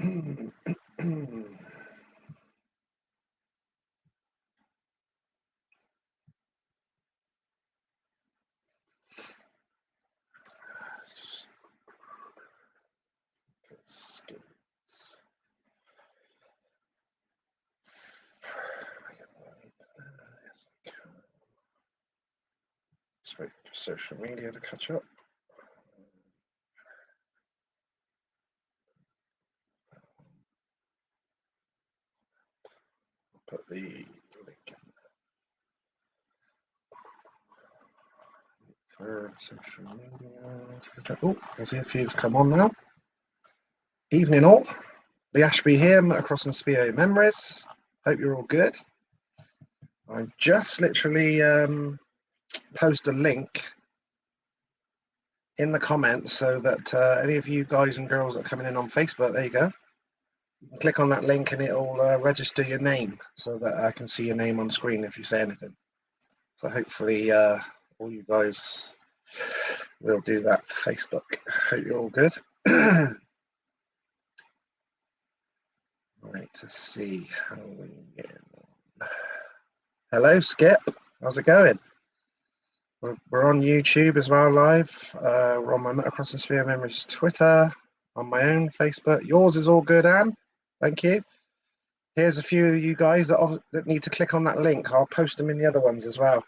Just wait for social media to catch up. Put the link in for social media. Oh, I see a few have come on now. Evening all. The Ashby here, Motocross and Speedway memories. Hope you're all good. I've just literally posted a link in the comments so that any of you guys and girls that are coming in on Facebook, there you go. You can click on that link and it'll register your name so that I can see your name on screen if you say anything. So hopefully all you guys will do that for Facebook. Hope you're all good. Right, to see how we get on. Hello, Skip. How's it going? We're on YouTube as well, live. We're on my Motocross and Speedway Memories Twitter, on my own Facebook. Yours is all good, Anne. Thank you. Here's a few of you guys that need to click on that link. I'll post them in the other ones as well.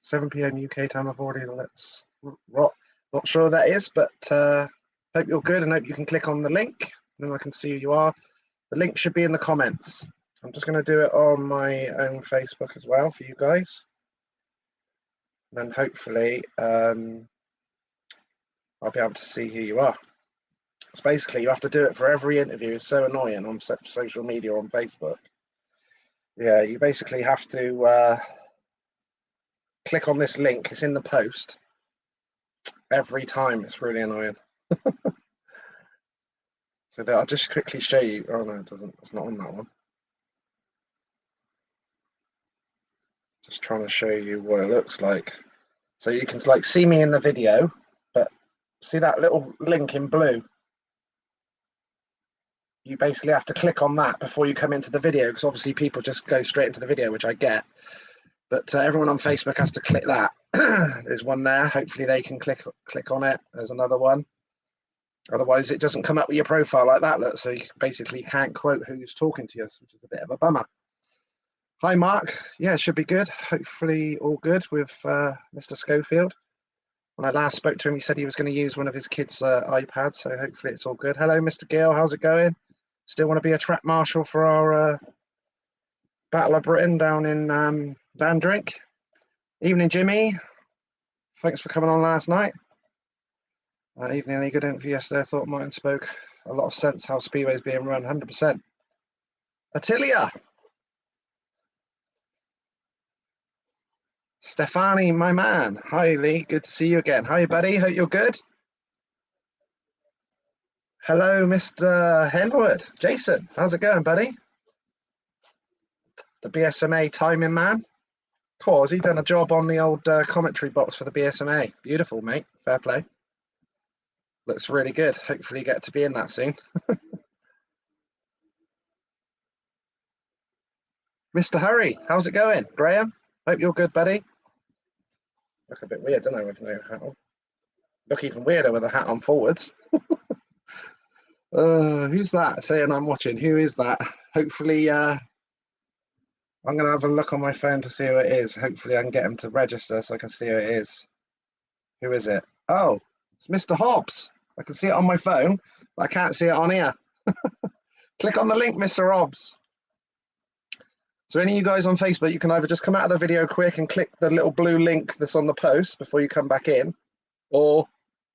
7 p.m. UK time. I've already not sure that is, but hope you're good and hope you can click on the link. Then I can see who you are. The link should be in the comments. I'm just going to do it on my own Facebook as well for you guys. Then hopefully I'll be able to see who you are. It's basically you have to do it for every interview. It's so annoying on social media, on Facebook. Yeah, you basically have to click on this link. It's in the post every time. It's really annoying. So I'll just quickly show you. Oh no, it doesn't. It's not on that one. Just trying to show you what it looks like. So you can like see me in the video, but see that little link in blue? You basically have to click on that before you come into the video, because obviously people just go straight into the video, which I get. But everyone on Facebook has to click that. There's one there. Hopefully they can click on it. There's another one. Otherwise, it doesn't come up with your profile like that. Look, so you basically can't quote who's talking to you, which is a bit of a bummer. Hi, Mark. Yeah, it should be good. Hopefully all good with Mr. Schofield. When I last spoke to him, he said he was going to use one of his kids' iPads, so hopefully it's all good. Hello, Mr. Gill. How's it going? Still want to be a track marshal for our Battle of Britain down in Bandrink? Evening, Jimmy. Thanks for coming on last night. Evening, any good interview yesterday. I thought Martin spoke a lot of sense how Speedway is being run, 100%. Attilia. Stefani, my man. Hi, Lee. Good to see you again. Hi, buddy. Hope you're good. Hello, Mr. Henwood. Jason, how's it going, buddy? The BSMA timing man. Cool. Has he done a job on the old commentary box for the BSMA? Beautiful, mate. Fair play. Looks really good. Hopefully you get to be in that soon. Mr. Hurry, how's it going? Graham, hope you're good, buddy. Look a bit weird, don't I, with no hat on? Look even weirder with a hat on forwards. Who's that saying I'm watching? Who is that? Hopefully, I'm going to have a look on my phone to see who it is. Hopefully I can get him to register so I can see who it is. Who is it? Oh, it's Mr. Hobbs. I can see it on my phone, but I can't see it on here. Click on the link, Mr. Hobbs. So any of you guys on Facebook, you can either just come out of the video quick and click the little blue link that's on the post before you come back in, or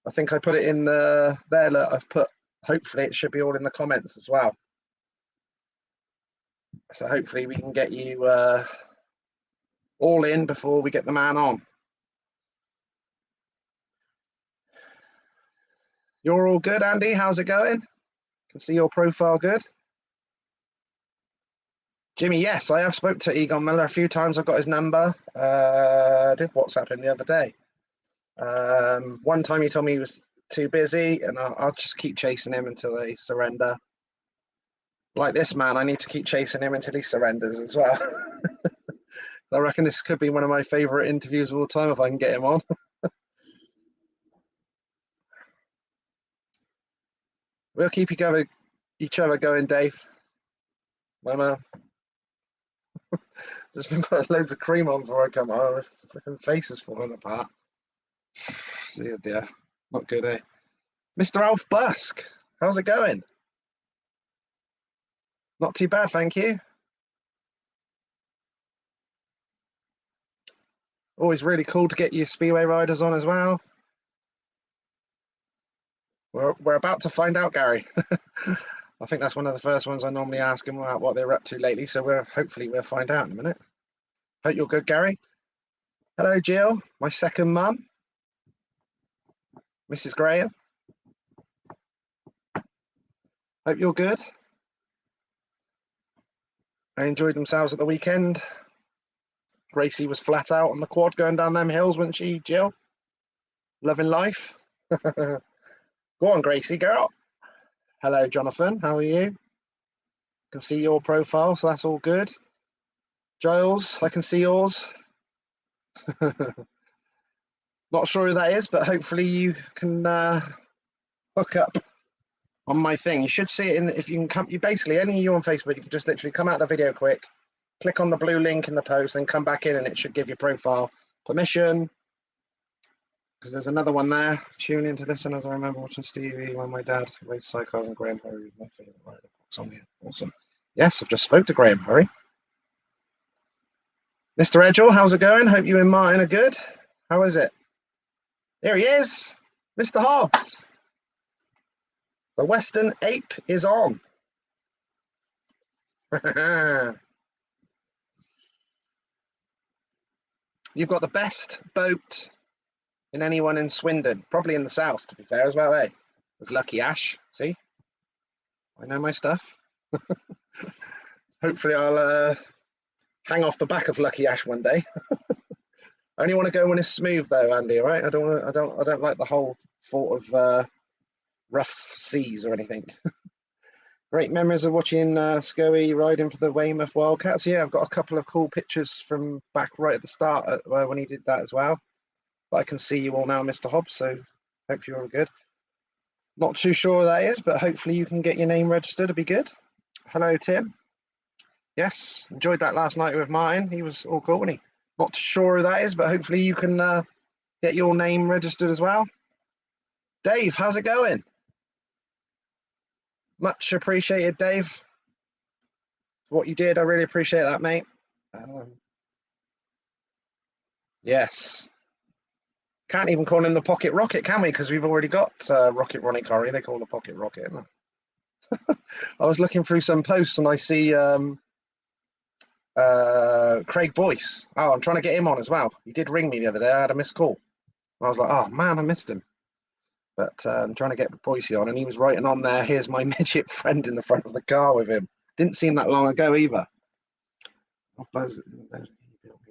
I think I put it in there. Look, I've put, hopefully it should be all in the comments as well. So hopefully we can get you all in before we get the man on. You're all good, Andy? How's it going? Can see your profile good. Jimmy, yes, I have spoke to Egon Miller a few times. I've got his number. I did WhatsApp him the other day. One time he told me he was too busy, and I'll just keep chasing him until they surrender. Like this man, I need to keep chasing him until he surrenders as well. I reckon this could be one of my favourite interviews of all time if I can get him on. We'll keep each other going, Dave. My man. Just got loads of cream on before I come on. My freaking face is falling apart. See, dear. Not good, eh? Mr. Alf Busk, how's it going? Not too bad, thank you. Always really cool to get your Speedway riders on as well. We're about to find out, Gary. I think that's one of the first ones I normally ask them about what they're up to lately. So hopefully we'll find out in a minute. Hope you're good, Gary. Hello, Jill, my second mum, Mrs. Graham. Hope you're good. They enjoyed themselves at the weekend. Gracie was flat out on the quad going down them hills, wasn't she, Jill? Loving life. Go on, Gracie, girl. Hello, Jonathan. How are you? Can see your profile, so that's all good. Giles, I can see yours. Not sure who that is, but hopefully you can hook up on my thing. You should see it in, if you can come, you basically, any of you on Facebook, you can just literally come out of the video quick, click on the blue link in the post, then come back in and it should give your profile permission. Because there's another one there. Tune in to listen as I remember watching Stevie when my dad raced cycles and Graham Hurry was my favourite rider. It's on here. Awesome. Yes, I've just spoke to Graham Hurry. Mr. Edgell, how's it going? Hope you and Martin are good. How is it? There he is. Mr. Hobbs. The Western Ape is on. You've got the best boat in anyone in Swindon, probably in the south, to be fair as well, eh? With Lucky Ash, see? I know my stuff. Hopefully I'll hang off the back of Lucky Ash one day. I only want to go when it's smooth though, Andy, all right? I don't like the whole thought of rough seas or anything. Great memories of watching Scoey riding for the Weymouth Wildcats. Yeah, I've got a couple of cool pictures from back right at the start when he did that as well. But I can see you all now, Mr. Hobbs, so hope you're all good. Not too sure who that is, but hopefully you can get your name registered. It'd be good. Hello, Tim. Yes, enjoyed that last night with Martin. He was all cool, wasn't he? Not sure who that is, but hopefully you can get your name registered as well. Dave, how's it going? Much appreciated, Dave. What you did, I really appreciate that, mate. Yes. Can't even call him the Pocket Rocket, can we? Because we've already got Rocket Ronnie Corrie. They call the Pocket Rocket. I was looking through some posts and I see Craig Boyce. Oh, I'm trying to get him on as well. He did ring me the other day. I had a missed call. I was like, oh man, I missed him. But I'm trying to get Boyce on, and he was writing on there, here's my midget friend in the front of the car with him. Didn't seem that long ago either. A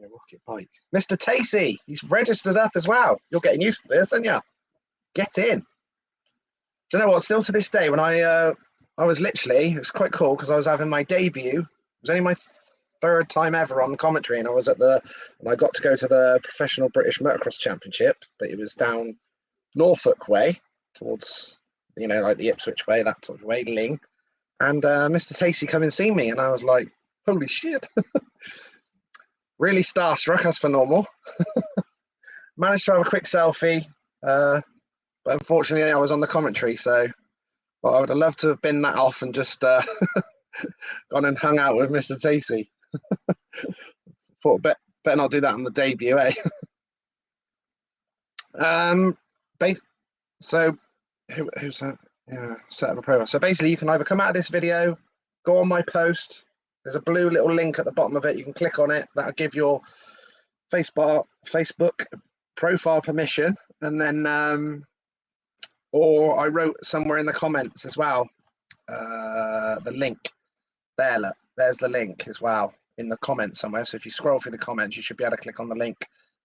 rocket bike. Mr. Tacey, he's registered up as well. You're getting used to this, aren't you? Get in. Do you know what? Still to this day, when I was literally, it was quite cool because I was having my debut. It was only my third time ever on commentary, and I was and I got to go to the Professional British Motocross Championship, but it was down Norfolk way towards, like the Ipswich way, that sort of way, Ling. And Mr. Tacey come and see me, and I was like, holy shit. Really starstruck, as per normal. Managed to have a quick selfie, but unfortunately I was on the commentary, so I would have loved to have been that off and just gone and hung out with Mr. Tacey. Thought better not do that on the debut, eh? So who's that? Yeah, set up a profile. So basically you can either come out of this video, go on my post. There's a blue little link at the bottom of it. You can click on it. That'll give your Facebook profile permission. And then, or I wrote somewhere in the comments as well, the link. There, look, there's the link as well in the comments somewhere. So if you scroll through the comments, you should be able to click on the link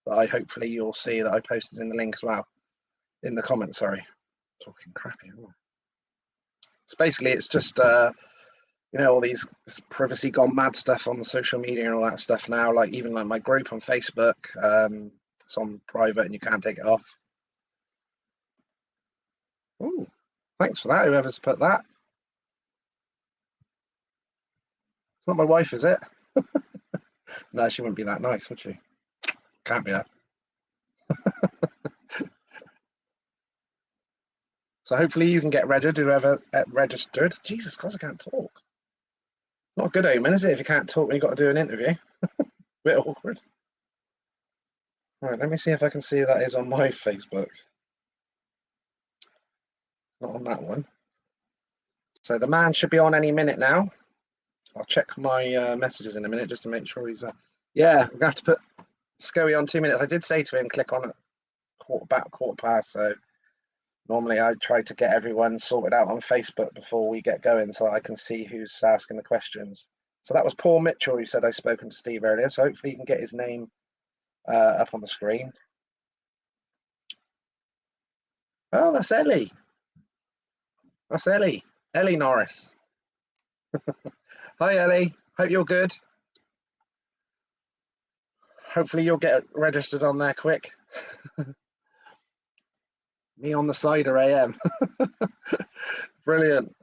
that hopefully you'll see that I posted in the link as well. In the comments, sorry. Talking crappy. So basically it's just You know, all these privacy gone mad stuff on the social media and all that stuff now, like even like my group on Facebook, it's on private and you can't take it off. Oh, thanks for that, whoever's put that. It's not my wife, is it? No, she wouldn't be that nice, would she? Can't be her. So hopefully you can get registered, whoever registered. Jesus Christ, I can't talk. Not a good omen, is it, if you can't talk when you've got to do an interview? Bit awkward. Right, let me see if I can see who that is on my Facebook. Not on that one. So the man should be on any minute now. I'll check my messages in a minute just to make sure he's... Yeah, we're going to have to put Scoey on 2 minutes. I did say to him, click on it about quarter past, so normally I try to get everyone sorted out on Facebook before we get going so I can see who's asking the questions. So that was Paul Mitchell who said I've spoken to Steve earlier, so hopefully you can get his name up on the screen. Oh, that's Ellie. That's Ellie. Ellie Norris. Hi, Ellie. Hope you're good. Hopefully you'll get registered on there quick. Me on the cider AM. Brilliant.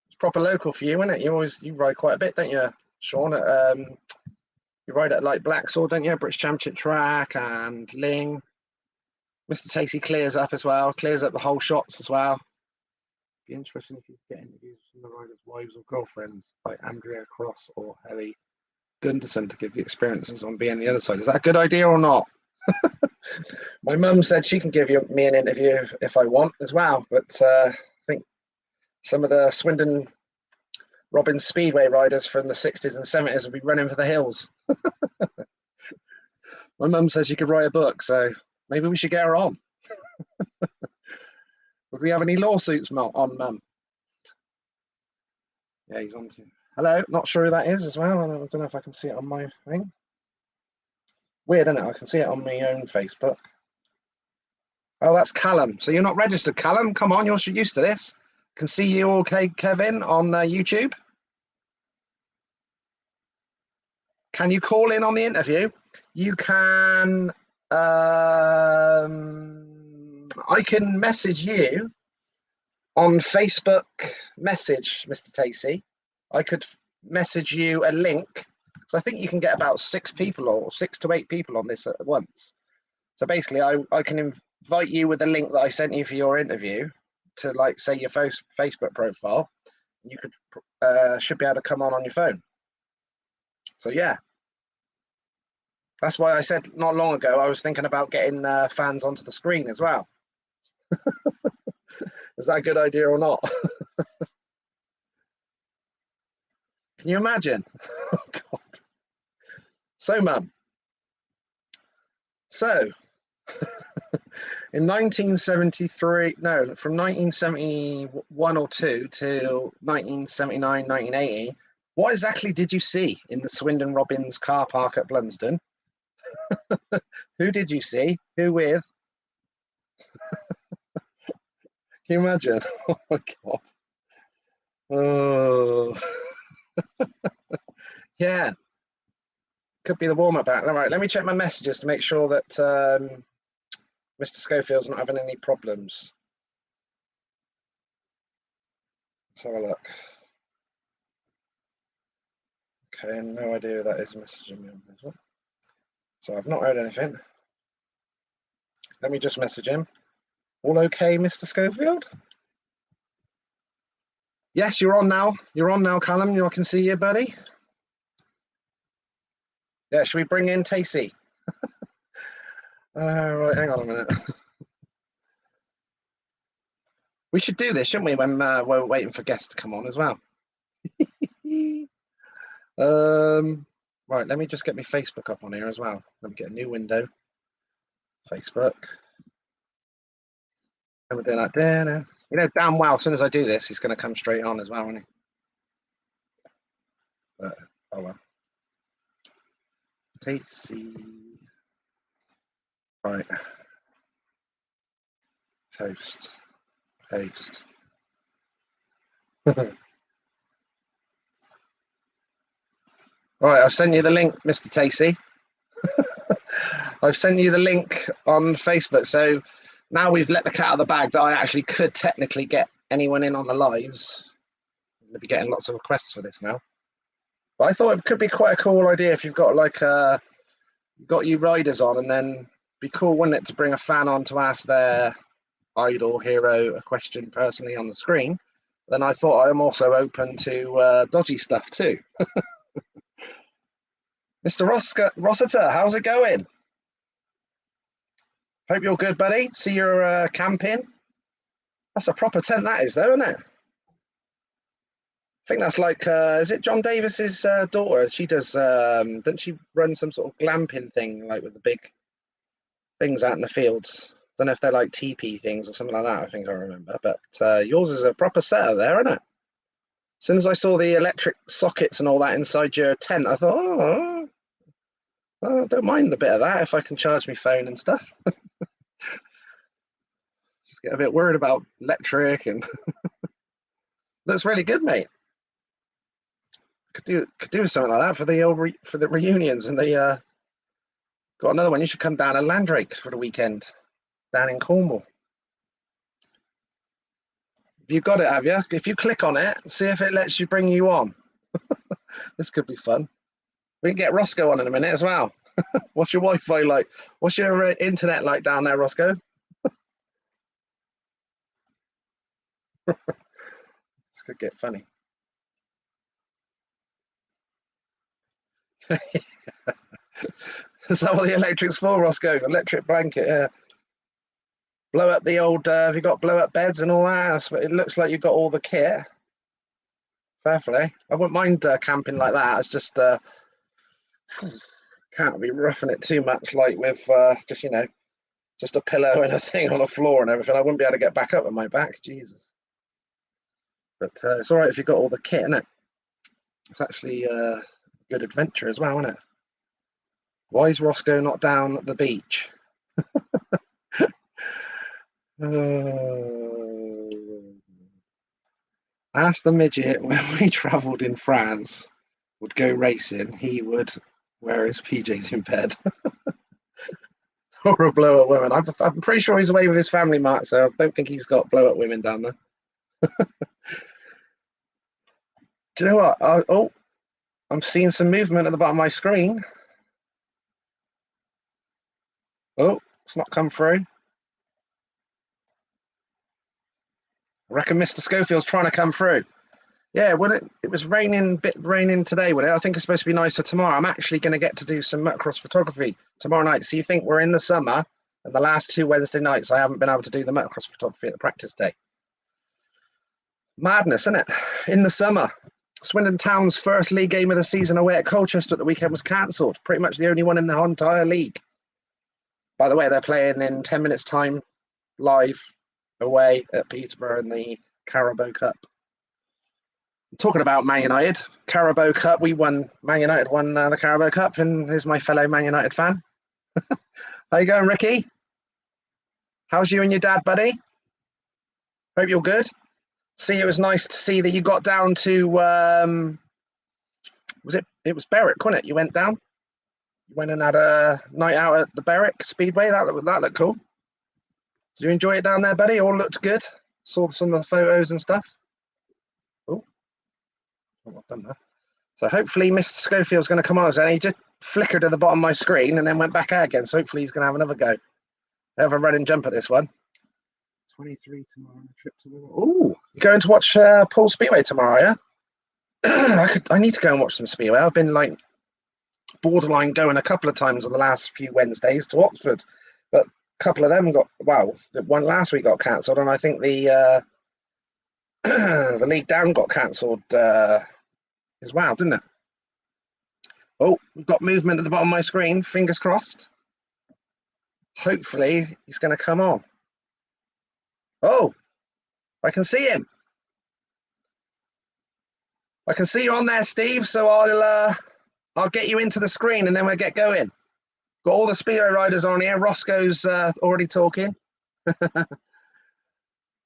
It's proper local for you, isn't it? You ride quite a bit, don't you, Sean? You ride at like Blacksall, don't you? British Championship track and Ling. Mr. Tacey clears up as well. Clears up the whole shots as well. Be interesting if you get interviews from the riders' wives or girlfriends like Andrea Cross or Ellie Gunderson to give you experiences on being the other side. Is that a good idea or not? My mum said she can give me an interview if I want as well, but I think some of the Swindon Robin Speedway riders from the 60s and 70s will be running for the hills. My mum says she could write a book, so maybe we should get her on. Would we have any lawsuits on Mum? Yeah, he's on too. Hello, not sure who that is as well. I don't know if I can see it on my thing. Weird, isn't it? I can see it on my own Facebook. Oh, that's Callum. So you're not registered, Callum? Come on, you're used to this. Can see you okay, Kevin, on YouTube. Can you call in on the interview? You can. I can message you on Facebook message, Mr. Tacey. I could message you a link, because I think you can get about 6 people or 6 to 8 people on this at once. So basically, I can invite you with the link that I sent you for your interview to, like, say, your Facebook profile. You could should be able to come on your phone. So yeah, that's why I said not long ago I was thinking about getting fans onto the screen as well. Is that a good idea or not? Can you imagine? Oh, God. So, Mum. So, in 1973, no, from 1971 or 2 till 1979, 1980, what exactly did you see in the Swindon Robbins car park at Blunsdon? Who did you see? Who with? Can you imagine? Oh, my God. Oh. Yeah. Could be the warm-up act. All right, let me check my messages to make sure that Mr. Schofield's not having any problems. Let's have a look. Okay, no idea who that is messaging me as well. So I've not heard anything. Let me just message him. All okay, Mr. Schofield? Yes, you're on now. You're on now, Callum. I can see you, buddy. Yeah, should we bring in Tacey? Right, hang on a minute. We should do this, shouldn't we, when we're waiting for guests to come on as well? Right, let me just get my Facebook up on here as well. Let me get a new window. Facebook. And we're doing that there. You know damn well, as soon as I do this, he's going to come straight on as well, isn't he? But, oh well. Tacey. Right. Post. Paste. All right, I've sent you the link, Mr. Tacey. I've sent you the link on Facebook. So now we've let the cat out of the bag that I actually could technically get anyone in on the lives. I'm going to be getting lots of requests for this now. But I thought it could be quite a cool idea if you've got like got you riders on, and then be cool, wouldn't it, to bring a fan on to ask their idol hero a question personally on the screen. Then I thought I'm also open to dodgy stuff too. Mr. Rossiter, how's it going? Hope you're good, buddy. See you're camping. That's a proper tent, that is, though, isn't it? I think that's like, is it John Davis's daughter? She does, doesn't she run some sort of glamping thing, like with the big things out in the fields? Don't know if they're like teepee things or something like that, I think I remember. But yours is a proper setup there, isn't it? As soon as I saw the electric sockets and all that inside your tent, I thought, oh, I don't mind a bit of that if I can charge my phone and stuff. Just get a bit worried about electric, and looks really good, mate. Could do something like that for the for the reunions, and they got another one. You should come down to Landrake for the weekend, down in Cornwall. Have you got it, have you? If you click on it, see if it lets you bring you on. This could be fun. We can get Rosco on in a minute as well. What's your Wi-Fi like? What's your internet like down there, Rosco? This could get funny. Is that what the electric's for, Rosco? Electric blanket, yeah. Blow up the old, have you got blow up beds and all that? It looks like you've got all the kit. Fair play. I wouldn't mind camping like that. It's just, can't be roughing it too much, like with just, you know, just a pillow and a thing on the floor and everything. I wouldn't be able to get back up with my back, Jesus. But it's all right if you've got all the kit, isn't it? It's actually a good adventure as well, isn't it? Why is Roscoe not down at the beach? Ask the midget when we travelled in France, would go racing, he would wear his PJs in bed. Or a blow up woman. I'm pretty sure he's away with his family, Mark, so I don't think he's got blow up women down there. Do you know what? Oh, I'm seeing some movement at the bottom of my screen. Oh, it's not come through. I reckon Mr. Schofield's trying to come through. Yeah, it was raining today, would it? I think it's supposed to be nicer tomorrow. I'm actually going to get to do some motocross photography tomorrow night. So you think we're in the summer, and the last 2 Wednesday nights I haven't been able to do the motocross photography at the practice day. Madness, isn't it? In the summer. Swindon Town's first league game of the season away at Colchester at the weekend was cancelled. Pretty much the only one in the entire league. By the way, they're playing in 10 minutes' time live away at Peterborough in the Carabao Cup. Talking about Man United, Carabao Cup, Man United won the Carabao Cup, and here's my fellow Man United fan. How you going, Ricky? How's you and your dad, buddy? Hope you're good. See, it was nice to see that you got down to, it was Berwick, wasn't it? You went down? You went and had a night out at the Berwick Speedway. That looked cool. Did you enjoy it down there, buddy? All looked good. Saw some of the photos and stuff. Oh, I've done that. So hopefully Mr. Schofield's going to come on. And he just flickered at the bottom of my screen and then went back out again. So hopefully he's going to have another go. Have a run and jump at this one. 23 tomorrow. Trip to oh, you're going to watch Paul Speedway tomorrow, yeah? I need to go and watch some Speedway. I've been like borderline going a couple of times on the last few Wednesdays to Oxford, but a couple of them the one last week got cancelled, and I think the the league down got cancelled as well, didn't it? Oh, we've got movement at the bottom of my screen. Fingers crossed. Hopefully he's going to come on. Oh, I can see him. I can see you on there, Steve. So I'll get you into the screen and then we'll get going. Got all the Speedway riders on here. Roscoe's already talking.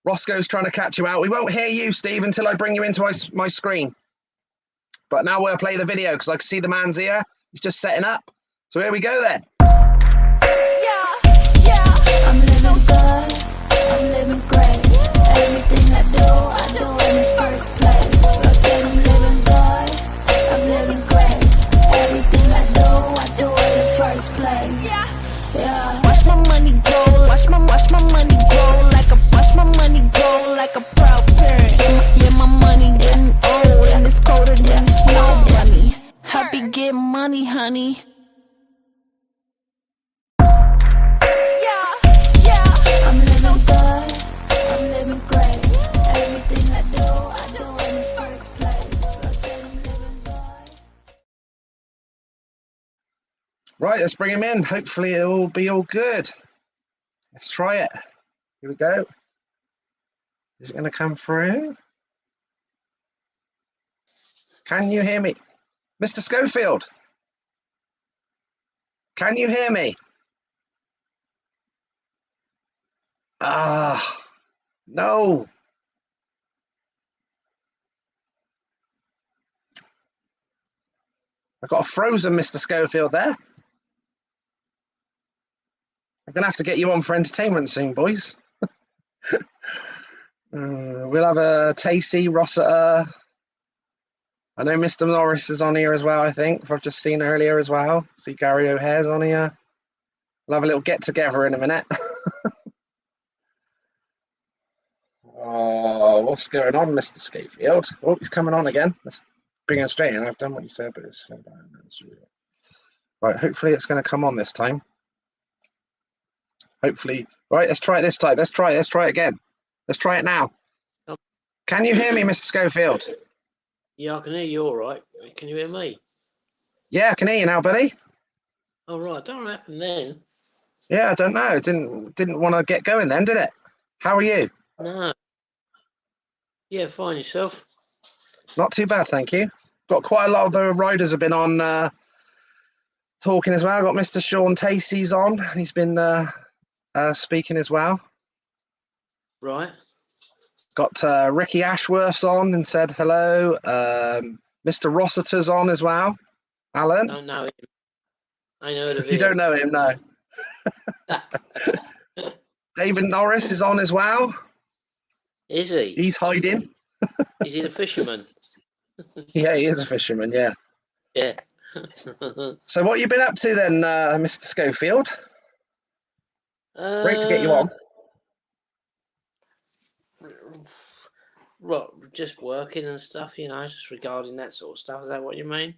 Roscoe's trying to catch you out. We won't hear you, Steve, until I bring you into my screen. But now we'll play the video because I can see the man's here. He's just setting up. So here we go then. Yeah, I'm living good, I'm living great. Everything I do in the first place. I said I'm living good, I'm living great. Everything I do in the first place. Yeah. Watch my money grow, watch my money grow watch my money grow like a proud parent. Yeah, my money getting old and it's colder than the snow bunny. Happy get money, honey. I'm living good, I'm living great. Everything I do in the first place. I said I'm living good. Right, let's bring him in. Hopefully it will be all good. Let's try it. Here we go. Is it going to come through? Can you hear me? Mr. Schofield, can you hear me? Ah, no. I've got a frozen Mr. Schofield there. I'm going to have to get you on for entertainment soon, boys. We'll have a Tacey, Rossiter. I know Mr. Norris is on here as well, I think. I've just seen earlier as well. See Gary O'Hare's on here. We'll have a little get-together in a minute. Oh, what's going on, Mr. Schofield? Oh, he's coming on again. Let's bring him straight in. I've done what you said, but it's... Right, hopefully it's going to come on this time. Hopefully. Right, let's try it this time. Let's try it again. Let's try it now. Can you hear me, Mr. Schofield? Yeah, I can hear you all right. Can you hear me? Yeah, I can hear you now, buddy. Oh, right. Don't know what happened then. Yeah, I don't know. It didn't want to get going then, did it? How are you? No. Yeah, fine. Yourself? Not too bad, thank you. Got quite a lot of the riders have been on talking as well. Got Mr. Sean Tacey's on. He's been speaking as well. Right. Got Ricky Ashworth's on and said hello. Mr. Rossiter's on as well. Alan? Don't know him. I know the You don't know him, no. David Norris is on as well. Is he? He's hiding. Is he the fisherman? Yeah, he is a fisherman, yeah. Yeah. So what you been up to then, Mr. Schofield? Great to get you on. Well, just working and stuff, just regarding that sort of stuff. Is that what you mean?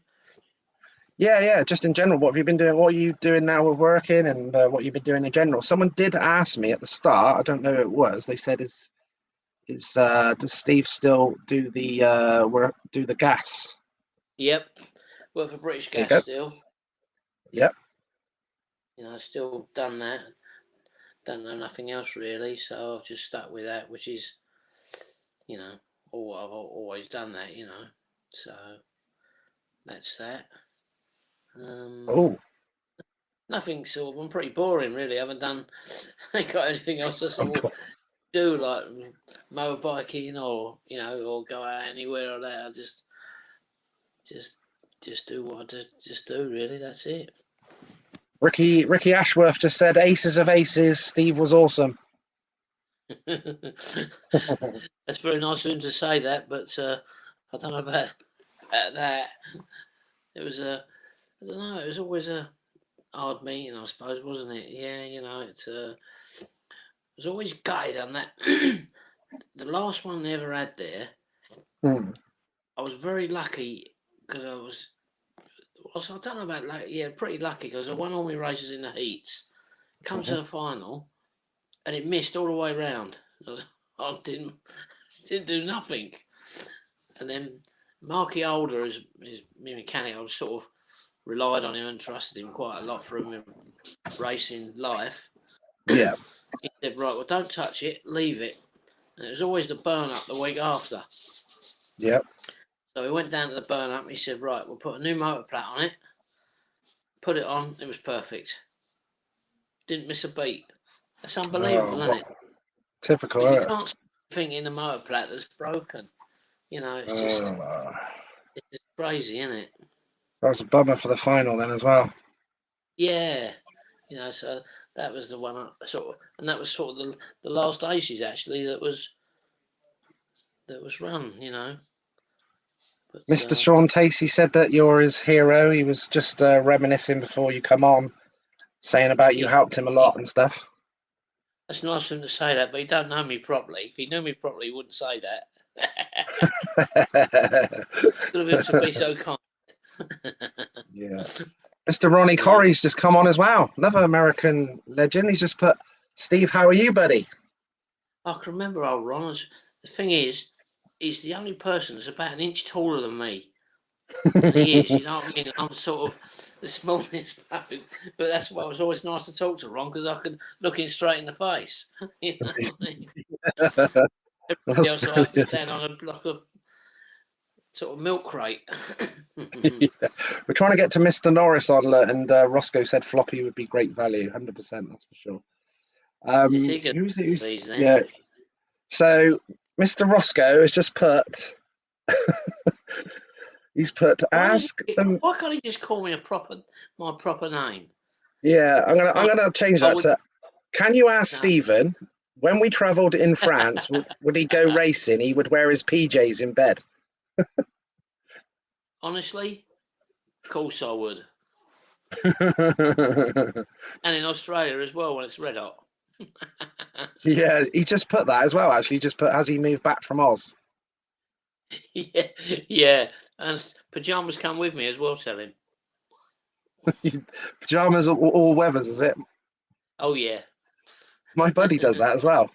Yeah, just in general. What have you been doing? What are you doing now with working and what you've been doing in general? Someone did ask me at the start, I don't know who it was, they said, does Steve still do the gas? Yep. Work for British Gas still. Yep. Still done that. Don't know nothing else really, so I've just stuck with that, which is, I've always done that, So that's that. Nothing sort of. I'm pretty boring really. I ain't got anything else to sort of do, like motorbiking or or go out anywhere or that. I just do what I just do really. That's it. Ricky Ashworth just said aces of aces. Steve was awesome. That's very nice of him to say that, but I don't know about that. It was I don't know. It was always a hard meeting, I suppose, wasn't it? Yeah, it was always gutted on that. The last one they ever had there, I was very lucky because I don't know about pretty lucky because I won all my races in the heats, come to the final, and it missed all the way round. I didn't do nothing, and then Marky Older is my mechanic. I sort of relied on him and trusted him quite a lot for him in racing life. Yeah. He said, right, well, don't touch it, leave it. And it was always the burn up the week after. Yep. So we went down to the burn up and he said, right, we'll put a new motor plat on it. Put it on, it was perfect. Didn't miss a beat. That's unbelievable, isn't it? Typical, But you can't think in the motor plat that's broken. It's just crazy, isn't it? That was a bummer for the final then as well. Yeah, so that was the one and that was sort of the last Aces actually that was run, But, Mr. Sean Tacey said that you're his hero. He was just reminiscing before you come on, saying about you helped him a lot and stuff. That's nice of him to say that, but he don't know me properly. If he knew me properly, he wouldn't say that. Good of him to be so kind. Yeah. Mr. Ronnie Corrie's just come on as well. Another American legend. He's just put, Steve, how are you, buddy? I can remember old Ron. The thing is, he's the only person that's about an inch taller than me. And he is, you know what I mean? I'm sort of the smallest bloke, but that's why it was always nice to talk to Ron, because I could look him straight in the face. You know what I mean? Everybody else I have to stand on a block of sort of milk crate. Yeah. We're trying to get to Mr. Norris on, and Rosco said Floppy would be great value, 100%, that's for sure. Yeah. So Mr. Rosco has just put. He's put ask them. Why can't he just call me my proper name? Yeah, I'm gonna change that to. Can you ask Stephen when we travelled in France? would he go racing? He would wear his PJs in bed. Honestly, of course I would. And in Australia as well when it's red hot. Yeah, he just put that as well. Actually, just put, has he moved back from Oz? Yeah, and pajamas come with me as well. Tell him. Pajamas all weathers, is it? Oh yeah. My buddy does that as well.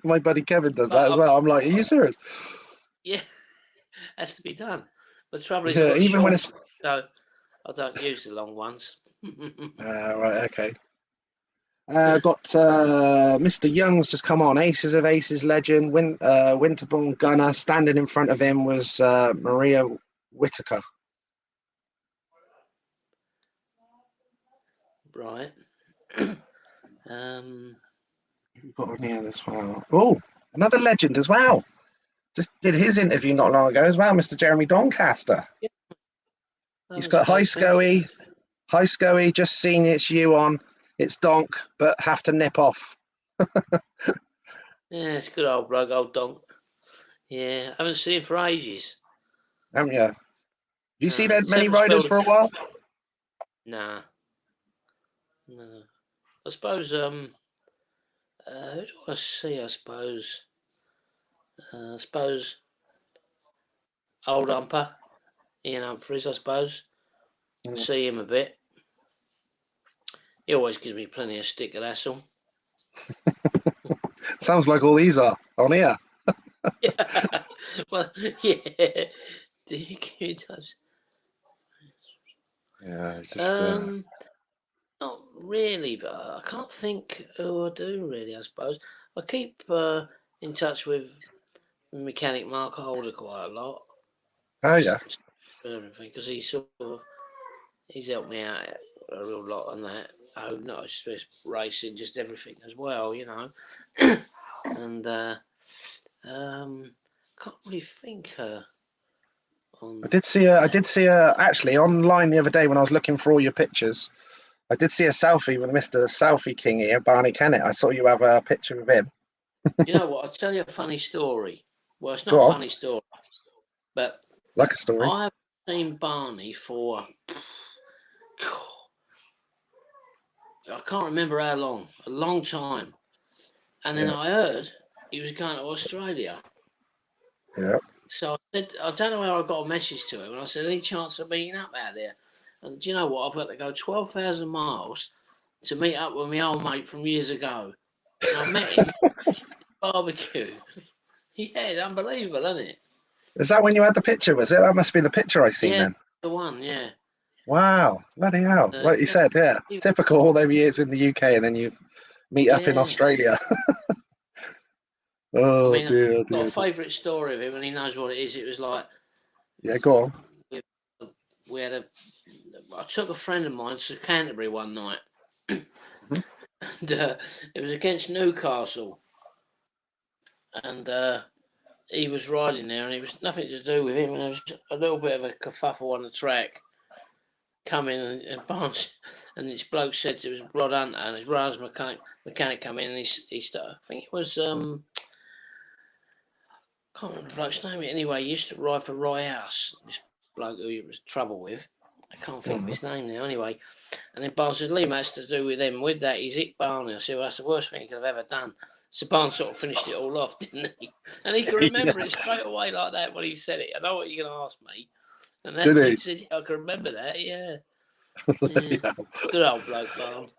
My buddy Kevin does that as well. I'm like, are you serious? Yeah, has to be done. The trouble is, even when it's so I don't use the long ones. Right, okay. Got Mr. Young's just come on. Aces of Aces legend, Winterbourne gunner. Standing in front of him was Maria Whitaker. Right. We've got on here as well. Oh, another legend as well. Just did his interview not long ago as well, Mr. Jeremy Doncaster. Yeah. He's got hi Scoey, just seen it's you on. It's Donk, but have to nip off. Yeah, it's good old rug, old Donk. Yeah, I haven't seen him for ages. Haven't you? Have you seen many riders for a while? Nah. No. I suppose, who do I see, I suppose? Old Humper, Ian Humphries, I suppose. See him a bit. He always gives me plenty of stick at hassle. Sounds like all these are on here. Yeah. Well, yeah. Do you give me those? Yeah, just not really, but I can't think who I do really. I suppose I keep in touch with mechanic Mark Holder quite a lot. Oh yeah, everything, because he's helped me out a real lot on that. Oh, not just racing, just everything as well, And can't really think. I did see a actually online the other day when I was looking for all your pictures. I did see a selfie with Mr. Selfie King here, Barney Kennett. I saw you have a picture with him. You know what? I'll tell you a funny story. Well, it's not a funny story, but like a story. I have seen Barney for I can't remember how long, a long time. And then I heard he was going to Australia. Yeah. So I said, I don't know how I got a message to him. And I said, any chance of meeting up out there? And do you know what? I've got to go 12,000 miles to meet up with my old mate from years ago. And I met him at barbecue. Yeah, it's unbelievable, isn't it? Is that when you had the picture, was it? That must be the picture I seen then. The one, yeah. Wow, bloody hell. Like you said, yeah. Typical all those years in the UK and then you meet up in Australia. Oh, dear. I've got a favourite story of him and he knows what it is. It was like... Yeah, go on. I took a friend of mine to Canterbury one night. And it was against Newcastle. And he was riding there, and it was nothing to do with him. And there was a little bit of a kerfuffle on the track. Come in and Barnes, and this bloke said it was Rod Hunter, and his brother's mechanic come in, and he started. I think it was can't remember the bloke's name. Anyway, he used to ride for Roy House. This bloke who it was trouble with. I can't think of his name now. Anyway, and then Barnes said, "Lee, that's to do with him. With that, he's hit Barney." I said, "Well, that's the worst thing he could have ever done." So Barnes sort of finished it all off, didn't he? And he could remember it straight away like that when he said it. I know what you're going to ask me. And then he said, "Yeah, I can remember that. Yeah." Yeah. Good old bloke, Barnes.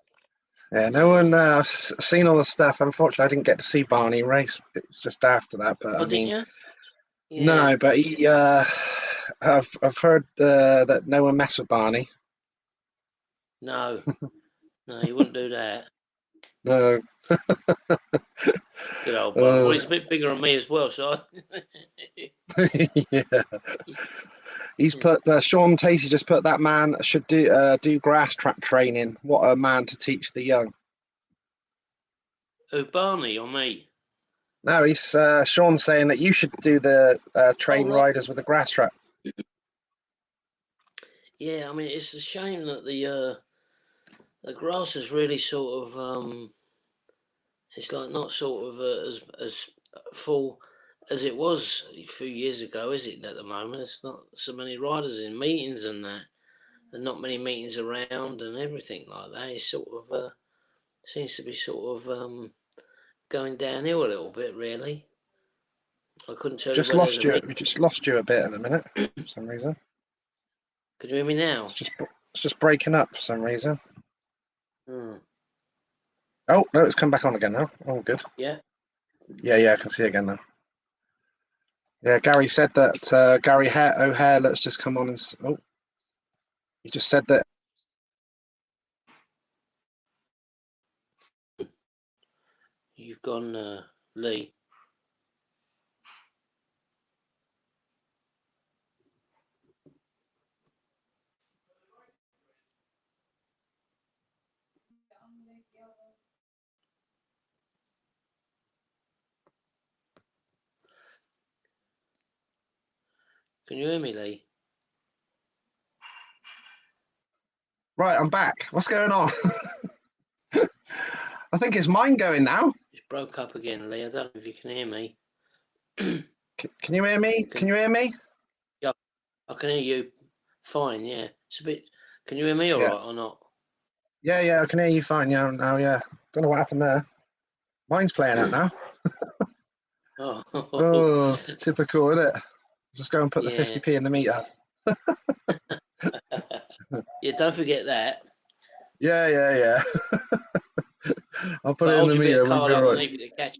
Yeah, no one. I've seen all the stuff. Unfortunately, I didn't get to see Barney race. It was just after that. But I mean, You? Yeah. no. But he. I've heard that no one messed with Barney. No, you wouldn't do that. No. Good old Barney. Well, he's a bit bigger than me as well, so. Yeah. He's put Sean Tacey just put that man should do grass track training. What a man to teach the young. Who, Barney or me? No, he's Sean saying that you should do the train riders with the grass track. Yeah, I mean it's a shame that the grass is really sort of it's like not sort of as full as it was a few years ago, is it? At the moment, there's not so many riders in meetings and that, and not many meetings around and everything like that. It sort of seems to be sort of going downhill a little bit, really. I couldn't tell just you. Lost you. We just lost you a bit at the minute for some reason. Can you hear me now? It's just breaking up for some reason. Hmm. Oh no, it's come back on again now. Oh, good. Yeah. Yeah, I can see again now. Yeah, Gary said that Gary O'Hare. Let's just come on and. Oh, he just said that. You've gone, Lee. Can you hear me, Lee? Right, I'm back. What's going on? I think it's mine going now. It's broke up again, Lee. I don't know if you can hear me. Can you hear me? Can you hear me? Yeah, I can hear you fine, yeah. It's a bit... Can you hear me all right or not? Yeah, I can hear you fine now, yeah. Don't know what happened there. Mine's playing out now. Oh, typical, isn't it? Just go and put the 50p in the meter. Yeah, don't forget that. Yeah. I'll put it in the meter. We'll be right. To catch.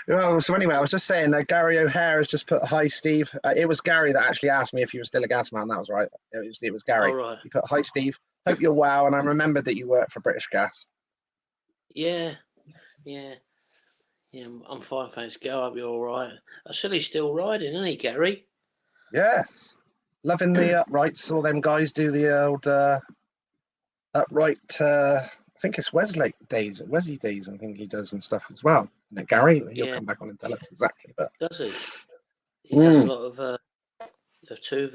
Well, so anyway, I was just saying that Gary O'Hare has just put hi, Steve. It was Gary that actually asked me if you were still a gas man. That was right. It was Gary. Oh, right. He put hi, Steve. Hope you're well, and I remembered that you work for British Gas. Yeah. I'm fine, thanks. Go up, you're all right. I said he's still riding, isn't he, Gary? Yes, loving the uprights. All them guys do the old upright. I think it's Wesley days. I think he does and stuff as well. And Gary, he'll come back on and tell us exactly. But does he? He does a lot of two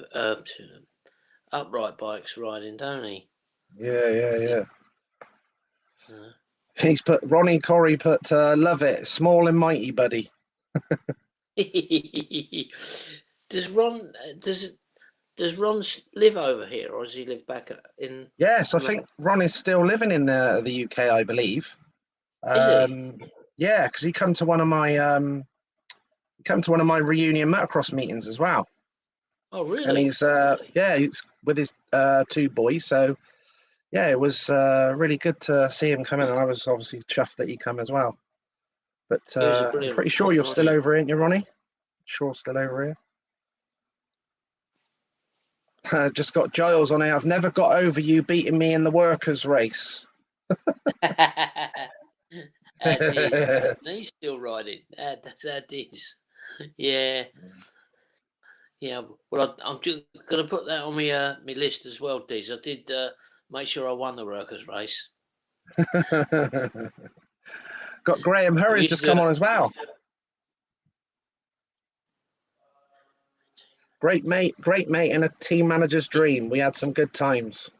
upright bikes riding, don't he? Yeah. He's put Ronnie Corey put love it, small and mighty, buddy. Does Ron live over here, or does he live back in? Yes, I think Ron is still living in the UK, I believe. Is he? Yeah, because he come to one of my reunion motocross meetings as well. Oh, really? And he's he's with his two boys. So yeah, it was really good to see him come in, and I was obviously chuffed that he come as well. But I'm pretty sure you're still over here, aren't you, Ronnie? Sure, still over here. Just got Giles on here. I've never got over you beating me in the workers' race. He's still riding. That's how it is. Yeah. Well, I'm just gonna put that on my list as well, Diz. I did make sure I won the workers' race. Got Graham Hurry's just come on as well. Great mate, and a team manager's dream. We had some good times.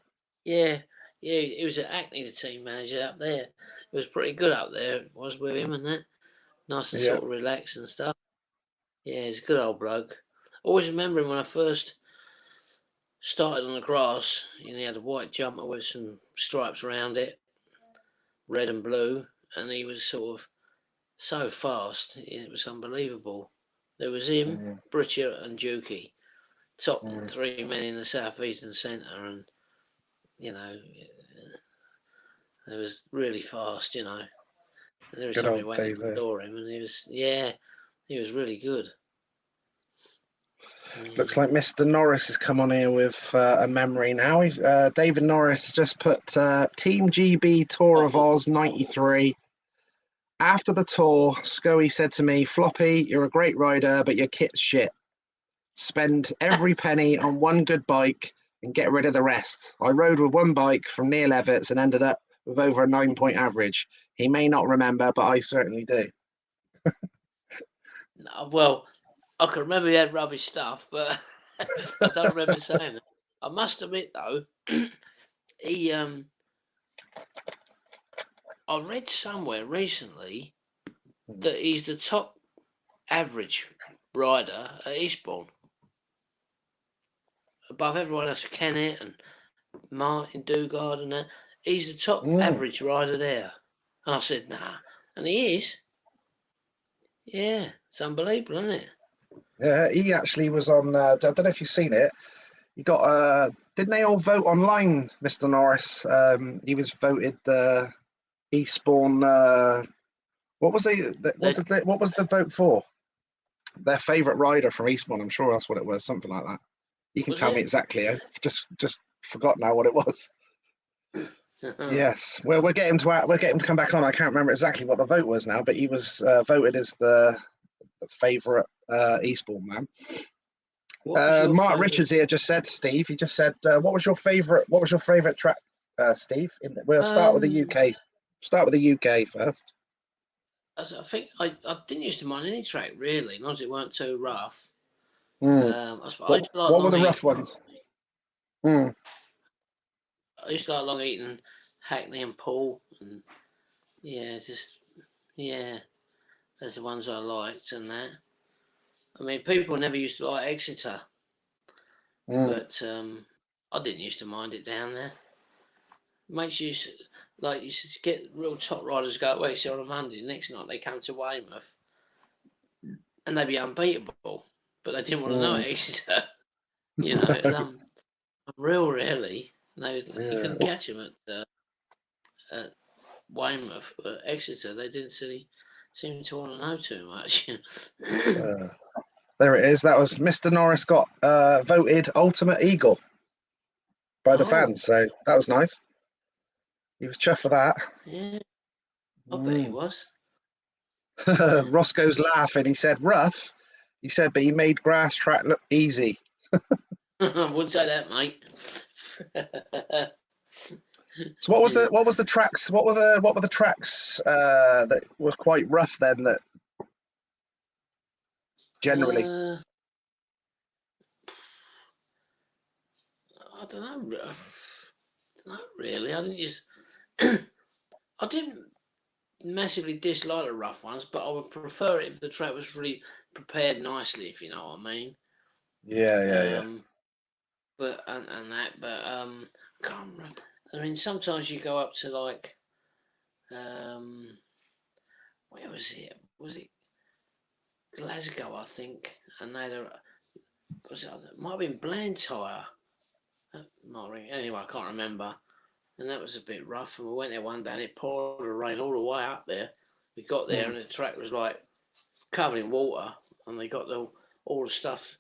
Yeah, he was at Acne, the team manager up there. It was pretty good up there. It was with him and that. Nice and Yeah. sort of relaxed and stuff. Yeah, he's a good old bloke. Always remember him when I first started on the grass. He had a white jumper with some stripes around it, red and blue, and he was sort of so fast. It was unbelievable. There was him, Britcher, and Dukey, top three men in the southeastern centre, and it was really fast. And every Good time you old went days, and saw him, and he was really good. Looks like Mr. Norris has come on here with a memory now. David Norris just put Team GB Tour of Oz 93. After the tour, Scoey said to me, Floppy, you're a great rider, but your kit's shit. Spend every penny on one good bike and get rid of the rest. I rode with one bike from Neil Everts and ended up with over a 9-point average. He may not remember, but I certainly do. Well, I can remember he had rubbish stuff, but I don't remember saying it. I must admit, though, I read somewhere recently that he's the top average rider at Eastbourne, above everyone else, Kennett and Martin Dugard and that. He's the top average rider there. And I said, nah. And he is. Yeah, it's unbelievable, isn't it? Yeah, he actually was on. I don't know if you've seen it. He got. Didn't they all vote online, Mr. Norris? He was voted Eastbourne. What was what was the vote for? Their favourite rider from Eastbourne. I'm sure that's what it was. Something like that. You can tell me exactly. I've just forgot now what it was. Yes, well, we're getting to come back on. I can't remember exactly what the vote was now, but he was voted as the favourite Eastbourne man. Mark Richards here just said, Steve. He just said, "What was your favourite? What was your favourite track, Steve?" We'll start with the UK. Start with the UK first. I think I didn't used to mind any track really, as long as it weren't too rough. What were the rough ones? I used to like Long Eaton, Hackney, and Poole, and that's the ones I liked and that. I mean, people never used to like Exeter, but I didn't used to mind it down there. Makes you you get real top riders go to Exeter on a Monday. The next night they come to Weymouth, and they'd be unbeatable, but they didn't want to know Exeter. It was unreal, really. You couldn't catch them at Weymouth, but Exeter they didn't seem to want to know too much. There it is. That was Mr. Norris got voted Ultimate Eagle by the fans, so that was nice. He was chuffed for that. Yeah, I bet he was. Roscoe's laughing. He said rough. He said, but he made grass track look easy. I wouldn't say that, mate. So what was the tracks? What were the tracks that were quite rough then? That generally, I don't know. Not really. I didn't massively dislike the rough ones, but I would prefer it if the track was really prepared nicely, if you know what I mean. Yeah. But I can't remember. I mean, sometimes you go up to where was it? Was it Glasgow? I think, and they had it might have been Blantyre. Anyway, I can't remember. And that was a bit rough. And we went there one day and it poured the rain all the way up there. We got there and the track was covered in water, and they got all the stuff,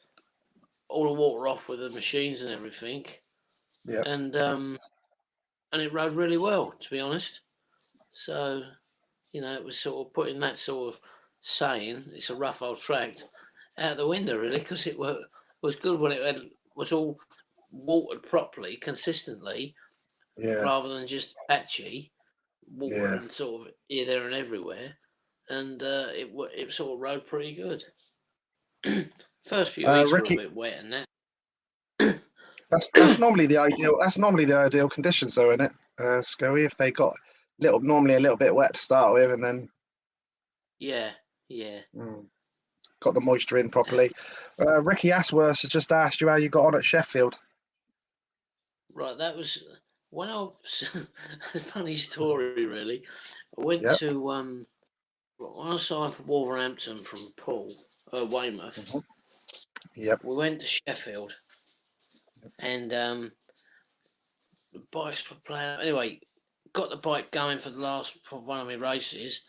all the water off with the machines and everything. Yeah. And it rode really well, to be honest. So, it was sort of putting that sort of saying, it's a rough old track, out the window, really, because it was good when it was all watered properly, consistently, rather than just patchy water and sort of here, there, and everywhere. And it sort of rode pretty good. First few weeks Ricky, were a bit wet and that. that's normally the ideal. That's normally the ideal conditions, though, isn't it? Scoey, if they got normally a little bit wet to start with, and then Yeah, yeah. got the moisture in properly. Ricky Ashworth has just asked you how you got on at Sheffield. Right, that was when I was a funny story really. I went Yep. to when I signed for Wolverhampton from Paul Weymouth. Yep. We went to Sheffield, and the bikes were playing. Anyway, got the bike going for one of my races,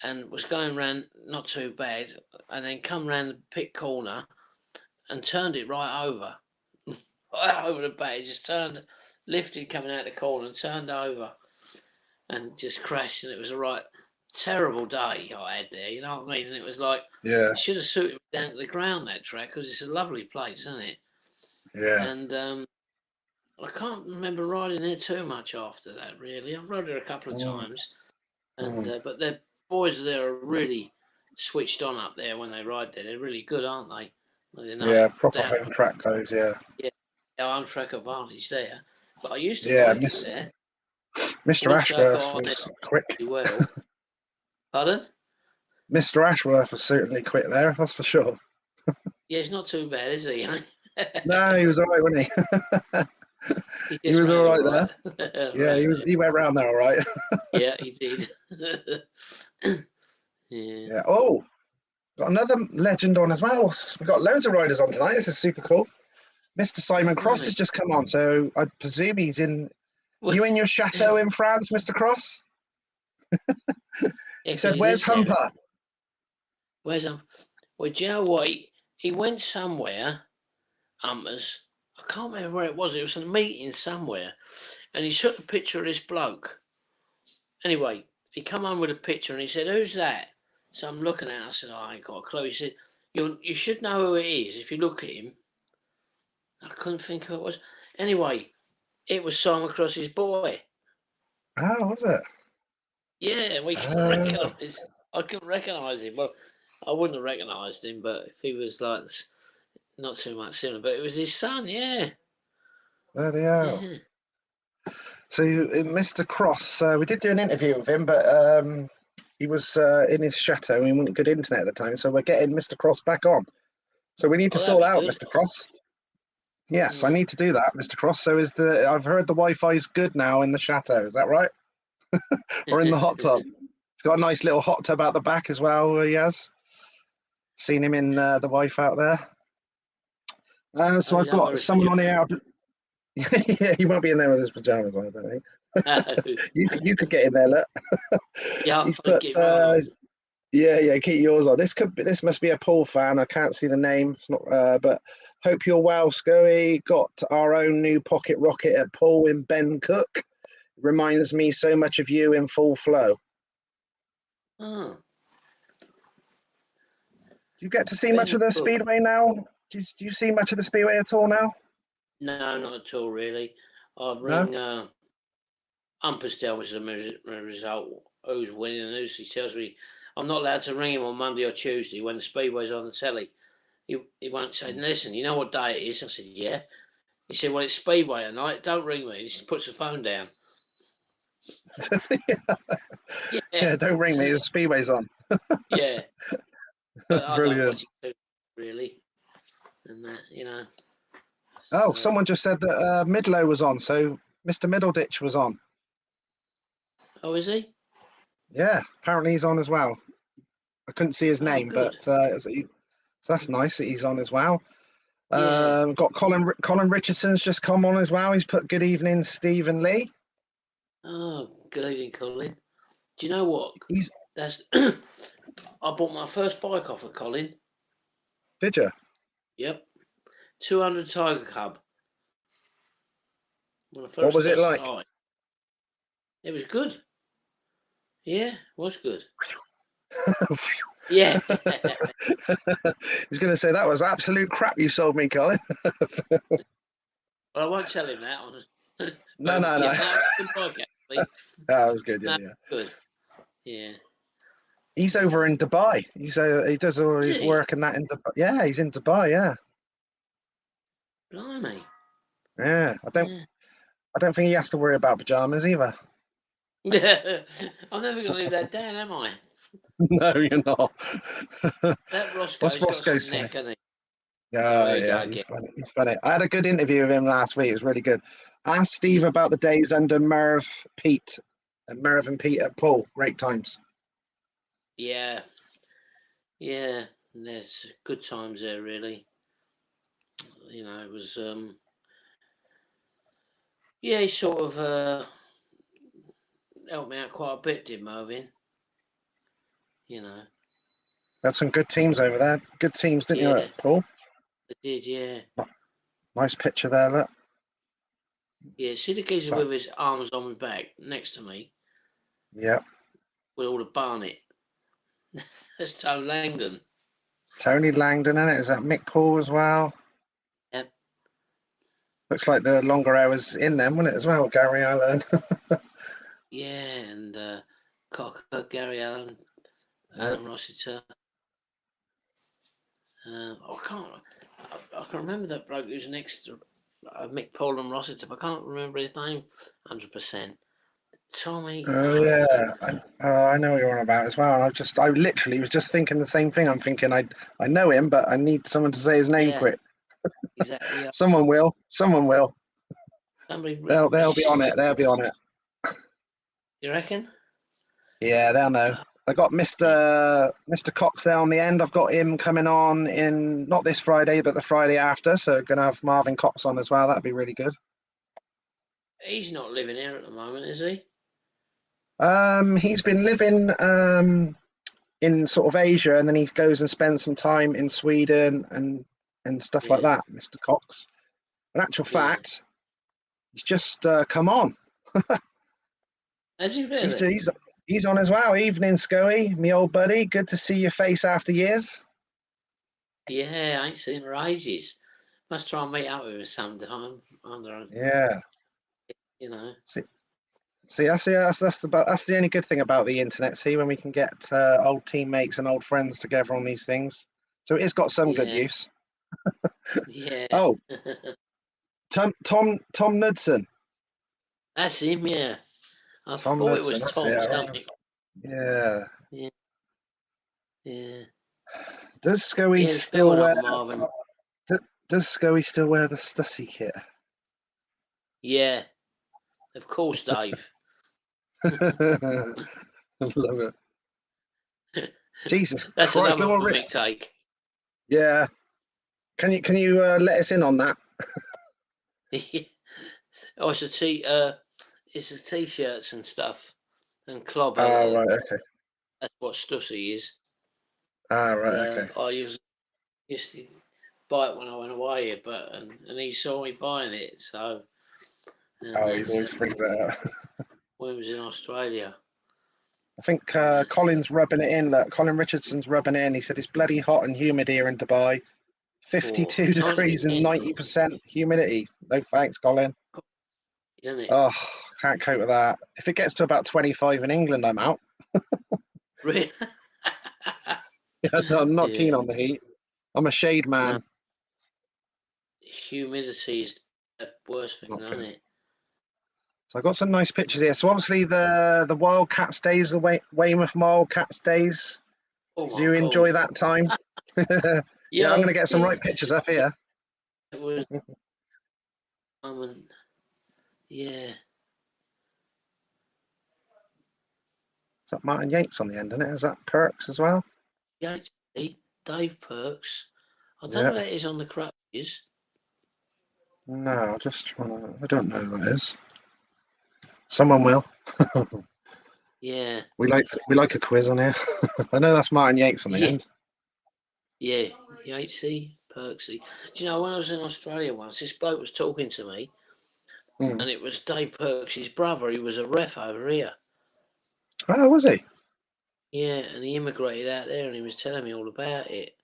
and was going round not too bad, and then come round the pit corner, and turned it right over, right over the back. It just turned, lifted coming out the corner, and turned over, and just crashed. And it was a right terrible day I had there. You know what I mean? And it was like, Yeah. it should have suited me down to the ground, that track, because it's a lovely place, isn't it? Yeah. And I can't remember riding there too much after that. Really, I've rode there a couple of times, and but the boys there are really switched on up there when they ride there. They're really good, aren't they? Well, Yeah, proper home track guys. Yeah. Yeah, home track advantage there. But I used to Yeah, like it there. Mr. Once I got Ashworth on was it quick. pretty well. Pardon? Mr. Ashworth was certainly quick there, that's for sure. Yeah, he's not too bad, is he? No, he was all right, wasn't he? He He gets was all round right all there. right. Yeah, he was. He went round there all right. Yeah, he did. Yeah. Yeah. Oh, got another legend on as well. We've got loads of riders on tonight. This is super cool. Mr. Simon Cross has just come on, so I presume he's in. You in your chateau in France, Mr. Cross? Yeah, He said, "Where's Humper?" Where's Humper? Well, do you know what? He went somewhere, Humpers. I can't remember where it was. It was a meeting somewhere. And he took a picture of this bloke. Anyway, he come on with a picture and he said, "Who's that?" So I'm looking at it. I said, "Oh, I ain't got a clue." He said, You should know who it is if you look at him. I couldn't think who it was. Anyway, it was Simon Cross's boy. Oh, was it? Yeah, we couldn't recognise. I couldn't recognise him. Well, I wouldn't have recognised him, but if he was like not too much similar, but it was his son. Yeah. Bloody hell. Yeah. So, Mr. Cross, we did do an interview with him, but he was in his chateau and he wasn't good internet at the time. So we're getting Mr. Cross back on. So we need to sort out Mr. Cross. Yes, I need to do that, Mr. Cross. So I've heard the Wi-Fi's good now in the chateau. Is that right? Or in the hot tub? It's got a nice little hot tub out the back as well. He has. Seen him in the Wi-Fi out there. So I've got someone on here. Yeah, he won't be in there with his pajamas on, I don't think. you could get in there, look. Yeah, he's put. Yeah, keep yours on. This must be a Paul fan. I can't see the name. It's not. But hope you're well, Scoey. Got our own new pocket rocket at Paul in Ben Cook. Reminds me so much of you in full flow. Oh. Do you get to see much of the Speedway now? Do you see much of the Speedway at all now? No, not at all, really. I've ring Umpers tell me the result, who's winning, and he tells me I'm not allowed to ring him on Monday or Tuesday when the Speedway's on the telly. He won't say, "Listen, you know what day it is?" I said, "Yeah." He said, "Well, it's Speedway at night. Don't ring me." He just puts the phone down. Yeah, don't ring me. The Speedway's on. Yeah. But I Brilliant. don't watch it really. And that, Oh, someone just said that Midlow was on, so Mr. Middleditch was on. Oh, is he? Yeah, apparently he's on as well. I couldn't see his name, good. but so that's nice that he's on as well. Yeah. Got Colin Richardson's just come on as well. He's put good evening, Steve and Lee. Oh, good evening, Colin. Do you know what? That's I bought my first bike off of Colin. Did you? Yep. 200 Tiger Cub. What was it like? It was good. Yeah, it was good. Yeah. He's going to say that was absolute crap you sold me, Colin. Well, I won't tell him that. No. Yeah, that was good bike, actually. That was good, yeah. Good. Yeah. He's over in Dubai. He does all Is his he? work and that in Dubai. Yeah, he's in Dubai. Yeah, Blimey. yeah. Yeah. I don't think he has to worry about pajamas either. I'm never going to live that down, am I? No, you're not. That Roscoe, What's he's got Roscoe some say? neck, hasn't he? Oh, Yeah, here you yeah, go he's again. funny. He's funny. I had a good interview with him last week. It was really good. Ask Is Steve it? about the days under Pete, and Merv and Pete at Paul. Great times. Yeah. Yeah. There's good times there, really. It was, yeah, he sort of helped me out quite a bit, did Mervyn? You know. Had some good teams over there. Good teams, didn't you, Yeah, at Paul? I did, yeah. Nice picture there, look. Yeah, see the geezer So, with his arms on my back next to me yeah. with all the barnet. That's Tom Langdon. Tony Langdon in it. Is that Mick Paul as well? Yep. Looks like the longer hours in them, wasn't it, as well? Gary Allen. Yeah, and Cocker, Gary Allen, Yeah. Alan Rossiter. I can't. I can remember that bloke who's next to Mick Paul and Rossiter, but I can't remember his name 100%. Tommy. Oh No. yeah, I know what you're on about as well. And I literally was just thinking the same thing. I'm thinking I know him, but I need someone to say his name Yeah, quick. exactly. Yeah. Someone will. Someone will. Somebody. They'll be on it. They'll be on it. You reckon? Yeah, they'll know. I got Yeah. Mr. Cox there on the end. I've got him coming on in not this Friday, but the Friday after. So gonna have Marvin Cox on as well. That'd be really good. He's not living here at the moment, is he? He's been living in sort of Asia, and then he goes and spends some time in Sweden and stuff like Yeah. that. Mr. Cox. In actual Yeah. fact, he's just come on. Has he He's really? he's he's on as well. Evening, Scoey, me old buddy. Good to see your face after years. Yeah, I ain't seen her ages. Must try and meet up with her sometime. Under, Yeah. you know. See, that's the only good thing about the internet. See, when we can get old teammates and old friends together on these things. So it's got some good Yeah. use. Yeah. Oh, Tom Knudsen. That's him. Yeah. I Tom thought it Knudsen. was That's it. Tom I remember. something. Yeah. Yeah. Yeah. Does Scoey Yeah. There's still still wear? another Marvin. Does Scoey still wear the Stussy kit? Yeah. Of course, Dave. I love it. Jesus That's Christ! another Little Rich. big take. Yeah. Can you let us in on that? Oh, it's a t-shirts and stuff and clobber. Oh right. Okay. That's what Stussy is. Right. Okay. I used to buy it when I went away, but and he saw me buying it, so and Oh, he's that's always springs that out. when I was in Australia. I think And that's Colin's rubbing it in. Look, Colin Richardson's rubbing it in. He said it's bloody hot and humid here in Dubai. 52 degrees and 90%, 90% humidity. No thanks, Colin. isn't it? Oh, can't cope with that. If it gets to about 25 in England, I'm out. Really? I'm not Yeah. keen on the heat. I'm a shade No, man. humidity is the worst thing, Not isn't good. it? So I got some nice pictures here. So obviously the Wildcats days, the Weymouth Wildcats days. Oh Did my you enjoy god! that time? Yeah, I'm Yeah, going to get some right pictures up here. it was. Yeah, Is that Martin Yates on the end, isn't it? Is that Perks as well? yeah. Dave Perks. I don't Yeah. know what that is on the crutches. No, I'm just trying to. I don't know who that is. Someone will. Yeah, We like a quiz on here. I know that's Martin Yates on the yeah, end. yeah. Yatesy, Perksy. Do you know when I was in Australia once, this bloke was talking to me, Hmm. and it was Dave Perks' brother. He was a ref over here. Oh, was he? Yeah, and he immigrated out there, and he was telling me all about it.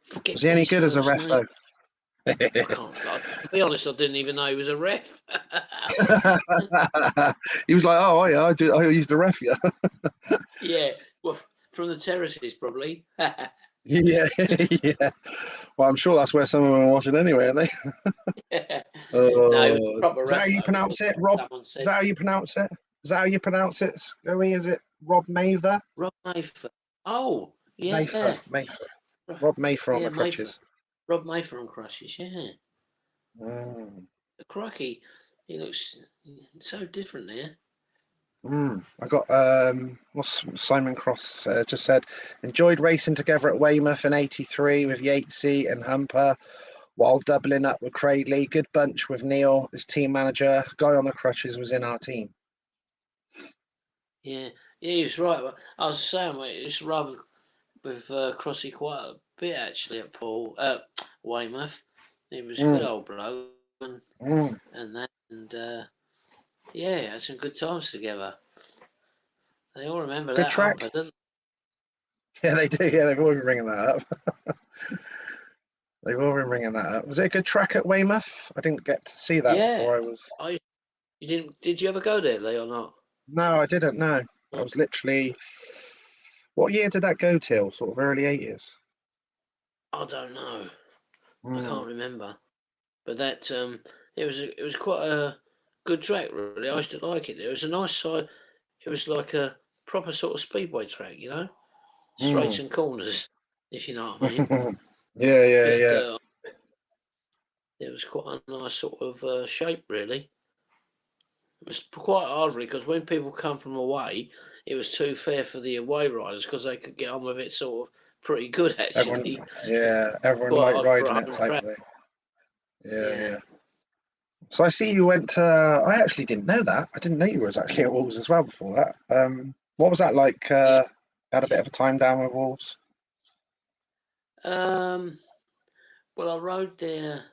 Was Forget he any his good as a first ref name. though? To be honest, I didn't even know he was a ref. He was like, "Oh, yeah, I used the ref, yeah." Yeah, well, from the terraces, probably. Yeah, yeah. Well, I'm sure that's where some of them are watching anyway, aren't they? No, he was a proper Is that how ref, you though. pronounce it, Rob? Someone Is said. that how you pronounce it? Is that how you pronounce it, Scoey? Is it Rob Mather? Rob Mayfer. Oh, Mather, yeah. Mather. Rob Mather on Yeah, the Mayfer. crutches. Rob Mayfer on crutches, yeah. Mm. Crikey, he looks so different there. I got what's Simon Cross just said, enjoyed racing together at Weymouth in '83 with Yatesy and Humper while doubling up with Cradley. Good bunch with Neil, his team manager. Guy on the crutches was in our team. Yeah, he was right. I was saying, it's rather with Crossy quite a bit actually at Weymouth. He was a good Mm, old bloke mm. and that, and yeah, had some good times together. They all remember Good that track. Humper, didn't Yeah, they do. Yeah, they've all been bringing that up. They've all been bringing that up. Was it a good track at Weymouth? I didn't get to see they? that Yeah. before I was. You didn't? Did you ever go there, Lee, or not? No, I didn't. No, I was literally. What year did that go till? Sort of early '80s. I don't know. I Mm. can't remember. But that it was quite a good track, really. I used to like it. It was a nice side. It was like a proper sort of speedway track, straights Mm. and corners, if you know what I mean. Yeah, yeah, But yeah. it was quite a nice sort of shape, really. It was quite hard, really, because when people come from away, it was too fair for the away riders because they could get on with it sort of pretty good, actually. Everyone Quite liked hard for riding a it home type track. of thing. Yeah, Yeah. yeah. So I see you went to. I actually didn't know that. I didn't know you was actually at Wolves as well before that. What was that like? Yeah. Had a bit of a time down with Wolves. Um, well, I rode there.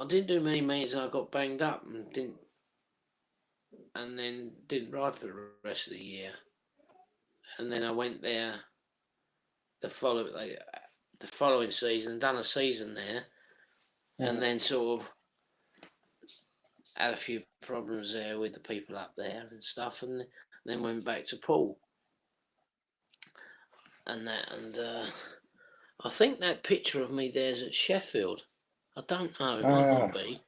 I didn't do many meets and I got banged up and then didn't ride for the rest of the year. And then I went there the following season, done a season there, and then sort of had a few problems there with the people up there and stuff, and then went back to Paul and that. And I think that picture of me there's at Sheffield. I don't know. It might not Ah, be.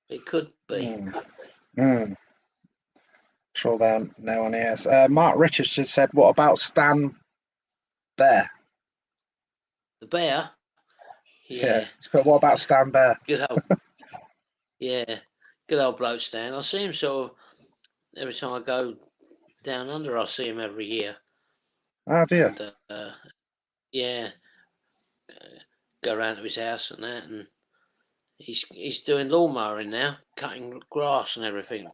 It could be. mm, mm. Sure, there no one is. Mark Richards just said, "What about Stan Bear?" The bear. Yeah, Yeah. he's put, "What about Stan Bear?" Good old. Yeah. Good old bloke Stan. I see him sort of every time I go down under. I see him every year. Oh dear. And yeah, go round to his house and that, and he's doing lawn mowing now, cutting grass and everything.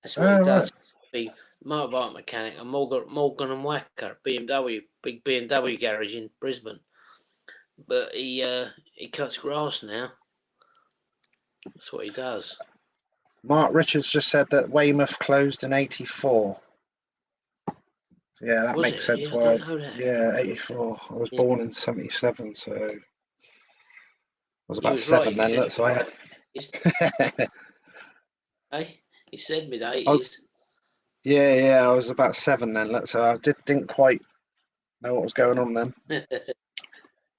That's what he Oh right. does. Be motorbike mechanic at Morgan and Wacker, BMW, big BMW garage in Brisbane. But he cuts grass now. That's what he does. Mark Richards just said that Weymouth closed in '84. Yeah, that Was makes it? sense. Yeah, I Well, didn't know that. yeah, '84. I was Yeah, born in '77, so I was you about was right. seven You then. said Look, so I had. hey, you said mid I was, '80s. yeah, I was about seven then. Look, so I didn't quite know what was going on then.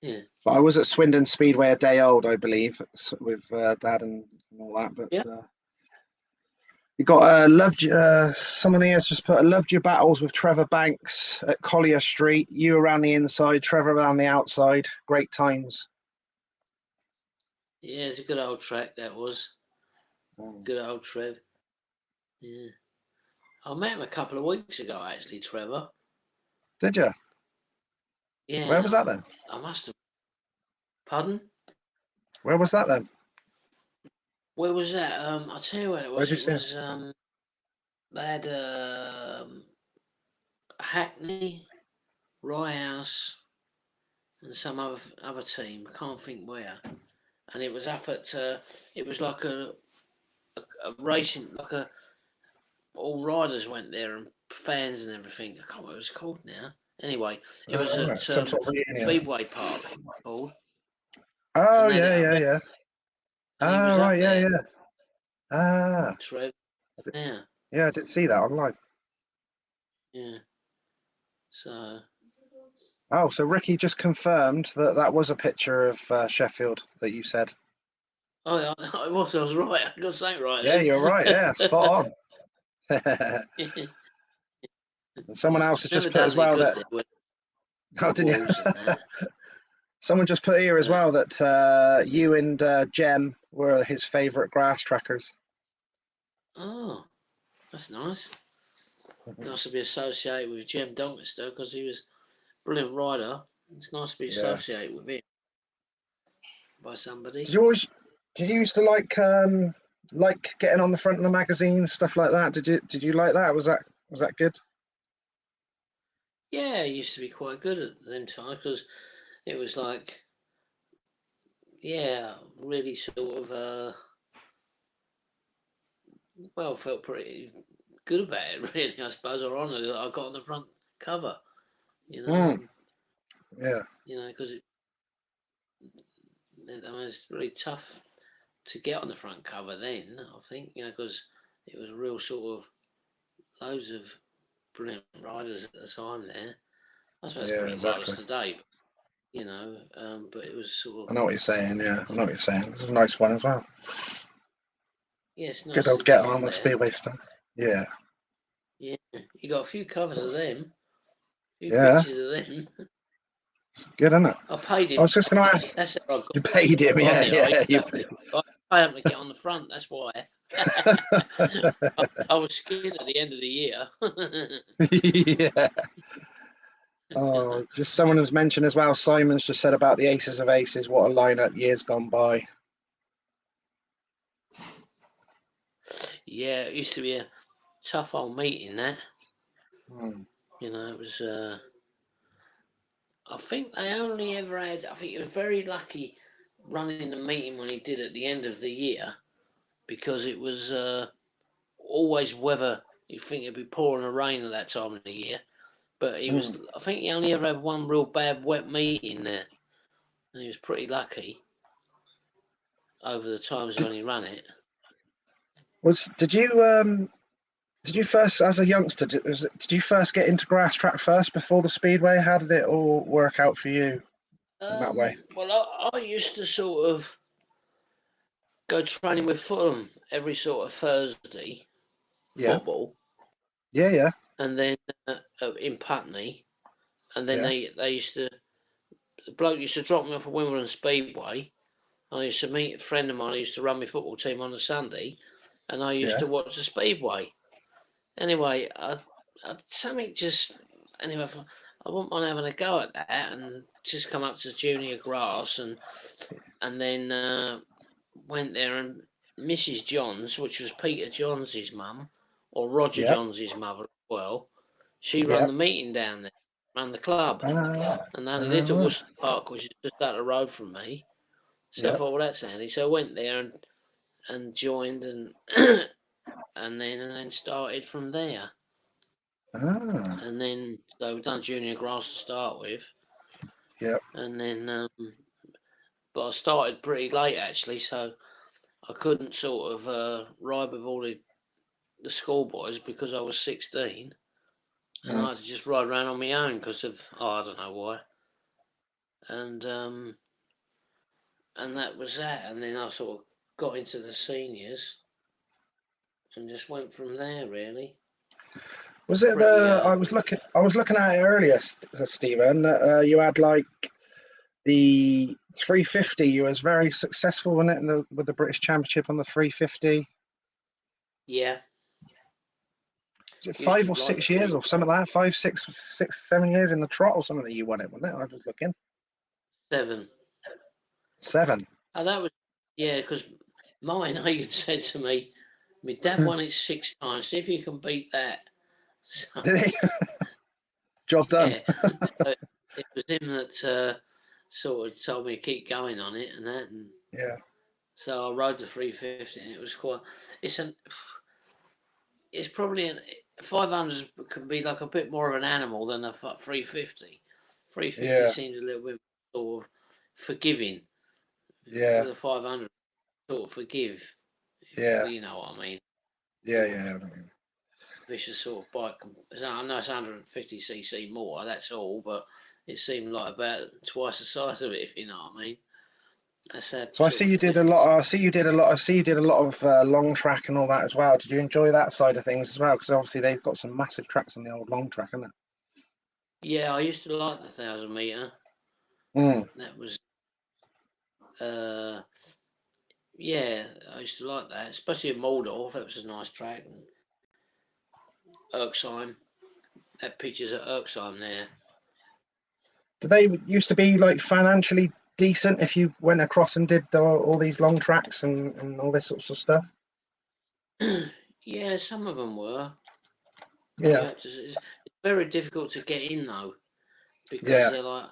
Yeah, But I was at Swindon Speedway a day old, I believe, with Dad and all that. But yeah, you got loved. Someone here has just put, "I loved your battles with Trevor Banks at Collier Street. You around the inside, Trevor around the outside. Great times." yeah. It's a good old track that was. Mm. Good old Trev. Yeah. I met him a couple of weeks ago, actually, Trevor. Did you? Where Yeah, was that then? I must have. Pardon? Where was that then? Where was that? I'll tell you what it Where was. did you It see him? was they had Hackney, Rye House, and some other team. Can't think where. And it was up at. It was like a racing, like a all riders went there and fans and everything. I can't remember what it was called now. Anyway, it was All right. at Some sort of reunion. Speedway Park called. Oh, and had it yeah, up yeah, there, yeah. and he Ah, was up right, yeah, there. yeah. Ah, Trev, I did, yeah, yeah, I did see that online. yeah. So, Oh, so Ricky just confirmed that that was a picture of Sheffield that you said. oh, yeah, I was right. I got something right Yeah, you're right. Yeah, then. spot on. And someone else has Never just put done as any well good that. there with Oh, didn't wobbles and you? that. Someone just put here as But well that you and Jem were his favourite grass trackers. oh, that's nice. Nice to be associated with Jem Doncaster because he was a brilliant rider. It's nice to be Yes. associated with him by somebody. Did you always? Did you used to like getting on the front of the magazine, stuff like that? Did you like that? Was that good? Yeah, he used to be quite good at them times because it was like, yeah, really sort of, well, felt pretty good about it, really, I suppose, or honoured that I got on the front cover, you know, Mm, and, yeah. because I mean, it's really tough to get on the front cover then, I think, because it was real sort of loads of brilliant riders at the time there. I suppose Yeah, brilliant exactly. riders today, but it was sort I of, know what you're saying. Yeah, I know what you're saying. This is a nice one as well. yeah, it's Good nice to old get get on on the there. speedway stuff. Yeah, Yeah, you got a few covers of them, a few yeah. pictures of them. Good, isn't it? I paid I him. was just going to ask. That's how I got You paid him. on Yeah, there. I used yeah. to You have to, paid I pay him to get on the front. That's why. I was skinned at the end of the year. him. Yeah. Oh, just someone has mentioned as well. Simon's just said about the Aces of Aces. What a lineup! Years gone by. Yeah, it used to be a tough old meeting. That Hmm. it was. I think they only ever had. I think he was very lucky running the meeting when he did at the end of the year because it was always weather. You'd think it'd be pouring or rain at that time of the year, but he was. Hmm. I think he only ever had one real bad wet meeting there, and he was pretty lucky over the times Did, when he ran it. did you first as a youngster? Did you first get into grass track first before the speedway? How did it all work out for you in that way? Well, I used to sort of go training with Fulham every sort of Thursday, Yeah, football, yeah, yeah, and then in Putney, and then yeah, they used to the bloke used to drop me off at Wimbledon Speedway. I used to meet a friend of mine who used to run my football team on a Sunday, and I used yeah, to watch the Speedway. Anyway, something just anyway. I wouldn't mind having a go at that and just come up to junior grass and then went there and Mrs. Johns, which was Peter Johns' mum, or Roger yeah, Johns' mother as well, she run yeah. the meeting down there, ran the club, and they lived at Right. Worcester Park, which is just up the road from me. So I Yeah. thought, well, that's handy. So I went there and joined and and then started from there. Ah, And then so we've done junior grass to start with, yeah. and then but I started pretty late actually, so I couldn't sort of ride with all the schoolboys because I was 16, and Mm. I had to just ride around on my own because of I don't know why, and that was that, and then I sort of got into the seniors and just went from there really. Was it Pretty the? I was looking at it earlier, Stephen. That you had like the 350. You was very successful in it with the British Championship on the 350. yeah. Is it Used five to or like the 6 years free or something like that? 5, 6, 7 years in the trot or something that you won it, wasn't it? I was just looking. 7. 7. Oh, that was yeah, because mine agent said to me, "My dad won it 6 times. See if you can beat that." So Did he? Job done. yeah, so it was him that sort of told me to keep going on it and that, and Yeah. so I rode the 350, and it was quite. It's an. It's probably an 500 can be like a bit more of an animal than a 350. 350 Yeah. seems a little bit sort of forgiving, Yeah. With a 500, sort of forgive. Yeah. You know what I mean? Yeah. Sort of Yeah. vicious sort of bike. I know it's 150cc more. That's all, but it seemed like about twice the size of it. If you know what I mean. That's that So I see sort you of did a difference. lot. I see you did a lot of long track and all that as well. Did you enjoy that side of things as well? Because obviously they've got some massive tracks on the old long track, isn't it? Yeah, I used to like the 1,000 meter. Mm. That was, uh, yeah, I used to like that, especially in Moldorf. That was a nice track. And Erksheim, had pictures at Erksheim there. Did they used to be like financially decent if you went across and did all these long tracks and all this sorts of stuff? Yeah, some of them were. You Yeah. have to. It's very difficult to get in though, because Yeah. they're like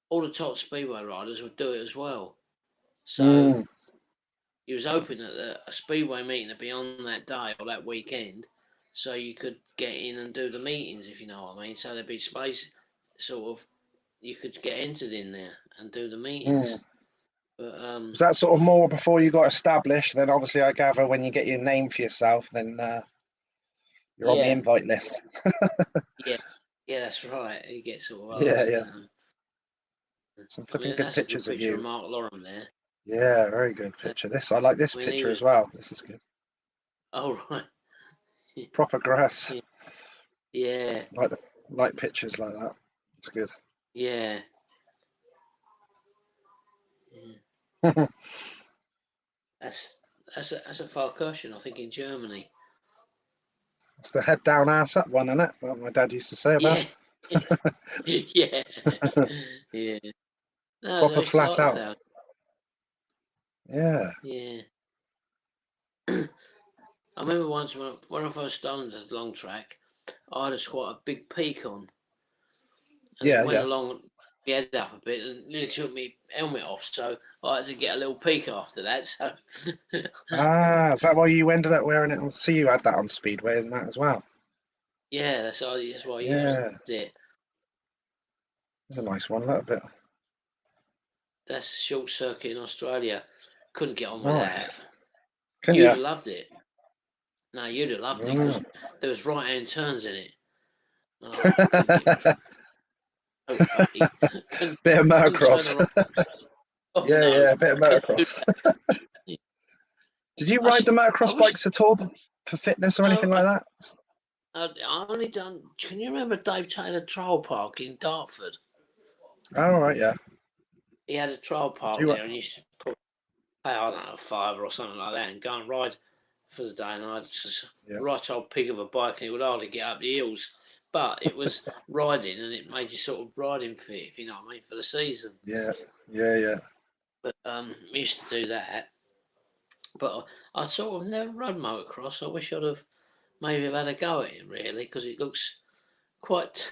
all the top speedway riders would do it as well. So Mm. you was hoping that a speedway meeting would be on that day or that weekend, so you could get in and do the meetings, if you know what I mean. So there'd be space, sort of, you could get entered in there and do the Mm. meetings. But Was that sort of more before you got established? Then obviously I gather when you get your name for yourself, then you're on the yeah, invite list. yeah, yeah, that's right. You get sort of Yeah. asked, Yeah. you know. Some I flipping mean, good that's a good pictures of picture of you. Mark Lorham there. Yeah, very good Uh, picture. I like this I mean, he picture was. as well. This is good. Oh right. Proper grass. Yeah, yeah, Like pictures like that. It's good. yeah. That's that's a Farkashen, I think, in Germany. It's the head down, ass up one, isn't it? That my dad used to say about. Yeah, yeah, yeah. No, I Proper used to flat like the out. 1,000. Yeah. Yeah, I remember once when I first started as long track, I had quite a big peak on, and it Yeah, went yeah. along my head up a bit and nearly took my helmet off. So I had to get a little peak after that. So Ah, is that why you ended up wearing it? See, you had that on Speedway and that as well. yeah, that's why I used Yeah, it. it's a nice one, a little bit. That's a short circuit in Australia. Couldn't get on with Nice. that. Can You'd you? have loved it. No, you'd have loved it Mm. because there was right hand turns in it. Oh, couldn't get my no way. Bit of Couldn't turn motocross. around. Oh Yeah, no, yeah, a bit of couldn't do motocross. that. Did you I, ride sh- the I motocross wish. bikes at all for fitness or No, anything like that? I only done. Can you remember Dave Taylor Trail Park in Dartford? Oh, right, yeah. He had a trail Did park you? there, and he used to pay, I don't know, five or something like that, and go and ride for the day. And I had just a Yeah. right old pig of a bike, and it would hardly get up the hills, but it was riding, and it made you sort of riding fit, if you know what I mean, for the season. Yeah, yeah, yeah. But we used to do that. But I sort of never rode motocross. I wish I'd have maybe have had a go at it really, because it looks quite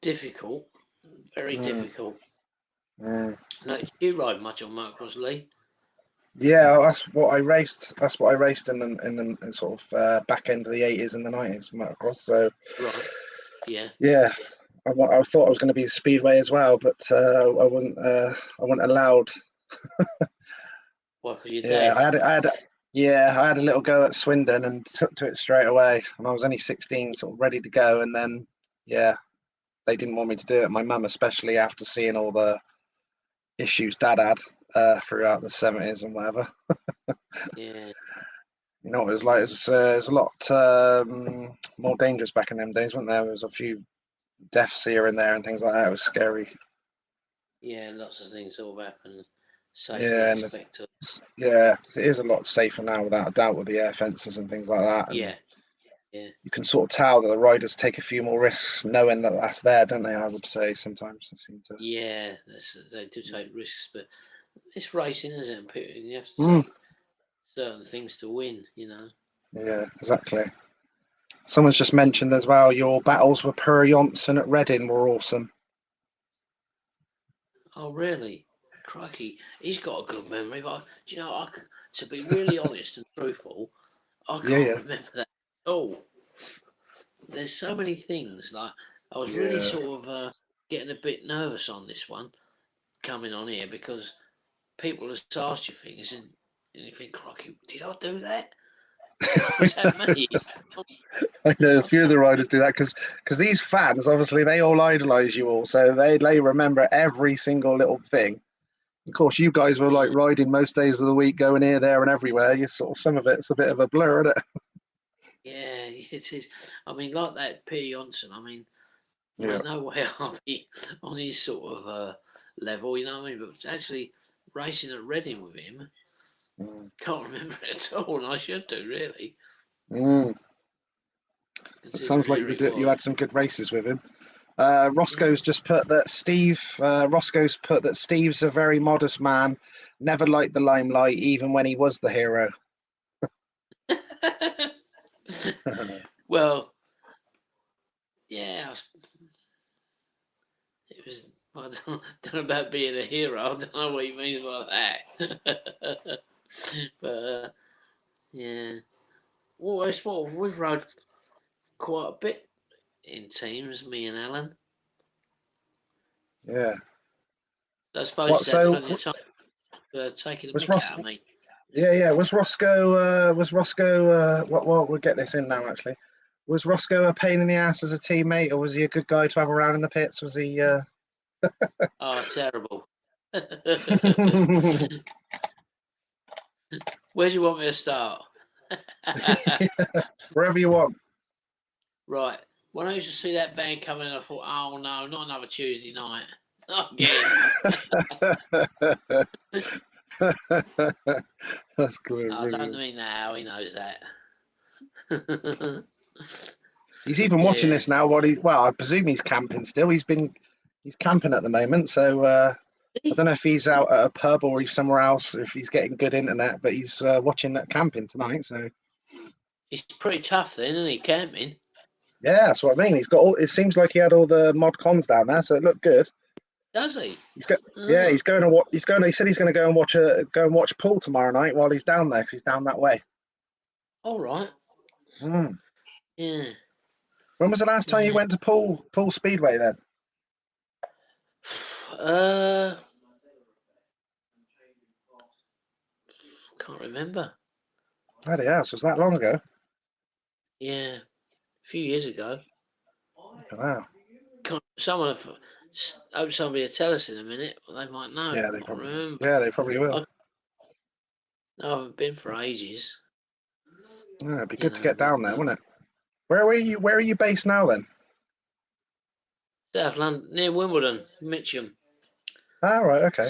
difficult, very Mm, difficult. mm. No, did you ride much on motocross, Lee? Yeah, that's what I raced. That's what I raced in the sort of back end of the 80s and the 90s motocross. So Right. Yeah. yeah, I thought I was going to be the Speedway as well, but I wasn't. I wasn't allowed. Why? Because you're Yeah, dead. I had a little go at Swindon and took to it straight away. And I was only 16, sort of ready to go. And then yeah, they didn't want me to do it. My mum, especially after seeing all the issues Dad had throughout the 70s and whatever. Yeah. You know what it was like? It was a lot more dangerous back in them days, wasn't there? There was a few deaths here and there and things like that. It was scary. Yeah. Lots of things sort of happen. Safety Yeah, and aspect. yeah, it is a lot safer now, without a doubt, with the air fences and things like that. And Yeah. Yeah. you can sort of tell that the riders take a few more risks, knowing that that's there, don't they? I would say sometimes they seem to. Yeah. They do take risks, but it's racing, isn't it? You have to Mm, take certain things to win. You know. yeah, exactly. Someone's Yeah. just mentioned as well your battles with Per Johnson at Reading were awesome. Oh, really? Crikey, he's got a good memory. But do you know, to be really honest and truthful, I Yeah, can't yeah, remember that at all. There's so many things. Like I was really yeah. sort of getting a bit nervous on this one coming on here because people just ask you things and you think, crikey, did I do that? Was that me? I know a few of the riders do that because these fans, obviously, they all idolise you all, so they remember every single little thing. Of course, you guys were like riding most days of the week, going here, there, and everywhere. You sort of some of it's a bit of a blur, isn't it? Yeah, it is. I mean, like that Peter Johnson. I mean, Yeah. no way I'll be on his sort of level. You know what I mean? But it's actually racing at Reading with him. Can't remember it at all, and I should do really. It sounds like you had some good races with him. Roscoe's just put that Steve's a very modest man, never liked the limelight, even when he was the hero. Well, yeah, it was. I don't know about being a hero. I don't know what he means by that. But yeah, well, it's what we've rode quite a bit in teams, me and Alan. Yeah. I suppose you had plenty of time taking the mick out of me. Yeah. Was Roscoe? What? We'll get this in now. Actually, was Roscoe a pain in the ass as a teammate, or was he a good guy to have around in the pits? Was he? Oh, terrible. Where do you want me to start? Wherever you want. Right. When I used to see that van coming in, I thought, oh no, not another Tuesday night. Not again. That's good. No, I don't mean now. He knows that. He's even watching this now. I presume he's camping still. He's camping at the moment. So I don't know if he's out at a pub or he's somewhere else. If he's getting good internet, but he's watching that camping tonight. So he's pretty tough then, isn't he? Camping. Yeah, that's what I mean. He's got all. It seems like he had all the mod cons down there, so it looked good. Does he? Yeah, he's going to what? He said he's going to go and watch Pool tomorrow night while he's down there because he's down that way. All right. Yeah. When was the last time you went to Pool Speedway then? Can't remember. Bloody hell, was that long ago? Yeah, a few years ago. Wow. Someone, I hope somebody will tell us in a minute. They might know. Yeah, they probably will. I haven't been for ages. Yeah, it'd be good to get down there, wouldn't it? Where are you based now then? South London, near Wimbledon, Mitcham. Ah, right, okay.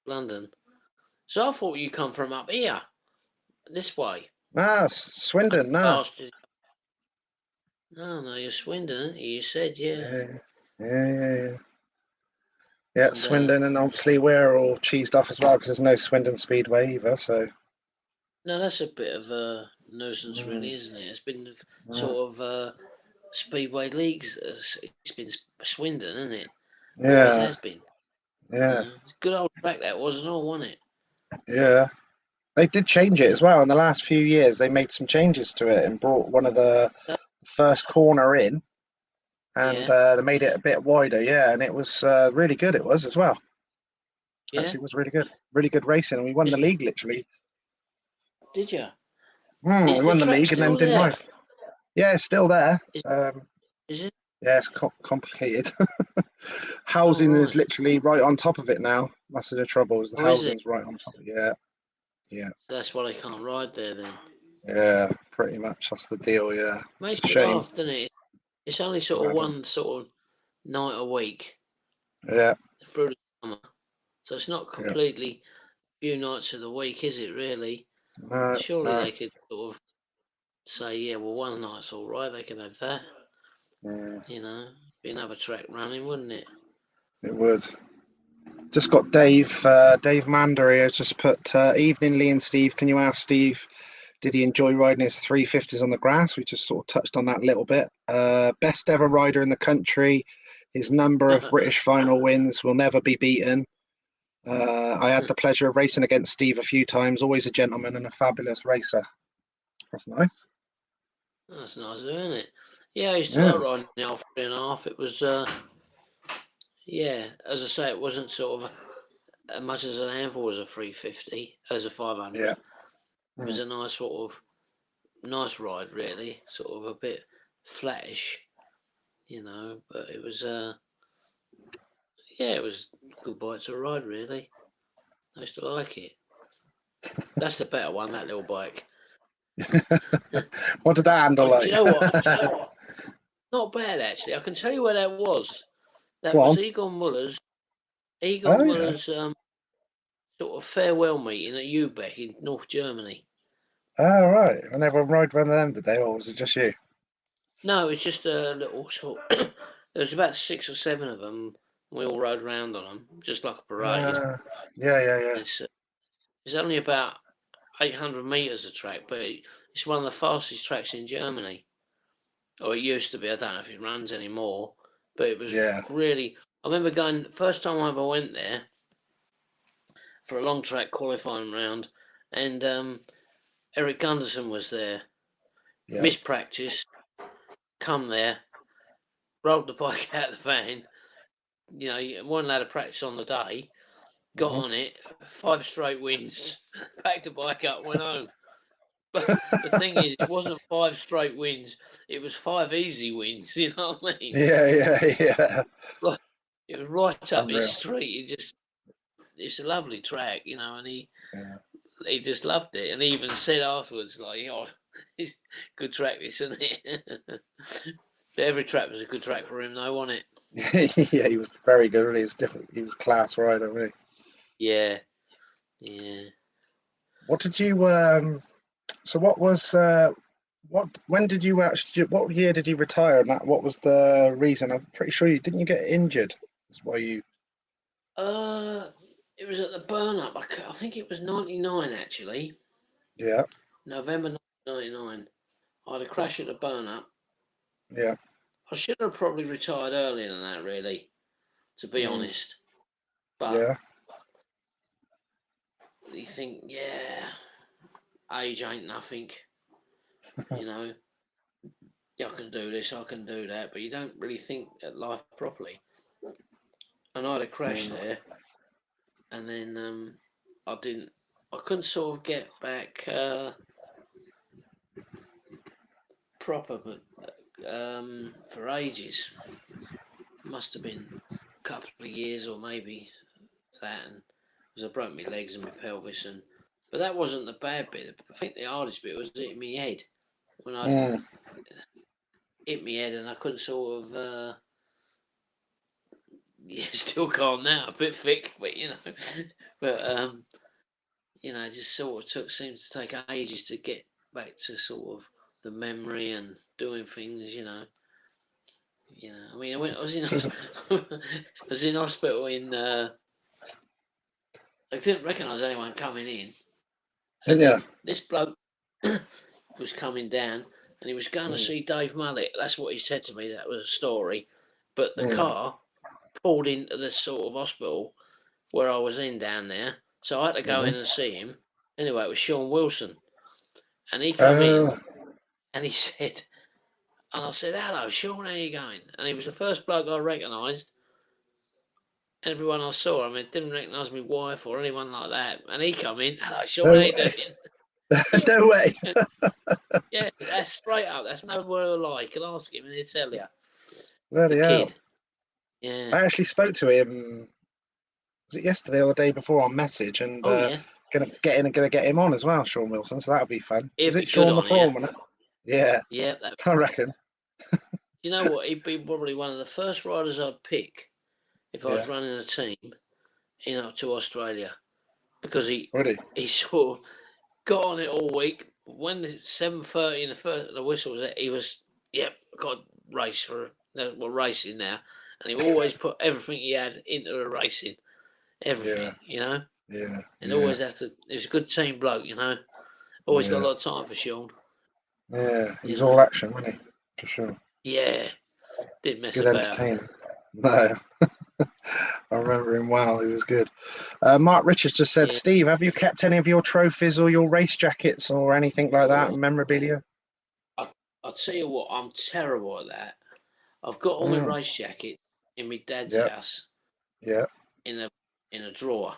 London. So I thought you come from up here, this way. Ah, Swindon, no. No, you're Swindon, aren't you? You said, yeah. Yeah, Swindon, and obviously we're all cheesed off as well because there's no Swindon Speedway either, so... No, that's a bit of a nuisance, really, isn't it? It's been sort of Speedway leagues. It's been Swindon, isn't it? Yeah. Always has been. Yeah. Good old track that wasn't all, wasn't it? Yeah. They did change it as well. In the last few years, they made some changes to it and brought one of the first corner in, and they made it a bit wider. Yeah, and it was really good. It was as well. Yeah. Actually, it was really good racing, and we won the league literally. Did you? We won the league and then didn't ride. Yeah, it's still there. Is it? Yeah, it's complicated. Housing is literally right on top of it now. That's the trouble. Is the housing's right on top of it. Yeah. That's why they can't ride there then. Yeah, pretty much. That's the deal. Yeah. Makes me laugh, doesn't it? It's only sort of one sort of night a week. Yeah. Through the summer, so it's not completely few nights of the week, is it? Really? Surely they could sort of say, yeah, well, one night's all right. They can have that. You know, be another track running, wouldn't it? It would. Just got Dave Mander here. Just put evening, Lee and Steve. Can you ask Steve? Did he enjoy riding his 350s on the grass? We just sort of touched on that a little bit. Best ever rider in the country. His number of British final wins will never be beaten. I had the pleasure of racing against Steve a few times. Always a gentleman and a fabulous racer. That's nice. That's nice, isn't it? Yeah, I used to like riding the old 3.5. It was, as I say, it wasn't sort of as much as an handful was a 350, as a 500. Yeah. It was a nice nice ride, really. Sort of a bit flattish, but it was, it was a good bike to ride, really. I used to like it. That's the better one, that little bike. What did that handle like? Do you know what? Not bad, actually. I can tell you where that was. That Go was on. Egon Muller's. Oh, yeah. Sort of farewell meeting at Ubeck in North Germany. Oh, right. And everyone rode one of them today, or was it just you? No, it's just a little sort. There was about 6 or 7 of them. We all rode round on them, just like a parade. Yeah. It's only about 800 metres of track, but it's one of the fastest tracks in Germany. Or it used to be. I don't know if it runs anymore, but it was really. I remember going first time I ever went there for a long track qualifying round, and Eric Gunderson was there. Yeah. Missed practice, come there, rolled the bike out of the van. You weren't allowed to practice on the day. Got on it, 5 straight wins, packed the bike up, went home. But the thing is, it wasn't 5 straight wins; it was 5 easy wins. You know what I mean? Yeah. Like, it was right up Unreal. his street. It's a lovely track, and he just loved it, and he even said afterwards, like, it's a good track, this, isn't it? But every track was a good track for him, though, wasn't it? Yeah, he was very good. Really, he was class rider, really. Yeah. What did you? So what was? When did you actually? What year did you retire? And what was the reason? I'm pretty sure you didn't. You get injured. That's why you. It was at the burn up. I think it was 99, actually. Yeah. November 1999. I had a crash at the burn up. Yeah. I should have probably retired earlier than that, really, to be honest. But you think, age ain't nothing. Yeah, I can do this, I can do that, but you don't really think at life properly. And I had a crash there, and then I couldn't sort of get back proper, but for ages. Must have been a couple of years or maybe that, and because I broke my legs and my pelvis, but that wasn't the bad bit. I think the hardest bit was hitting my head when I hit my head, and I couldn't sort of. Still calm now, a bit thick, but it just sort of seemed to take ages to get back to sort of the memory and doing things. I mean, I was in hospital in. I didn't recognise anyone coming in. And then this bloke was coming down, and he was going to see Dave Mullet. That's what he said to me. That was a story. But the car pulled into the sort of hospital where I was in down there, so I had to go in and see him. Anyway, it was Sean Wilson, and he came in, and he said, and I said, "Hello, Sean, how you going?" And he was the first bloke I recognised. Everyone I saw, I mean, didn't recognise my wife or anyone like that. And he come in, "Hello, Sean, how you doing?" No way. Yeah, that's straight up. That's no word of lie. You can ask him and he'll tell you. Bloody The hell. kid. Yeah. I actually spoke to him. Was it yesterday or the day before on message? And gonna get him on as well, Sean Wilson. So that'll be fun. He'd Is be it Sean good the on here. Foreman? Yeah. Yeah. I reckon. You know what? He'd be probably one of the first riders I'd pick if I was running a team, to Australia, because he sort of got on it all week. When the 7:30 and the whistle was he was, got a race we're racing now, and he always put everything he had into the racing, everything, Yeah. and always have to. He was a good team bloke, Always got a lot of time for Sean. Yeah, he was all action, wasn't he? For sure. Yeah, didn't mess good about. Entertainer. No. I remember him well. He was good. Mark Richards just said, Steve, have you kept any of your trophies or your race jackets or anything like that, memorabilia? I'll tell you what, I'm terrible at that. I've got all my race jacket in my dad's house. Yeah. In a drawer.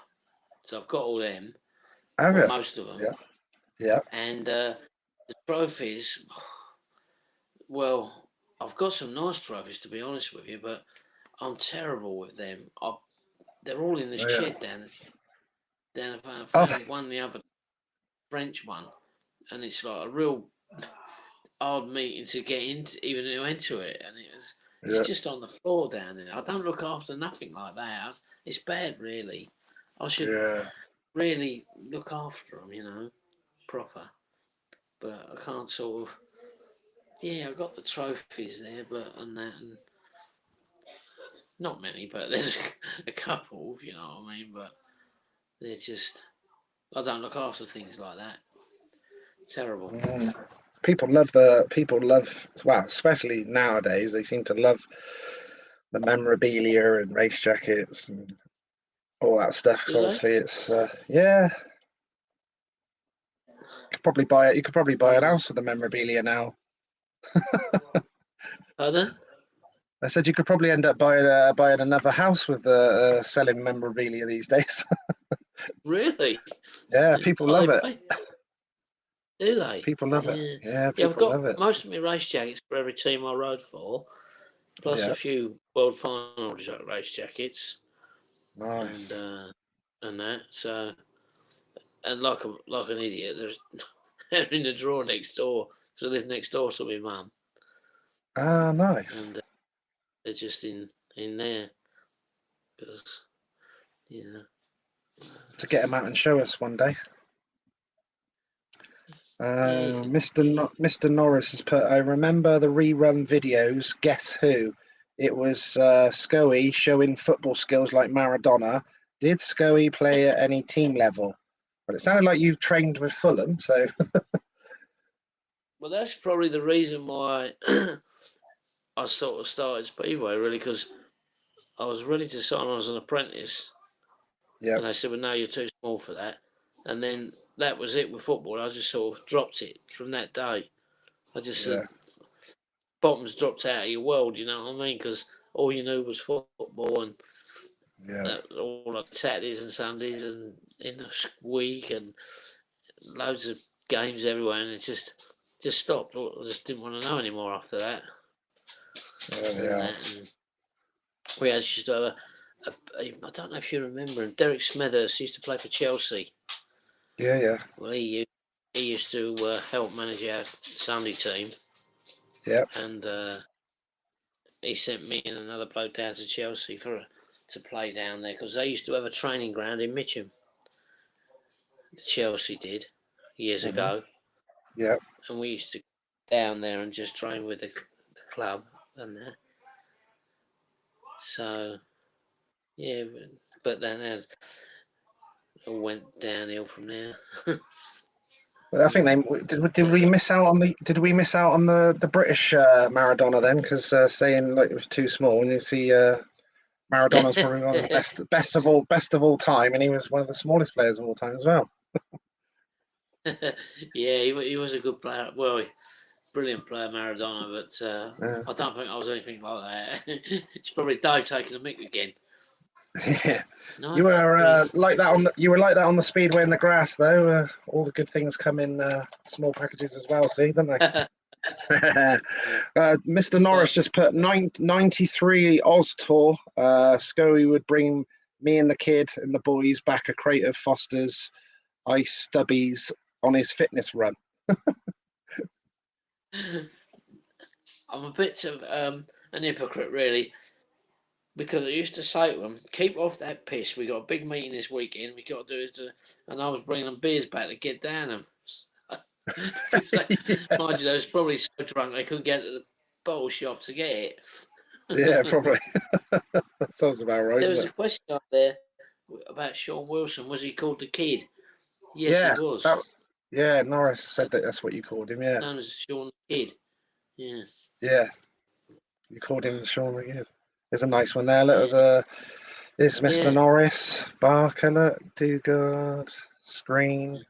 So I've got all them, Have well, you? most of them. Yeah. Yeah. And the trophies, well, I've got some nice trophies to be honest with you, but I'm terrible with them. They're all in this Oh, yeah. shed down. I Oh, found one the other French one, and it's like a real hard meeting to get into, even to enter it, and it's yeah. just on the floor down there. I don't look after nothing like that. It's bad, really. I should Yeah. really look after them, proper. But I can't sort of. Yeah, I've got the trophies there, but and that, and not many, but there's a couple, if you know what I mean. But they're just. I don't look after things like that. Terrible. People love, well, especially nowadays, they seem to love the memorabilia and race jackets and all that stuff. Do Because they? obviously, it's yeah. You could probably buy an Oh, house with the memorabilia now. pardon? I said you could probably end up buying another house with selling memorabilia these days. Really? Yeah, people What love they it. pay? Do they? People love it. Yeah. Yeah, Yeah, I've people got love it. most of my race jackets for every team I rode for, plus a Yeah, few World Final race jackets and nice. and that. So, and like an idiot, there's they're in the drawer next door. So I live next door to my mum, Ah, nice. and they're just in there because you know. To get him out and show us one day. Yeah, Mr. Norris has put, I remember the rerun videos. Guess who? It was Scoey showing football skills like Maradona. Did Scoey play at any team level? But it sounded like you trained with Fulham, so well, that's probably the reason why I sort of started Speedway, really, because I was ready to sign on as an apprentice, yeah, and they said, "Well, no, you're too small for that." And then that was it with football. I just sort of dropped it from that day. I just yeah, said, "Bottom's dropped out of your world." You know what I mean? Because all you knew was football, and yeah. all like Saturdays and Sundays, and in the week, and loads of games everywhere, and it just stopped. I just didn't want to know anymore after that. And Yeah. that, and we actually used to have I don't know if you remember him, Derek Smethurst used to play for Chelsea. Yeah, yeah, Well, he used to help manage our Sunday team, yeah. and he sent me and another bloke down to Chelsea to play down there because they used to have a training ground in Mitcham. Chelsea did years Hmm. ago, Yeah. and we used to go down there and just train with the club and that. So yeah, but then it all went downhill from there. Well, I think they did. We miss out on the? Did we miss out on the British Maradona then? Because saying like it was too small, and you see Maradona's probably one of the best of all time, and he was one of the smallest players of all time as well. Yeah, he was a good player. Well, brilliant player, Maradona, Yeah. but I don't think I was anything like that. It's probably Dave taking a mick again. Yeah. No, You were really. like that on the speedway in the grass though. All the good things come in small packages as well. See, don't they? Mr. Norris But just put 93 Oz tour. Scoey would bring me and the kid and the boys back a crate of Foster's ice stubbies on his fitness run. I'm a bit of an hypocrite, really, because I used to say to them, "Keep off that piss. We got a big meeting this weekend. We got to do it," and I was bringing them beers back to get down them. Because Yeah, mind you, they was probably so drunk they couldn't get to the bottle shop to get yeah, it. probably. That sounds about right, There isn't was it? a question up there about Sean Wilson. Was he called the Kid? Yes, he Yeah, was. that. Yeah, Norris said that that's what you called him. Yeah, Known as Sean the Kid. Yeah. yeah, you called him Sean the Kid. There's a nice one there. Look at the. There's Mr. Yeah. Norris, Barker, look, Dugard, Screen.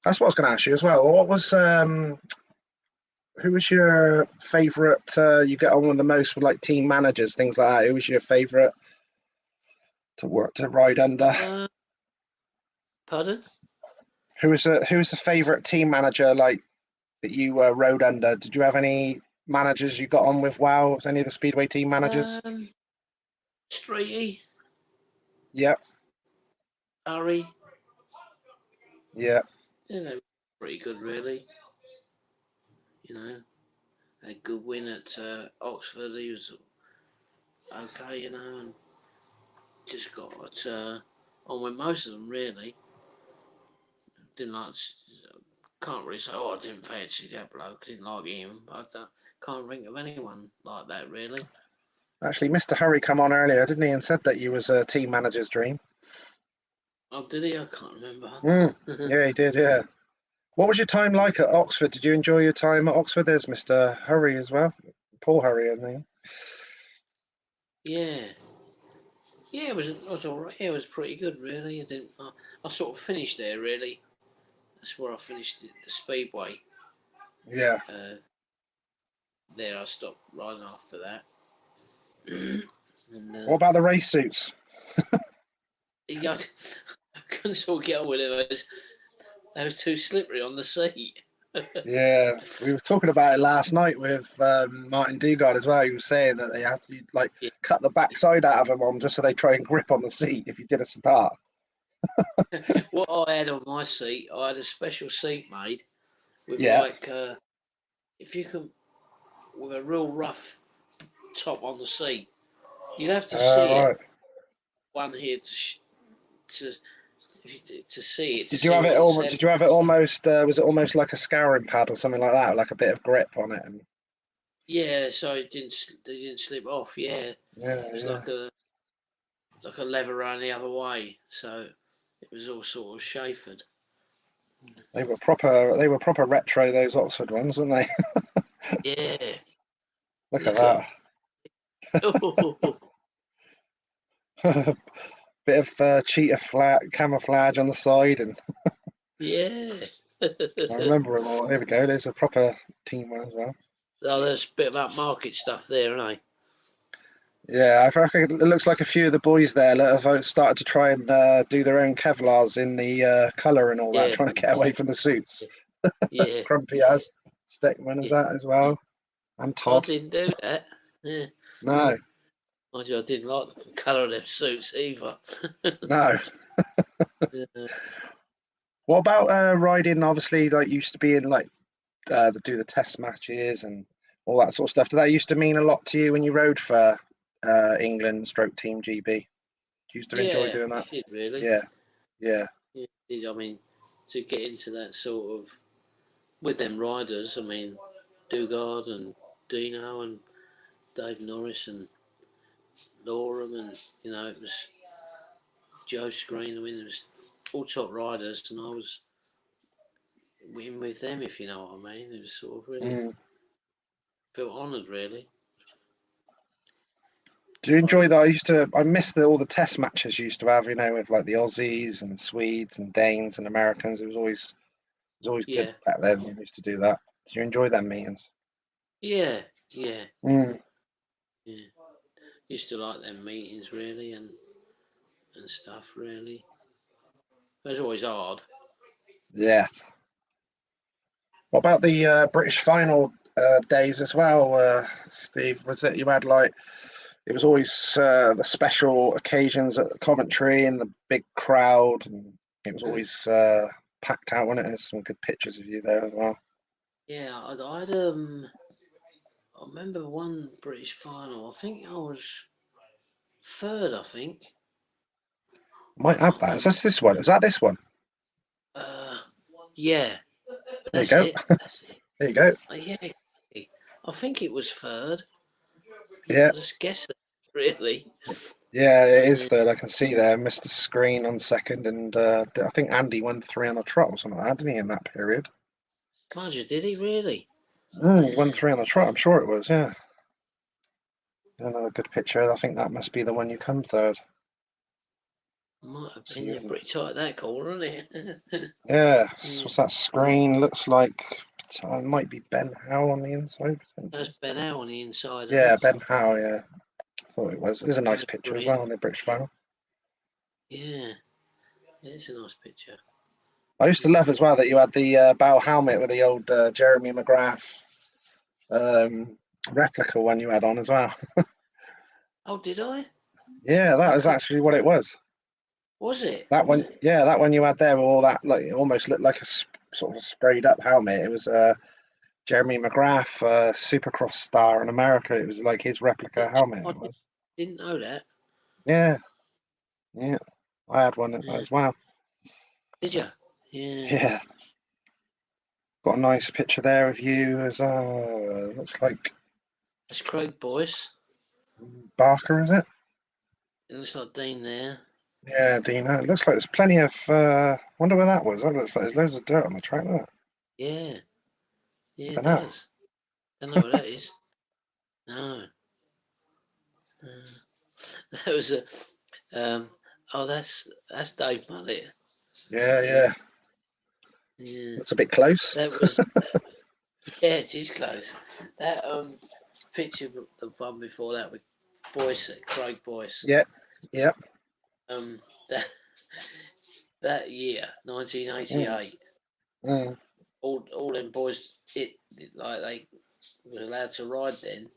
That's what I was going to ask you as well. What was who was your favourite? You get on with the most with like team managers, things like that. Who was your favourite to ride under? Uh, Pardon? Who was the favourite team manager like that you rode under? Did you have any managers you got on with well? Was any of the Speedway team managers? Streety, Yep, Harry. yeah. Yeah, they were pretty good, really. You know, a good win at Oxford. He was okay, you know, and just got on with most of them, really. Didn't like. Can't really say, oh, I didn't fancy that bloke. Didn't like him. But can't think of anyone like that, really. Actually, Mr. Hurry come on earlier, didn't he, and said that you was a team manager's dream. Oh, did he? I can't remember. Yeah, he did. Yeah. What was your time like at Oxford? Did you enjoy your time at Oxford? There's Mr. Hurry as well, Paul Hurry, I think. Yeah. Yeah, it was all right. Yeah, it was pretty good, really. I sort of finished there, really. That's where I finished the Speedway. Yeah. There, I stopped riding after that. And, What about the race suits? yeah, I couldn't sort of get on with it. They was too slippery on the seat. Yeah, we were talking about it last night with Martin Dugard as well. He was saying that they have to like Yeah. cut the backside out of them on just so they try and grip on the seat if you did a start. What I had on my seat, I had a special seat made with Yeah. if you can, with a real rough top on the seat. You'd have to see it. Right. One here to to see it. To Did you see have it what almost? Did you have it almost? Was it almost like a scouring pad or something like that, like a bit of grip on it? And Yeah, so they didn't slip off. Yeah, yeah, it was yeah. like a lever around the other way. So it was all sort of chaffered. They were proper. They were proper retro. Those Oxford ones, weren't they? Yeah, Look at look at. that. Bit of cheetah camouflage on the side, and Yeah. I remember them all. Here we go. There's a proper team one as well. Oh, there's a bit about market stuff there, isn't Yeah, I reckon it looks like a few of the boys there that have started to try and do their own Kevlars in the colour and all that, Yeah. trying to get away from the suits. Yeah. Crumpy has, Steckman has that as well, and I Todd. didn't do that. Yeah. No, Mind you, I didn't like the colour of their suits either. no. Yeah. What about riding? Obviously, like used to be in like do the test matches and all that sort of stuff. Did that used to mean a lot to you when you rode for England stroke Team GB? You used to enjoy Yeah, doing it that? did really. Yeah, yeah, Yeah, it did. I mean, to get into that sort of with them riders, I mean, Dugard and Dino and Dave Norris and Loram and it was Joe Screen. I mean, it was all top riders, and I was in with them, if you know what I mean. It was sort of really Mm. felt honoured, really. Do you enjoy that? I miss all the test matches you used to have, with like the Aussies and Swedes and Danes and Americans. It was always Yeah, good back then when we used to do that. Do you enjoy them meetings? yeah, yeah, Mm. yeah. Used to like them meetings really and stuff really. It was always hard. Yeah. What about the British final days as well, Steve? Was it you had like it was always the special occasions at Coventry and the big crowd, and it was always packed out, wasn't it? There's some good pictures of you there as well. Yeah, I remember one British final. I think I was third. I think. Might have Can't that. Is remember. this one? Is that this one? Uh, yeah, There you that's go. it. There you go. Yeah, I think it was third. Yeah, I just guessed that, really. yeah, it is Yeah. third. I can see there, Mr. Screen on second, and I think Andy won 3 on the trot or something like that, didn't he, in that period? Smudger, did he really? He won 3 on the trot. I'm sure it was. Yeah, another good picture. I think that must be the one you come third. Might have So been. They're pretty tight that corner, isn't it? yeah, Yeah. what's that screen? Looks like it might be Ben Howe on the inside. That's Ben Howe on the inside, isn't Yeah, it? Ben Howe. Yeah, I thought it was. It was a nice picture as Brilliant. well on the British final. Yeah, It's a nice picture. I used to love as well that you had the bow helmet with the old Jeremy McGrath replica one you had on as well. Oh, did I? Yeah, that I was could. actually what it was. Was it? That one, yeah, that one you had there with all that, like, it almost looked like a sort of sprayed up helmet. It was Jeremy McGrath, Supercross star in America. It was like his replica helmet. I It was. didn't know that. Yeah, yeah. I had one Yeah. as well. Did you? Yeah. Yeah, got a nice picture there of you as looks like That's Craig Boyce. Barker, is it? It looks like Dean there. Yeah, Dina. It looks like there's plenty of. Wonder where that was. That looks like there's loads of dirt on the track. Look. Yeah. Yeah, it Don't know. does. Don't know what that is. No. No. That was a. Oh, that's Dave Mullet. Yeah, yeah. Yeah. That's a bit close. That was. Yeah, it is close. That picture, the one before that with Boyce, Craig Boyce. Yeah, yeah. That that year, 1988. Mm. All them boys, like they were allowed to ride then,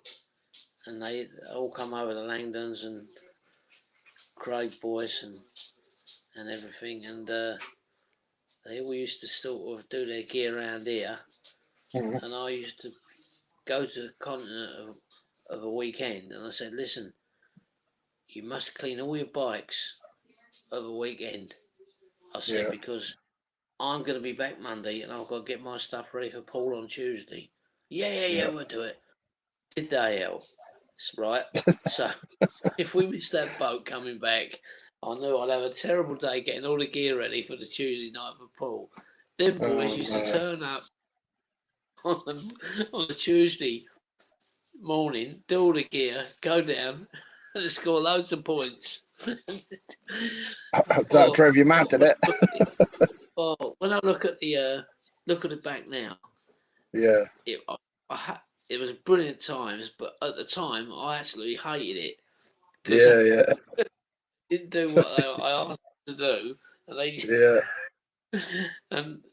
and they all come over the Langdons and Craig Boyce and everything, and they all used to sort of do their gear around here, Mm. and I used to go to the continent of a weekend, and I said, listen, you must clean all your bikes of a weekend. I said, Yeah. because I'm going to be back Monday and I've got to get my stuff ready for Paul on Tuesday. Yeah, Yeah. we'll do it. Did they, hell? Right. So if we missed that boat coming back, I knew I'd have a terrible day getting all the gear ready for the Tuesday night for Paul. Them boys Oh, used to no. turn up on the Tuesday morning, do all the gear, go down, and score loads of points. That Oh, drove you mad, did it? when I look at the back now, Yeah. it was brilliant times, but at the time I absolutely hated it because Yeah, yeah, I didn't do what I asked to do, and they yeah, and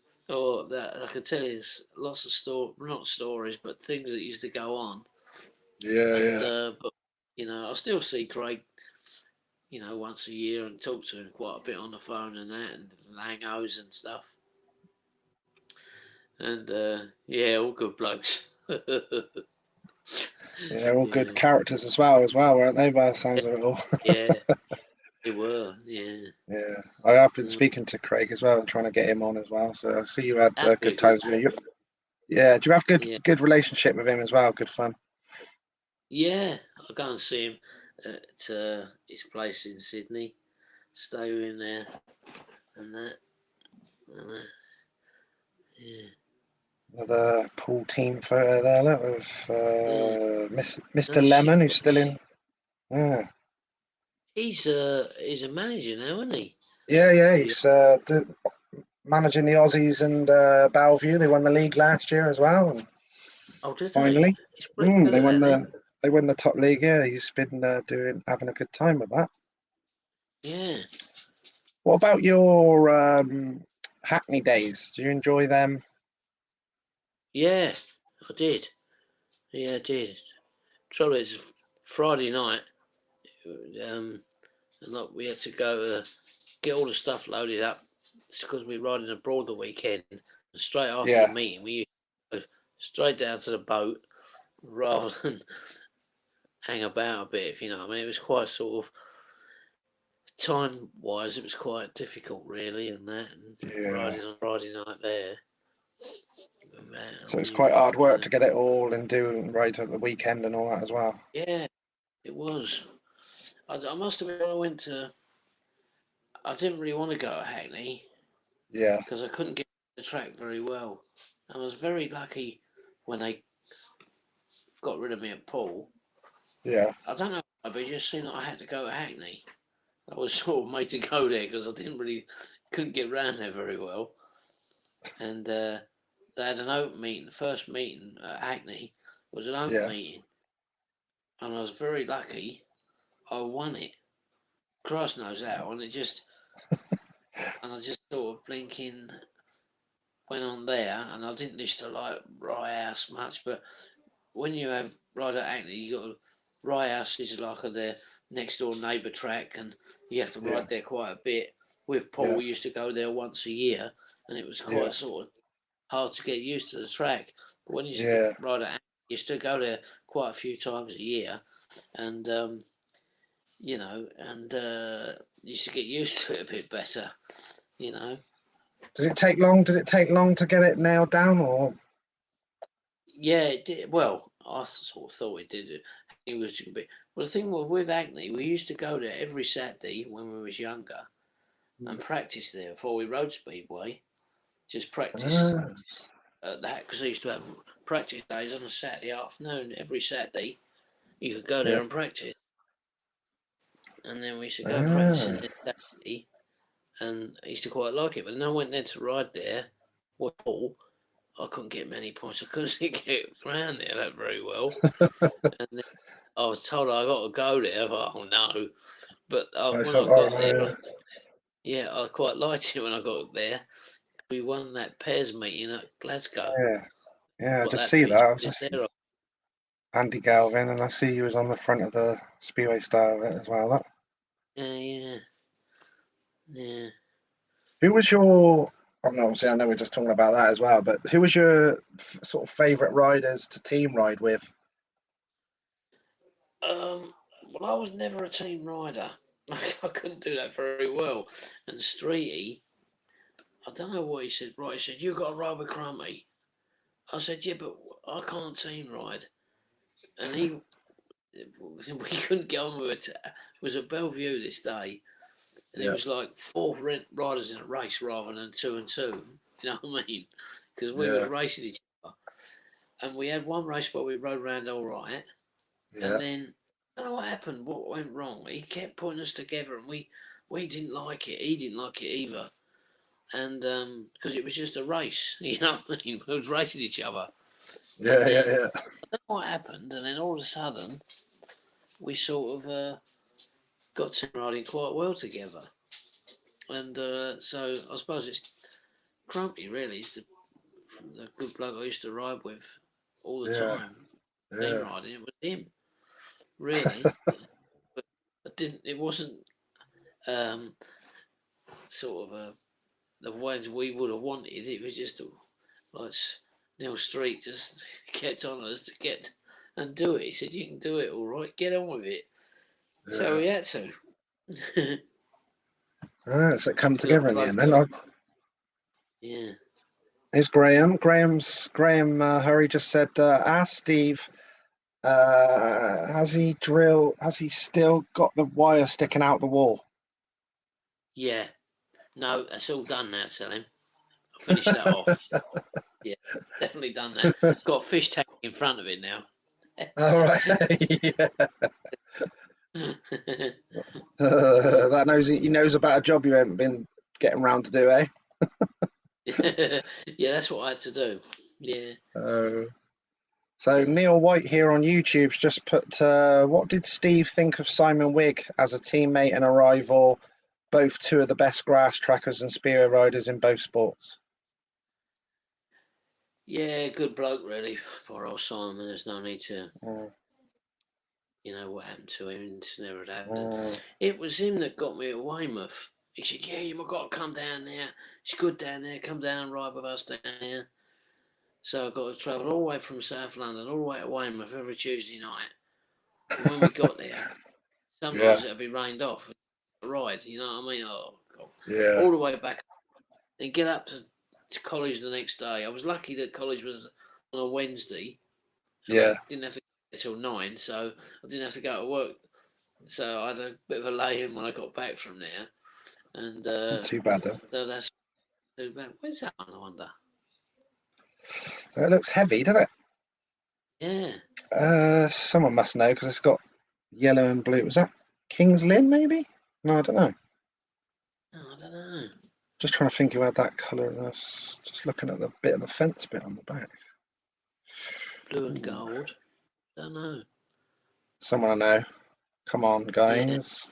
that I could tell you lots of not stories, but things that used to go on, yeah, and yeah. but I still see Craig, once a year and talk to him quite a bit on the phone and that, and Langos and stuff. And yeah, all good blokes. Yeah, they're all good Yeah, characters as well, weren't they? By the sounds of it all. yeah, they were. Yeah, Yeah, I have been speaking to Craig as well and trying to get him on as well. So I see you had that'd be a good good. times with you. Yeah, do you have Yeah, good relationship with him as well? Good fun. yeah. I'll go and see him at his place in Sydney. Stay with him there and that. And that. Yeah, Another pool team photo there, look, with yeah. Mr. No shit. Lemon, who's still in. Yeah, He's a manager now, isn't he? yeah, yeah. Yeah. He's managing the Aussies and Bellevue. They won the league last year as well. And Oh, did they? finally, He's pretty good they at won that then. the top league. Yeah, he's been having a good time with that. Yeah. What about your Hackney days? Do you enjoy them? Yeah, I did. Yeah, I did. Trouble is, Friday night, and like we had to go get all the stuff loaded up. It's because we're riding abroad the weekend. And straight after the Yeah, meeting, we used to go straight down to the boat rather than hang about a bit, if you know what I mean. It was quite sort of time wise, it was quite difficult, really, and that, and yeah. riding on Friday night there. So it's We quite were, hard work to get it all and do right at the weekend and all that as well. yeah, it was. I must admit, when I went to, I didn't really want to go to Hackney Yeah, because I couldn't get the track very well. I was very lucky when they got rid of me at Paul. yeah, I don't know, but it just seemed like I had to go to Hackney. I was sort of made to go there because I couldn't get round there very well. And they had an open meeting. The first meeting at Hackney was an open yeah. meeting, and I was very lucky. I won it. Christ knows how, and it just and I just sort of blinking went on there, and I didn't used to like Rye House much, but when you have ride at Hackney, you got Rye House is like their next door neighbour track, and you have to ride there quite a bit. With Paul, we used to go there once a year, and it was quite sort of hard to get used to the track. But when you used to ride at Hackney, you used to go there quite a few times a year, and you know, and you used to get used to it a bit better, you know. Did it take long? Did it take long to get it nailed down, or? Yeah, it did. Well, I sort of thought it did. It was a bit. Well, the thing was with Hackney, we used to go there every Saturday when we was younger and practice there before we rode Speedway. Just practice at that because they used to have practice days on a Saturday afternoon every Saturday. You could go there and practice, and then we used to go practicing there Saturday, and I used to quite like it. But then I went there to ride there with Paul. I couldn't get many points. I couldn't get around there that very well. And then I was told I got to go there. I thought, oh no! But when I got there, yeah, I quite liked it when I got there. We won that pairs meeting at Glasgow. Yeah, I Got just that see that. picture I was just there. Andy Galvin, and I see you was on the front of the Speedway Star of it as well. Yeah. Who was your? Obviously, I know we're just talking about that as well, but who was your sort of favourite riders to team ride with? Well, I was never a team rider. I couldn't do that very well. And Streety, I don't know what he said. Right, he said, you got to ride with Crumpy. I said, yeah, but I can't team ride. And we couldn't get on with it. It was at Bellevue this day. And it was like four riders in a race rather than 2 and 2. You know what I mean? Because we was racing each other. And we had one race where we rode around all right. And then I don't know what happened, what went wrong. He kept putting us together, and we didn't like it. He didn't like it either, and because it was just a race, you know what I mean? We was racing each other. I don't know what happened, and then all of a sudden, we sort of got to riding quite well together, and so I suppose it's Crumpy really. It's the good bloke I used to ride with all the time. Team riding, it was him, really. But it wasn't sort of the ones we would have wanted. It was just like Neil Street just kept on us to get and do it. He said, "You can do it, all right. Get on with it." So we had to. So it come together in the end. Then yeah. Here's Graham. Graham Hurry just said, "Ask Steve, has he still got the wire sticking out the wall?" Yeah. No, that's all done now, Selim. I finished that off. Yeah, definitely done that. Got a fish tank in front of it now. All right. That knows he knows about a job you haven't been getting round to do, eh? Yeah, that's what I had to do. Yeah. So Neil White here on YouTube's just put, what did Steve think of Simon Wigg as a teammate and a rival, both two of the best grass trackers and spear riders in both sports? Yeah, good bloke, really. Poor old Simon. There's no need to, you know, what happened to him. It's never happened. It was him that got me at Weymouth. He said, "Yeah, you've got to come down there. It's good down there. Come down and ride with us down there." So I got to travel all the way from South London, all the way to Weymouth every Tuesday night. And when we got there, sometimes it'd be rained off. Ride, you know what I mean? Oh, God. All the way back. And get up to college the next day. I was lucky that college was on a Wednesday. And I didn't have to go till 9, so I didn't have to go to work. So I had a bit of a lay-in when I got back from there. And Not too bad then. So that's too bad. Where's that one, I wonder? So it looks heavy, doesn't it? Yeah. Someone must know because it's got yellow and blue. Was that King's Lynn, maybe? No, I don't know. Oh, I don't know. Just trying to think who had that colour. Just looking at the bit of the fence bit on the back. Blue and gold. Don't know. Someone I know. Come on, guys.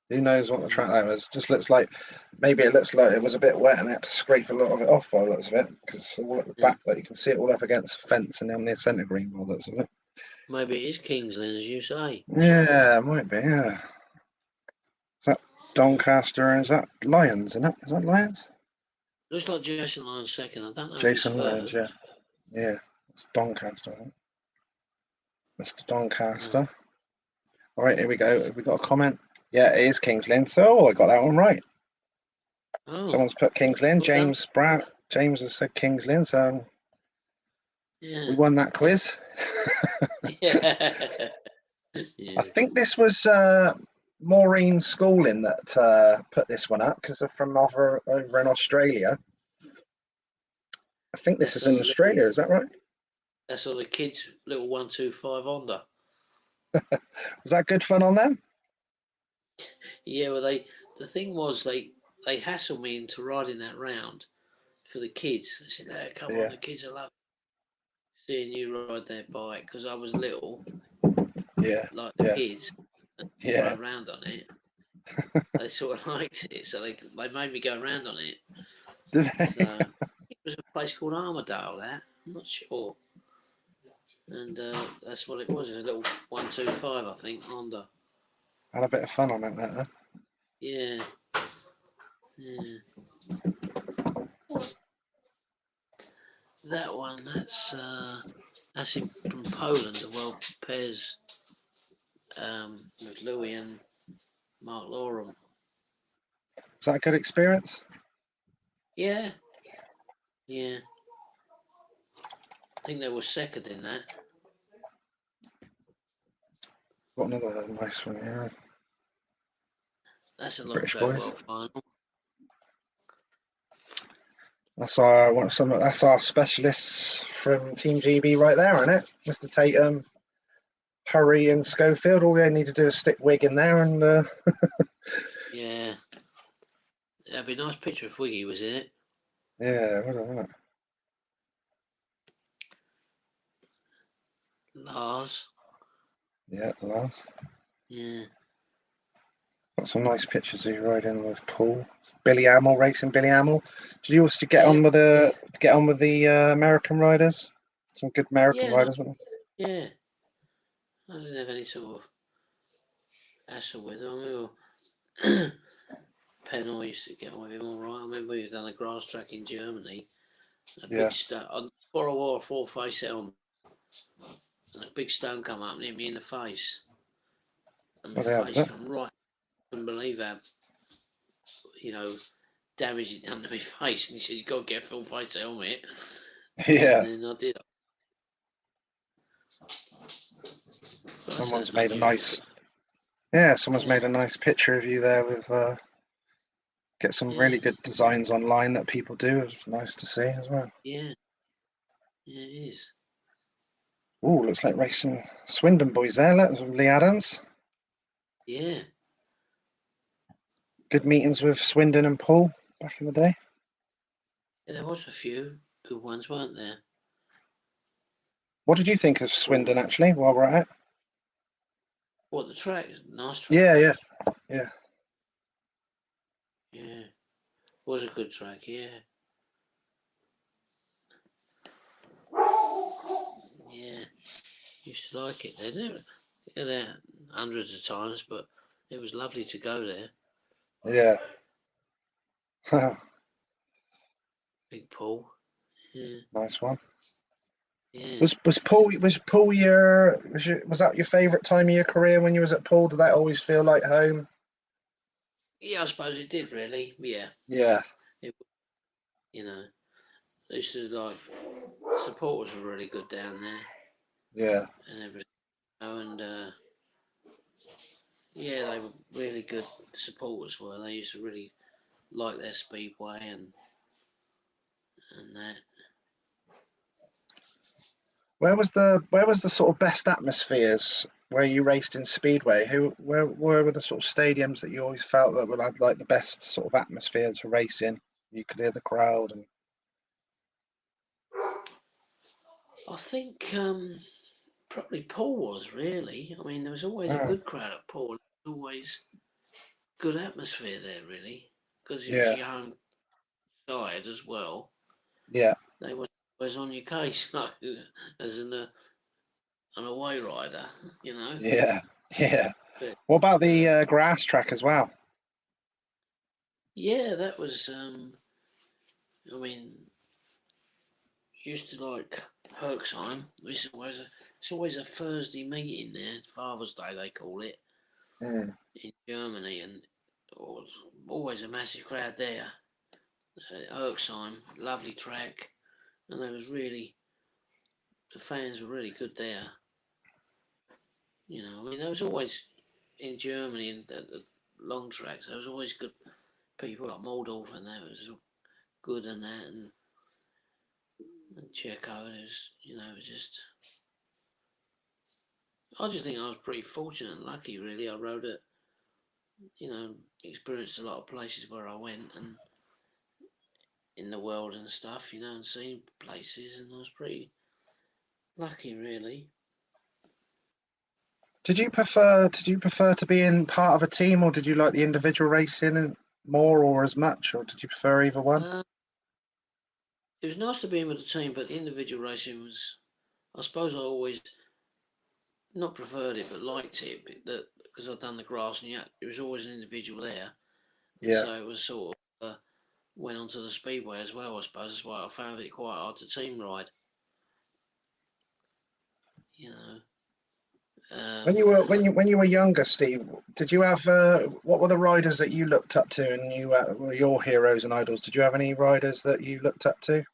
Who knows what the track that was? Just looks like maybe it looks like it was a bit wet and they had to scrape a lot of it off by the looks of it because it's all at the back. Like you can see it all up against the fence and on the centre green by the looks of it. Maybe it is King's Lynn, as you say. Yeah, it might be. Yeah. Is that Doncaster? Is that Lions? Isn't it? Is that Lions? Looks like Jason Lyons second. I don't know Jason if he's Lions. third. Yeah. Yeah. It's Doncaster. I think. Mr. Doncaster. All right, here we go. Have we got a comment? Yeah, it is Kings Lynn. So I got that one right. Oh, Someone's put Kings Lynn. well done. James Brown. James has said Kings Lynn. So Yeah. we won that quiz. Yeah. I think this was Maureen Schooling that put this one up because they're from over in Australia. I think this is in Australia. Is that right? That's all the kids' little 125 Honda. Was that good fun on them? Yeah, well, the thing was they hassled me into riding that round for the kids. They said, "No, come on, the kids are loving seeing you ride their bike," because I was little, Yeah. like the kids, and Yeah. rode around on it. They sort of liked it, so they made me go around on it. Did they? So it was a place called Armadale. That I'm not sure, and that's what it was. It was a little 125, I think, Honda. Had a bit of fun on it, then. Yeah. Yeah. That one, that's in from Poland, the World Pairs with Louis and Mark Loram. Was that a good experience? Yeah. Yeah. I think they were second in that. Got another nice one here. That's a long British track boys. world final. That's our specialists from Team GB right there, isn't it? Mr. Tatum, Hurry, and Schofield. All we need to do is stick Wig in there, and Yeah. That'd be a nice picture if Wiggy was in it. yeah, wouldn't it? Lars. Yeah, Lars. Yeah. Got some nice pictures of you riding with Paul, Billy Hamill, racing Billy Hamill. Did you also get on with the American riders? Some good American riders, weren't Yeah. I didn't have any sort of hassle with them. Pennell used to get on with him all right. I remember we've done a grass track in Germany. A big stone. Before I wore a full face helmet, and a big stone come up and hit me in the face, and my face come right. I couldn't believe how, damage it done to my face. And he said, "You got to get a full face helmet." Yeah. And then I did. Someone's made a nice. Yeah, someone's made a nice picture of you there with. Get some really good designs online that people do. It's nice to see as well. Yeah. Yeah, it is. Oh, looks like racing Swindon boys there. Look, Lee Adams. Yeah. Good meetings with Swindon and Paul back in the day. Yeah, there was a few good ones, weren't there? What did you think of Swindon, actually, while we're at it? What, the track? Nice track. Yeah. Yeah. Was a good track, yeah. Yeah. Used to like it. They never get there hundreds of times, but it was lovely to go there. Yeah. Big Paul. Yeah. Nice one. Yeah. Was Paul was that your favourite time of your career when you was at Paul? Did that always feel like home? Yeah, I suppose it did really. Yeah. Yeah. This is like supporters were really good down there. Yeah. And everything. And yeah, they were really good supporters. Were they used to really like their speedway and that. Where was the sort of best atmospheres where you raced in Speedway? Where were the sort of stadiums that you always felt that would have like the best sort of atmosphere to race in? You could hear the crowd and. I think probably Paul was really. I mean, there was always a good crowd at Paul. Always, good atmosphere there, really, because it was Yeah, your home side as well. yeah, They were always on your case, like as an away rider, you know. yeah, yeah. But What about the grass track as well? yeah, that was. I mean, used to like Herxheim. It's always a Thursday meeting there. Father's Day they call it Mm. in Germany, and always a massive crowd there. Herxheim, lovely track, and the fans were really good there. You know, I mean, there was always in Germany and the long tracks. There was always good people like Moldorf, and that was good and that, and Checo. It was just. I just think I was pretty fortunate and lucky, really. I rode it, experienced a lot of places where I went and in the world and stuff, and seen places, and I was pretty lucky, really. Did you prefer to be in part of a team, or did you like the individual racing more or as much, or did you prefer either one? Uh, it was nice to be in with the team, but the individual racing was, I suppose, I always not preferred it, but liked it, because I'd done the grass, and yet it was always an individual there, and Yeah. so it was sort of went on to the speedway as well. I suppose that's why I found it quite hard to team ride. You know. When you were younger, Steve, did you have what were the riders that you looked up to and you were your heroes and idols? Did you have any riders that you looked up to?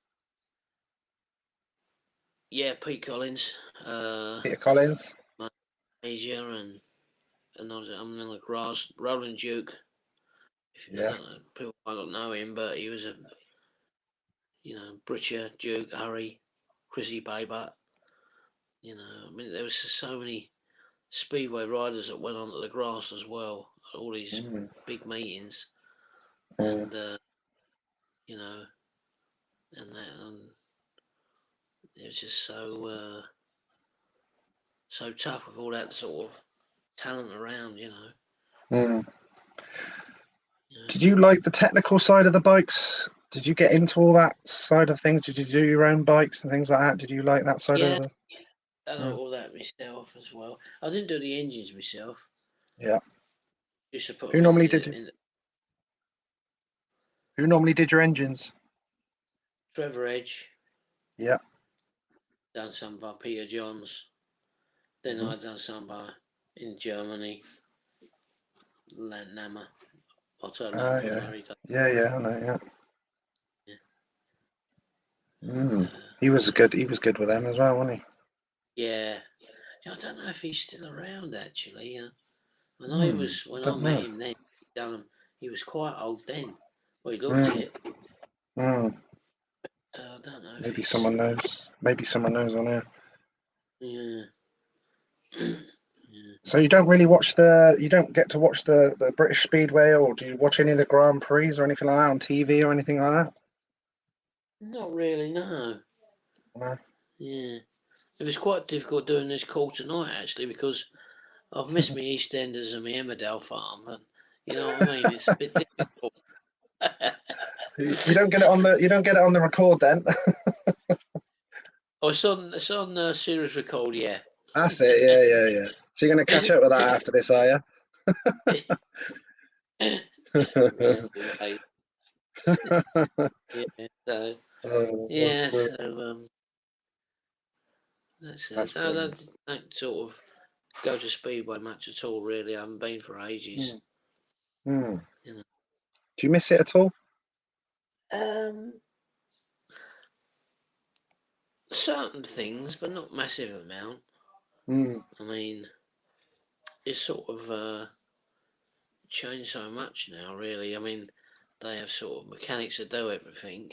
Yeah, Pete Collins, Peter Collins. Asia, and I'm in the grass. Roland Duke. I Yeah. don't know, people might not know him, but he was a Britcher, Duke, Harry, Chrissy Baber. I mean, there was just so many speedway riders that went onto the grass as well. All these Mm, big meetings, mm, and you know, and it was just so tough with all that sort of talent around. mm. Yeah. Did you like the technical side of the bikes? Did you get into all that side of things? Did you do your own bikes and things like that? Did you like that side of Yeah, the? I know Mm, all that myself as well. I didn't do the engines myself. yeah. Just to put Who them normally did? in Who normally did your engines? Trevor Edge, Yeah. done some by Peter Johns. Then Hmm. I done some by in Germany, Landnammer. Otto Yeah. Landnammer. He done, Yeah. Yeah. I know. Yeah. yeah. And Mm. He was good. He was good with them as well, wasn't yeah, I don't know if he's still around actually. I he? know he was I when I don't met know. him. Then he done 'em- he was quite old then. Well, he looked Mm, it. mm. I don't know if Maybe he's. someone knows. Maybe someone knows on here. Yeah. Yeah. So you don't really watch the. You don't get to watch the British Speedway, or do you watch any of the Grand Prix or anything like that on TV or anything like that? Not really. No. No. Yeah. It was quite difficult doing this call tonight actually because I've missed my EastEnders and my Emmerdale farm, and you know what I mean. It's a bit difficult. You don't get it on the. You don't get it on the record then. Oh, it's on series record, yeah. That's it. Yeah. Yeah. Yeah. So you're gonna catch up with that after this, are you? It's too late. Yeah. So yeah. Well, So that's that's it. No, I brilliant. don't sort of go to Speedway much at all. Really, I haven't been for ages. Mm, mm. You know. Do you miss it at all? Um, certain things, but not massive amount. Mm, I mean, it's sort of changed so much now. Really, I mean, they have sort of mechanics that do everything.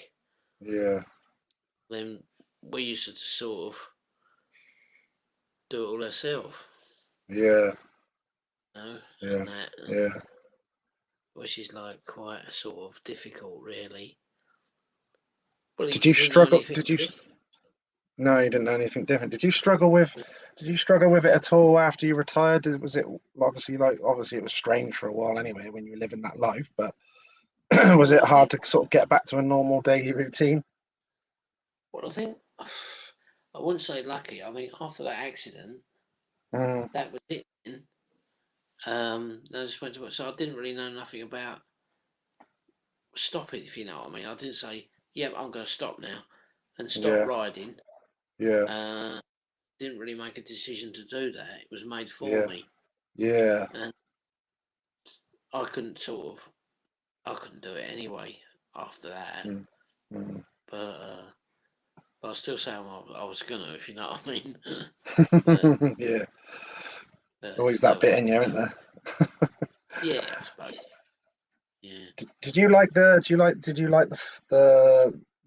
yeah. Then we used to sort of do it all ourselves, Yeah. Yeah. and that, Yeah. which is like quite sort of difficult, really. Well, Did you you didn't know struggle? anything. Did you? No, you didn't know anything different. Did you struggle with it at all after you retired? Was it obviously it was strange for a while anyway when you were living that life, but was Well, it I hard think, to sort of get back to a normal daily routine? well, I think, I wouldn't say lucky. I mean, after that accident, Mm, that was it. Then. I just went to work, so I didn't really know nothing about stopping, if you know what I mean. I didn't say, "Yep, I'm going to stop now and stop yeah, riding." yeah, Uh, didn't really make a decision to do that. It was made for yeah, me, yeah. and I couldn't do it anyway after that. Mm, mm. But I still say I was gonna, if you know what I mean. but, Yeah, but always that that was bit in it. you, isn't there? Yeah, I suppose. Yeah. Did you like the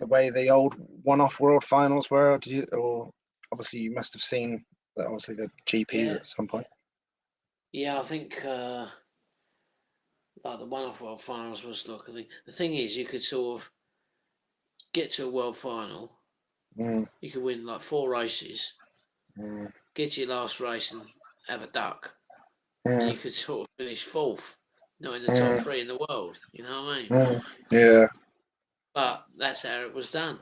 way the old one-off world finals were? Did you, or obviously you must have seen that obviously the GPs Yeah. at some point. Yeah, I think like the one-off world finals was like, I think the thing is you could sort of get to a world final, Mm, you could win like 4 races, mm, get to your last race and have a duck, and mm, you could sort of finish fourth, not in the top mm, three in the world. You know what I mean? mm. Yeah. But that's how it was done.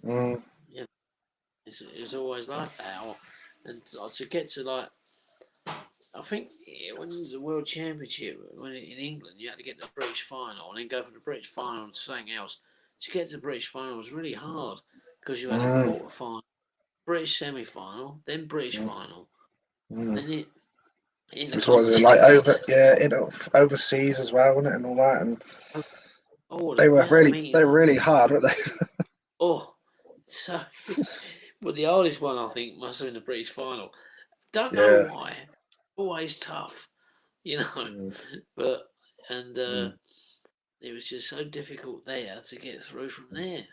Mm, You know, it's always like that. And to get to like, I think when the World Championship, when in England, you had to get the British final and then go from the British final to something else. To get to the British final was really hard because you had a mm, quarter final, British semi final, then British mm, final, mm. then it So was it intercontinental like final. overseas as well, wasn't it, and all that? And Oh, the amount of meetings. they were really hard, weren't they? Oh, so, but the hardest one I think must have been the British final. Don't know Yeah. why. Always tough, you know. Mm, But and mm, it was just so difficult there to get through from there.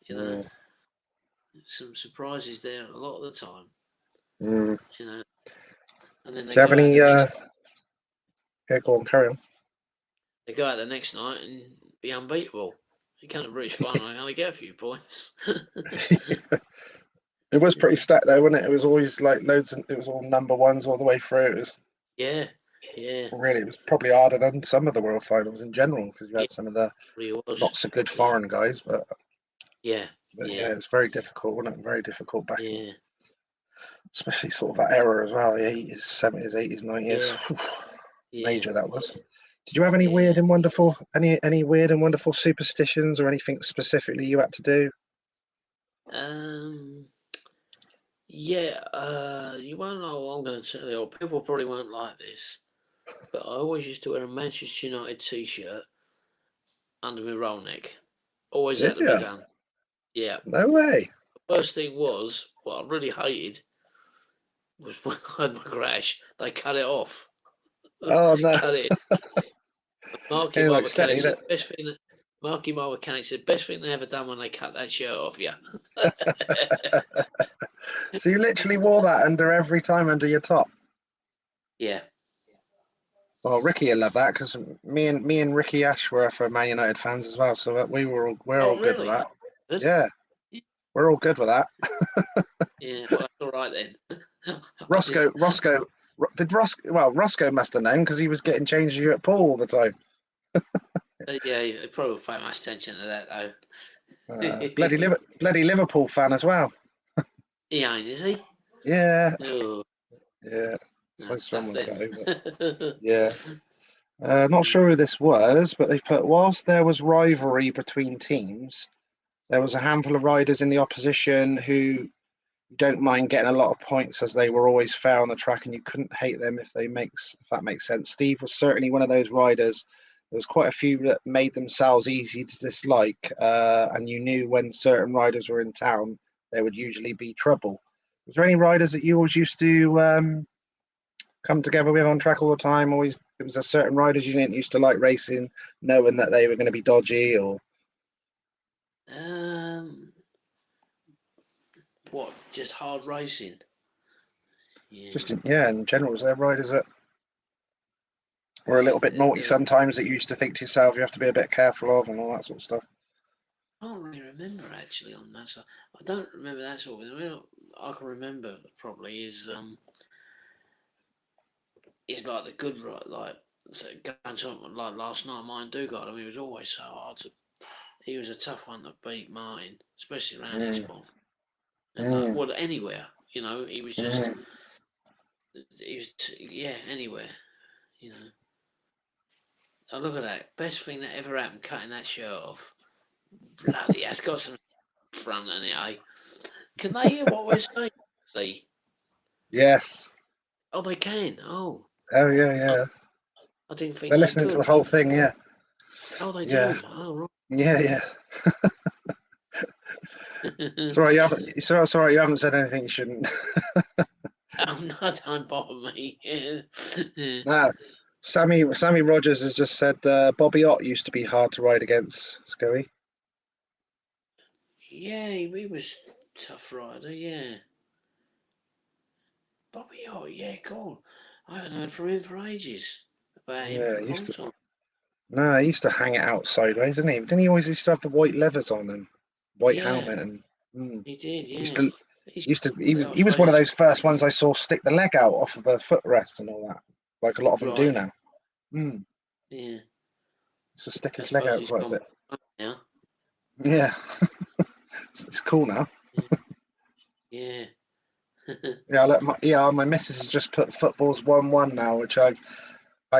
You know, mm, some surprises there a lot of the time. mm. You know, and then Do you have any? Yeah, go on, carry on. they go out the next night and be unbeatable. You come to British final, they only get a few points. It was pretty stacked though, wasn't it? It was always like loads. It was all number ones all the way through. It was Yeah, yeah, really. It was probably harder than some of the world finals in general because you yeah. had some of the Really was. lots of good Yeah, foreign guys, yeah, but yeah, yeah, it was very difficult, wasn't it? Very difficult back in, yeah, especially sort of that era as well, the 80s, 70s, 80s, 90s. yeah, yeah, Major that was. Did you have any yeah. any weird and wonderful superstitions or anything specifically you had to do? Um, yeah. You won't know what I'm going to tell you. Or people probably won't like this, but I always used to wear a Manchester United t-shirt under my roll neck. Always Did had to be you? done. Yeah. No way. First thing was what I really hated was when I had my crash. They cut it off. Oh no. Cut it. Marky, Yeah, my like mechanic steady said, that. best thing. Marky, my mechanic said, best thing they ever done when they cut that shirt off you. So you literally wore that under every time under your top. Yeah. Well, Ricky will love that because me and Ricky Ashworth are Man United fans as well, so we're all Oh, good with really? that. Good. Yeah, we're all good with that. Yeah. Well, that's all right then. I did. Roscoe must have known because he was getting changed you at Paul all the time. Yeah, you probably pay much attention to that though. Bloody Liverpool fan as well. He ain't, is he? Yeah, Oh, yeah. no, So tough someone's then. got over. Yeah. Not sure who this was, but they've put whilst there was rivalry between teams, there was a handful of riders in the opposition who don't mind getting a lot of points as they were always fair on the track, and you couldn't hate them if that makes sense. Steve was certainly one of those riders. There was quite a few that made themselves easy to dislike, and you knew when certain riders were in town, there would usually be trouble. Was there any riders that you always used to come together with on track all the time? Always, it was a certain riders you didn't used to like racing, knowing that they were going to be dodgy, or um, what? Just hard racing? Yeah. just in general, was there riders that were a Yeah. little bit naughty sometimes that you used to think to yourself you have to be a bit careful of and all that sort of stuff? can't really remember actually on that. So I don't remember that sort of thing. I can remember probably is like the good like so going to like last night. Martin Dugard. I mean, it was always so hard to. He was a tough one to beat, Martin, especially around Mm, Ashby and like mm, well anywhere. You know, he was just mm. yeah anywhere. You know. Oh look at that! Best thing that ever happened, cutting that shirt off. Bloody, that's got some front in it, eh? Can they hear what we're saying, Lee? Yes. Oh, they can. Oh, Oh yeah, I, yeah. I didn't think They're they listening to the could. whole thing. Yeah, Oh, they yeah, do. Oh, yeah, yeah. right. Sorry, you haven't. Sorry, you haven't said anything you shouldn't. Oh, no, don't bother me. Nah, Sammy Rogers has just said Bobby Ott used to be hard to ride against. Scully. Yeah, he was tough rider. Yeah, Bobby. Oh, yeah, cool. I haven't heard from him for ages. About him Yeah, for a he used long to. time. No, he used to hang it out sideways, didn't he? Didn't he always used to have the white leathers on and white Yeah, helmet and he did. used Yeah, to he's. used to I he was suppose one of he's those first ones I saw stick the leg out off of the footrest and all that, like a lot of them do right. now. Mm. Yeah, Used to stick I his leg suppose out he's quite a gone bit. now. Yeah, it's cool now. Yeah. My missus has just put football's 1-1 now, which I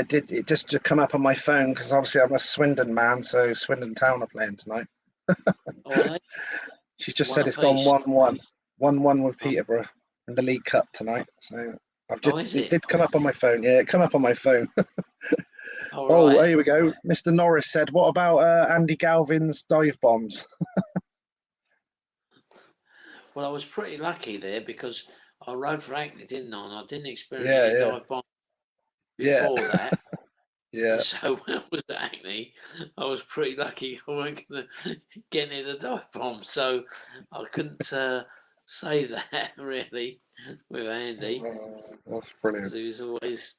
did it just to come up on my phone because obviously I'm a Swindon man, so Swindon Town are playing tonight. Oh, are they She's just one said it's gone apiece? 1-1, 1-1 with Oh, Peterborough in the League Cup tonight. So oh, is it it? did come up on my phone. Yeah, it come up on my phone. All Oh, right. here we go. Mr. Norris said, "What about Andy Galvin's dive bombs?" Well, I was pretty lucky there because I rode for Hackney, didn't I? And I didn't experience Yeah, any yeah, dive bomb yeah, before that. yeah. So when I was at Hackney, I was pretty lucky I weren't going to get near the dive bomb. So I couldn't say that really with Andy That's because brilliant. he was always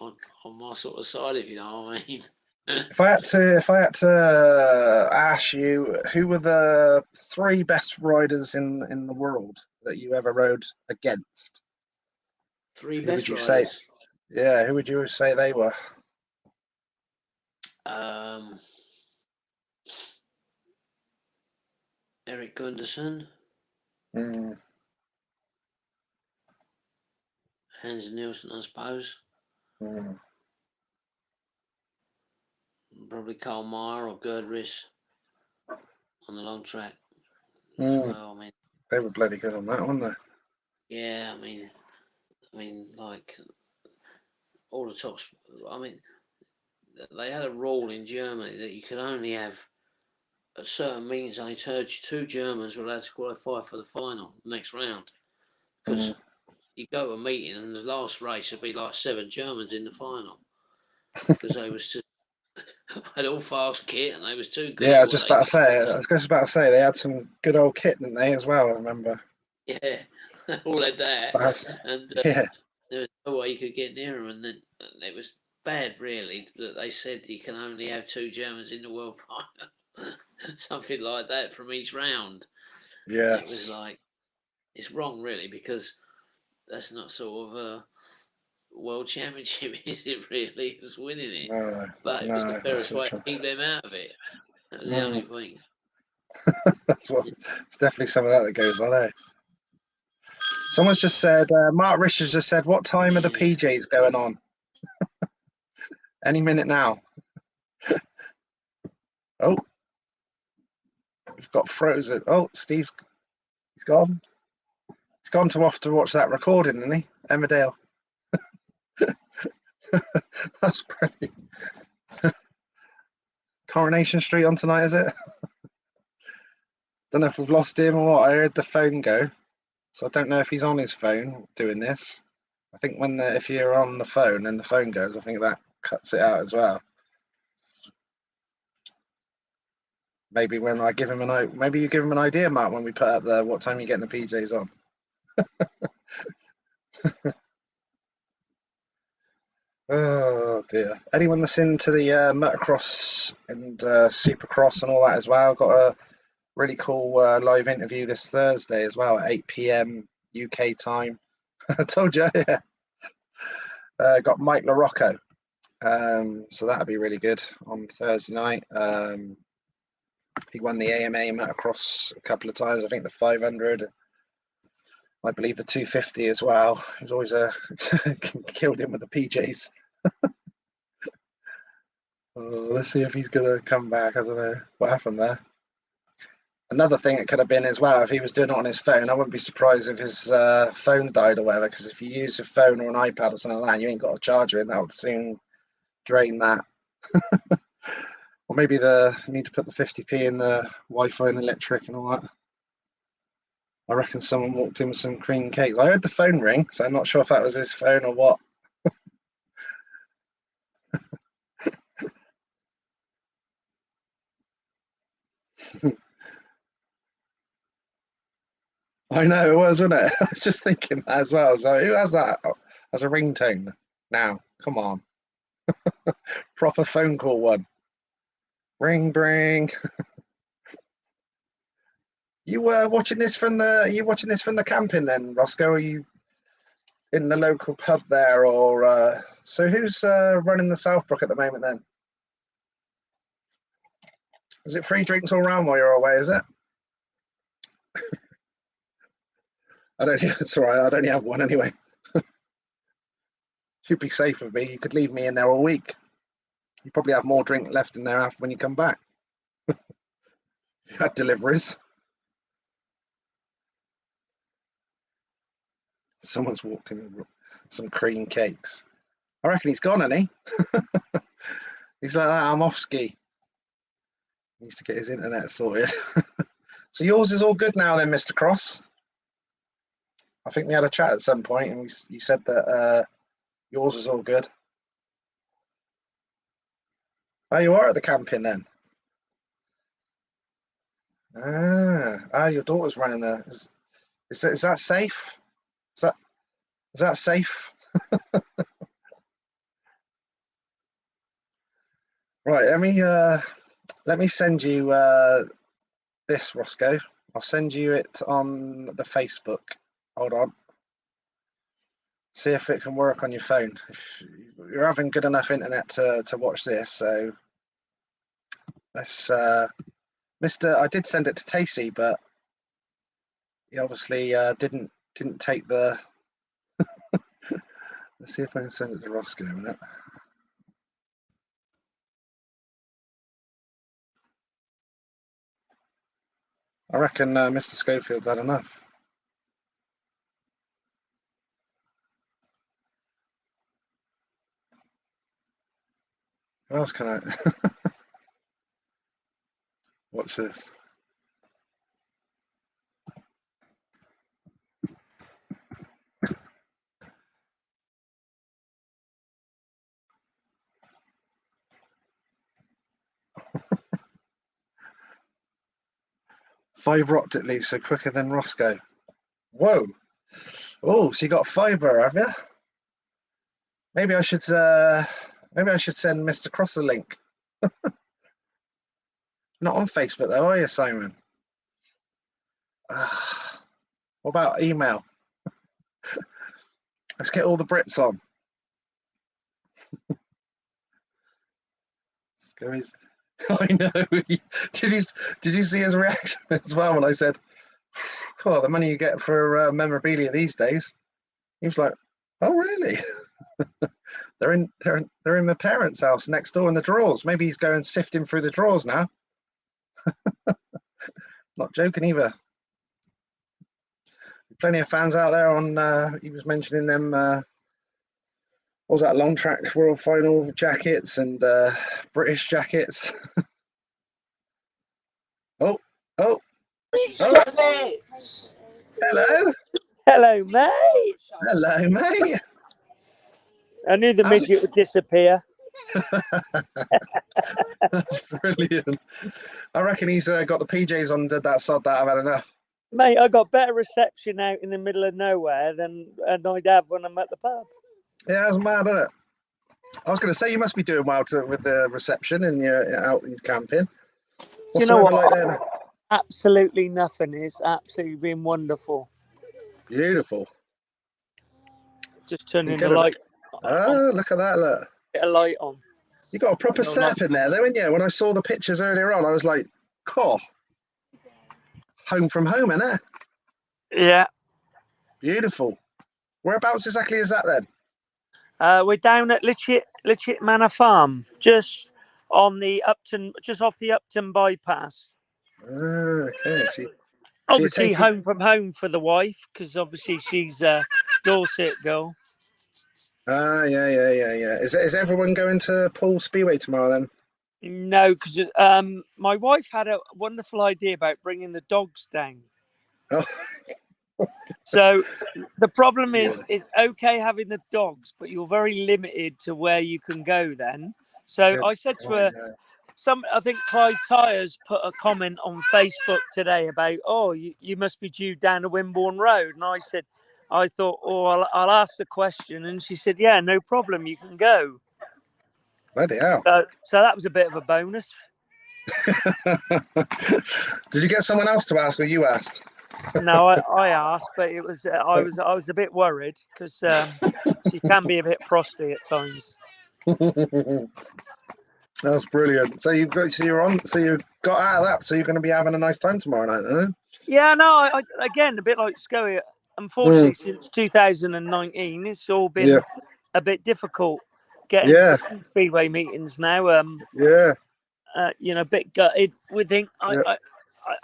on, on my sort of side, if you know what I mean. If I had to ask you, who were the three best riders in the world that you ever rode against? Three Who would best you say? riders. Yeah, who would you say they were? Um, Eric Gunderson, Mm, Hans Nielsen, I suppose. mm, Probably Carl Meyer or Gerdrich on the long track as mm. well. I mean, They were bloody good on that, weren't they? yeah. Like all the tops. I mean, they had a rule in Germany that you could only have at certain meetings. Only two Germans were allowed to qualify for the final next round Mm. because you go to a meeting and the last race would be like 7 Germans in the final because they was just had all fast kit and they was too good Yeah, I at was what just they about to did. say. I was just about to say they had some good old kit, didn't they, as well? I remember. Yeah, they all had that, Fast. and Yeah. there was no way you could get near them, and then it was bad, really, that they said you can only have 2 Germans in the world final, something like that from each round, and it was Yes. like it's wrong, really, because that's not sort of a world championship, is it? Really, it's winning it, No. but it was the No. That's fairest for way to sure. keep them out of it. That was the Mm. only thing. That's what. It's definitely some of that that goes on. Eh? Someone's just said. Mark Richards just said, "What time are the Yeah. PJs going on? Any minute now." Oh, we've got frozen. Oh, he's gone. He's gone to off to watch that recording, isn't he? Emmerdale. That's brilliant. Coronation Street on tonight, is it? Don't know if we've lost him or what. I heard the phone go, so I don't know if he's on his phone doing this. I think if you're on the phone and the phone goes, I think that cuts it out as well. Maybe when I give him maybe you give him an idea, Mark, when we put up there what time you're getting the PJs on. Oh, Oh dear. Anyone that's into the motocross and supercross and all that as well, got a really cool live interview this Thursday as well at 8 p.m. UK time. I told you, yeah. Got Mike LaRocco. So that'll be really good on Thursday night. He won the AMA motocross a couple of times. I think the 500. I believe the 250 as well. He's always killed him with the PJs. Let's see if he's going to come back. I don't know what happened there. Another thing it could have been as well, if he was doing it on his phone, I wouldn't be surprised if his phone died or whatever, because if you use a phone or an iPad or something like that and you ain't got a charger in, that would soon drain that. Or maybe you need to put the 50p in the Wi-Fi and electric and all that. I reckon someone walked in with some cream cakes. I heard the phone ring, so I'm not sure if that was his phone or what. I know it was, wasn't it? I was just thinking that as well. So who has that as a ringtone now? Come on. Proper phone call one. Ring, bring. You were watching this from the camping then, Rosco? Are you in the local pub there, or so who's running the Southbrook at the moment then? Is it free drinks all round while you're away, is it? It's all right, I'd only have one anyway. Should be safe with me. You could leave me in there all week. You probably have more drink left in there after when you come back. You had deliveries. Someone's walked in with some cream cakes. I reckon he's gone, hasn't he? He's like that, I'm off ski. He needs to get his internet sorted. So yours is all good now then, Mr. Cross? I think we had a chat at some point and you said that yours was all good. Oh, you are at the camping then? Your daughter's running there. Is that safe? Is that safe? Right, let me send you this, Rosco. I'll send you it on the Facebook. Hold on. See if it can work on your phone. If you're having good enough internet to watch this, so let's I did send it to Tacey, but he obviously didn't take the let's see if I can send it to Rosco in a minute. I reckon Mr. Schofield's had enough. What else can I watch this? Fibre optically, so quicker than Rosco. Whoa! Oh, so you got fibre, have you? Maybe I should send Mr. Cross a link. Not on Facebook though, are you, Simon? What about email? Let's get all the Brits on. I know. Did you see his reaction as well when I said, "Oh, the money you get for memorabilia these days"? He was like, "Oh, really?" they're in my parents' house next door in the drawers. Maybe he's going sifting through the drawers now. Not joking either. Plenty of fans out there on. He was mentioning them. What was that, long track world final jackets and British jackets? oh. Hello. Hello, mate. Hello, mate. I knew the midget would disappear. That's brilliant. I reckon he's got the PJs on, did that sod that I've had enough. Mate, I got better reception out in the middle of nowhere than I'd have when I'm at the pub. Yeah, that's mad, isn't it? I was going to say you must be doing well with the reception and you're out in camping. Do What's you the know weather what? like there now? Absolutely nothing. It's absolutely been wonderful. Beautiful. Just You turning the get it. light on, Oh, look at that! Look, get a light on. you got a proper No, not- setup in there, though, haven't you? When I saw the pictures earlier on, I was like, "Cool, home from home, innit? Yeah. Beautiful." Whereabouts exactly is that then? We're down at Litchit Manor Farm, just on the Upton, just off the Upton bypass. Okay, so you're Obviously, taking. home from home for the wife, because obviously she's a Dorset girl. Yeah. Is everyone going to Paul Speedway tomorrow then? No, because my wife had a wonderful idea about bringing the dogs down. Oh, So the problem yeah. is okay having the dogs, but you're very limited to where you can go then. So Good I said to her, God, I think Clive Tyres put a comment on Facebook today about, oh, you must be due down to Wimborne Road. And I thought, oh, I'll ask the question. And she said, yeah, no problem, you can go. bloody hell. So that was a bit of a bonus. Did you get someone else to ask, or you asked? No, I asked, but it was I was a bit worried because she can be a bit frosty at times. That's brilliant. So you got out of that. So you're going to be having a nice time tomorrow night, then? Yeah, no, again a bit like Scully. Unfortunately, since 2019, it's all been a bit difficult getting Yeah. to Speedway meetings now. Yeah. A bit gutted. We think Yeah.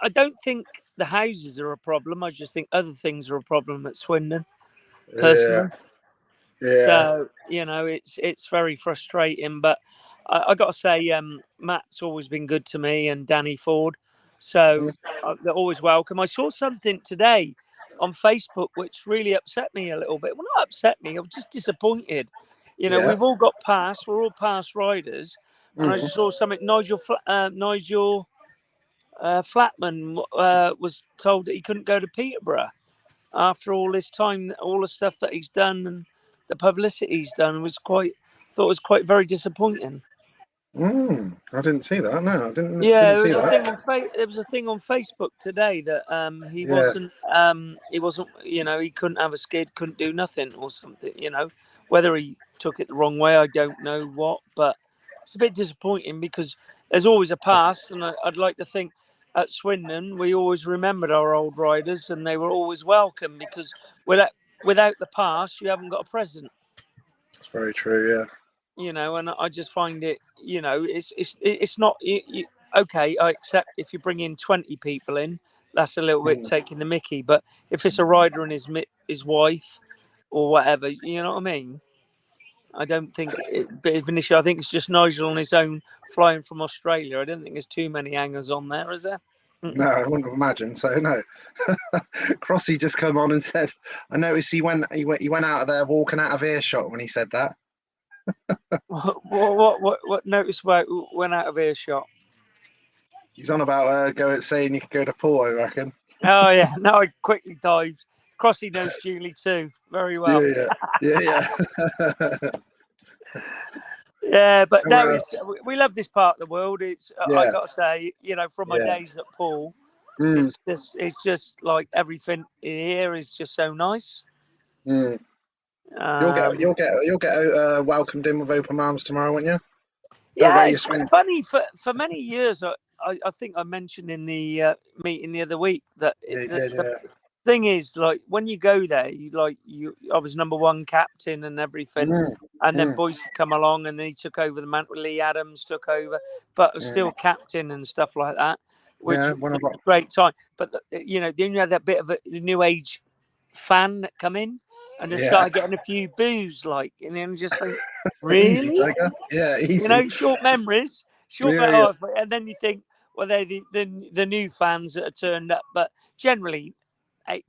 I don't think the houses are a problem. I just think other things are a problem at Swindon, personally. Yeah. So it's very frustrating. But I got to say, Matt's always been good to me, and Danny Ford. So they're always welcome. I saw something today on Facebook which really upset me a little bit. Well, not upset me. I was just disappointed. We've all got pass. We're all pass riders. And I just saw something. Nigel Flatman was told that he couldn't go to Peterborough after all this time, all the stuff that he's done and the publicity he's done thought it was quite very disappointing. I didn't see that. No, I didn't. Yeah, Didn't see that. there was a thing on Facebook today that he wasn't he couldn't have a skid, couldn't do nothing or something. Whether he took it the wrong way, I don't know what, but it's a bit disappointing because there's always a past, and I'd like to think at Swindon we always remembered our old riders and they were always welcome, because without the past you haven't got a present. It's very true. And I just find it, it's not okay. I accept if you bring in 20 people in, that's a little bit taking the mickey. But if it's a rider and his wife or whatever, you know what I mean? I don't think it's a bit of an issue. I think it's just Nigel on his own flying from Australia. I don't think there's too many hangers on there, is there? No, I wouldn't imagine. So no. Crossy just come on and said, "I noticed he went out of there walking out of earshot when he said that." What notice about went out of earshot? He's on about saying you could go to Paul, I reckon. Oh yeah, no, I quickly dived. Crossy knows Julie too very well. Yeah. Yeah, but no, we love this part of the world. It's I got to say, from my days at Paul, it's just like everything here is just so nice. You'll get welcomed in with open arms tomorrow, won't you? Yeah, it's funny. For many years, I think I mentioned in the meeting the other week that the thing is, like, when you go there, I was number one captain and everything, and then Boyce come along and then he took over the mantle. Lee Adams took over, but was still captain and stuff like that, which was a great time. But then you had that bit of a new age fan that come in and just started getting a few boos, and then just think, really? Easy, Tiger. Yeah, easy. Short memories. And then you think, well, they're the new fans that are turned up, but generally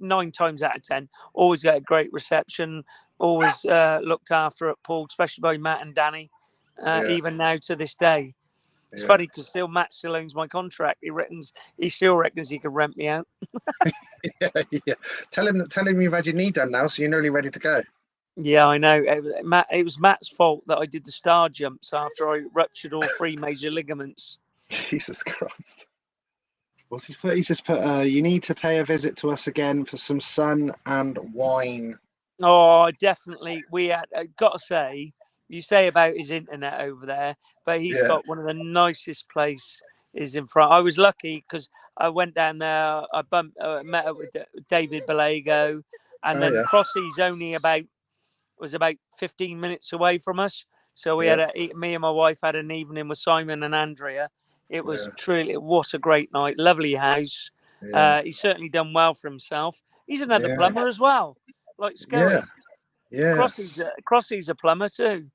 9 times out of 10 always get a great reception, always looked after at Paul, especially by Matt and Danny, even now to this day. It's funny because Matt still owns my contract. He still reckons he can rent me out. yeah. Tell him you've had your knee done now, so you're nearly ready to go. Yeah, I know. It was Matt's fault that I did the star jumps after I ruptured all 3 major ligaments. Jesus Christ. What's he put? He's just put, you need to pay a visit to us again for some sun and wine. Oh, definitely. We had, got to say, you say about his internet over there, but he's got one of the nicest places in front. I was lucky because I went down there, I met up with David Balago, and then Crossy's only was about 15 minutes away from us. So we had me and my wife had an evening with Simon and Andrea. It was truly, what a great night. Lovely house. He's certainly done well for himself. He's another plumber as well, like Scully. Crossy's a plumber too.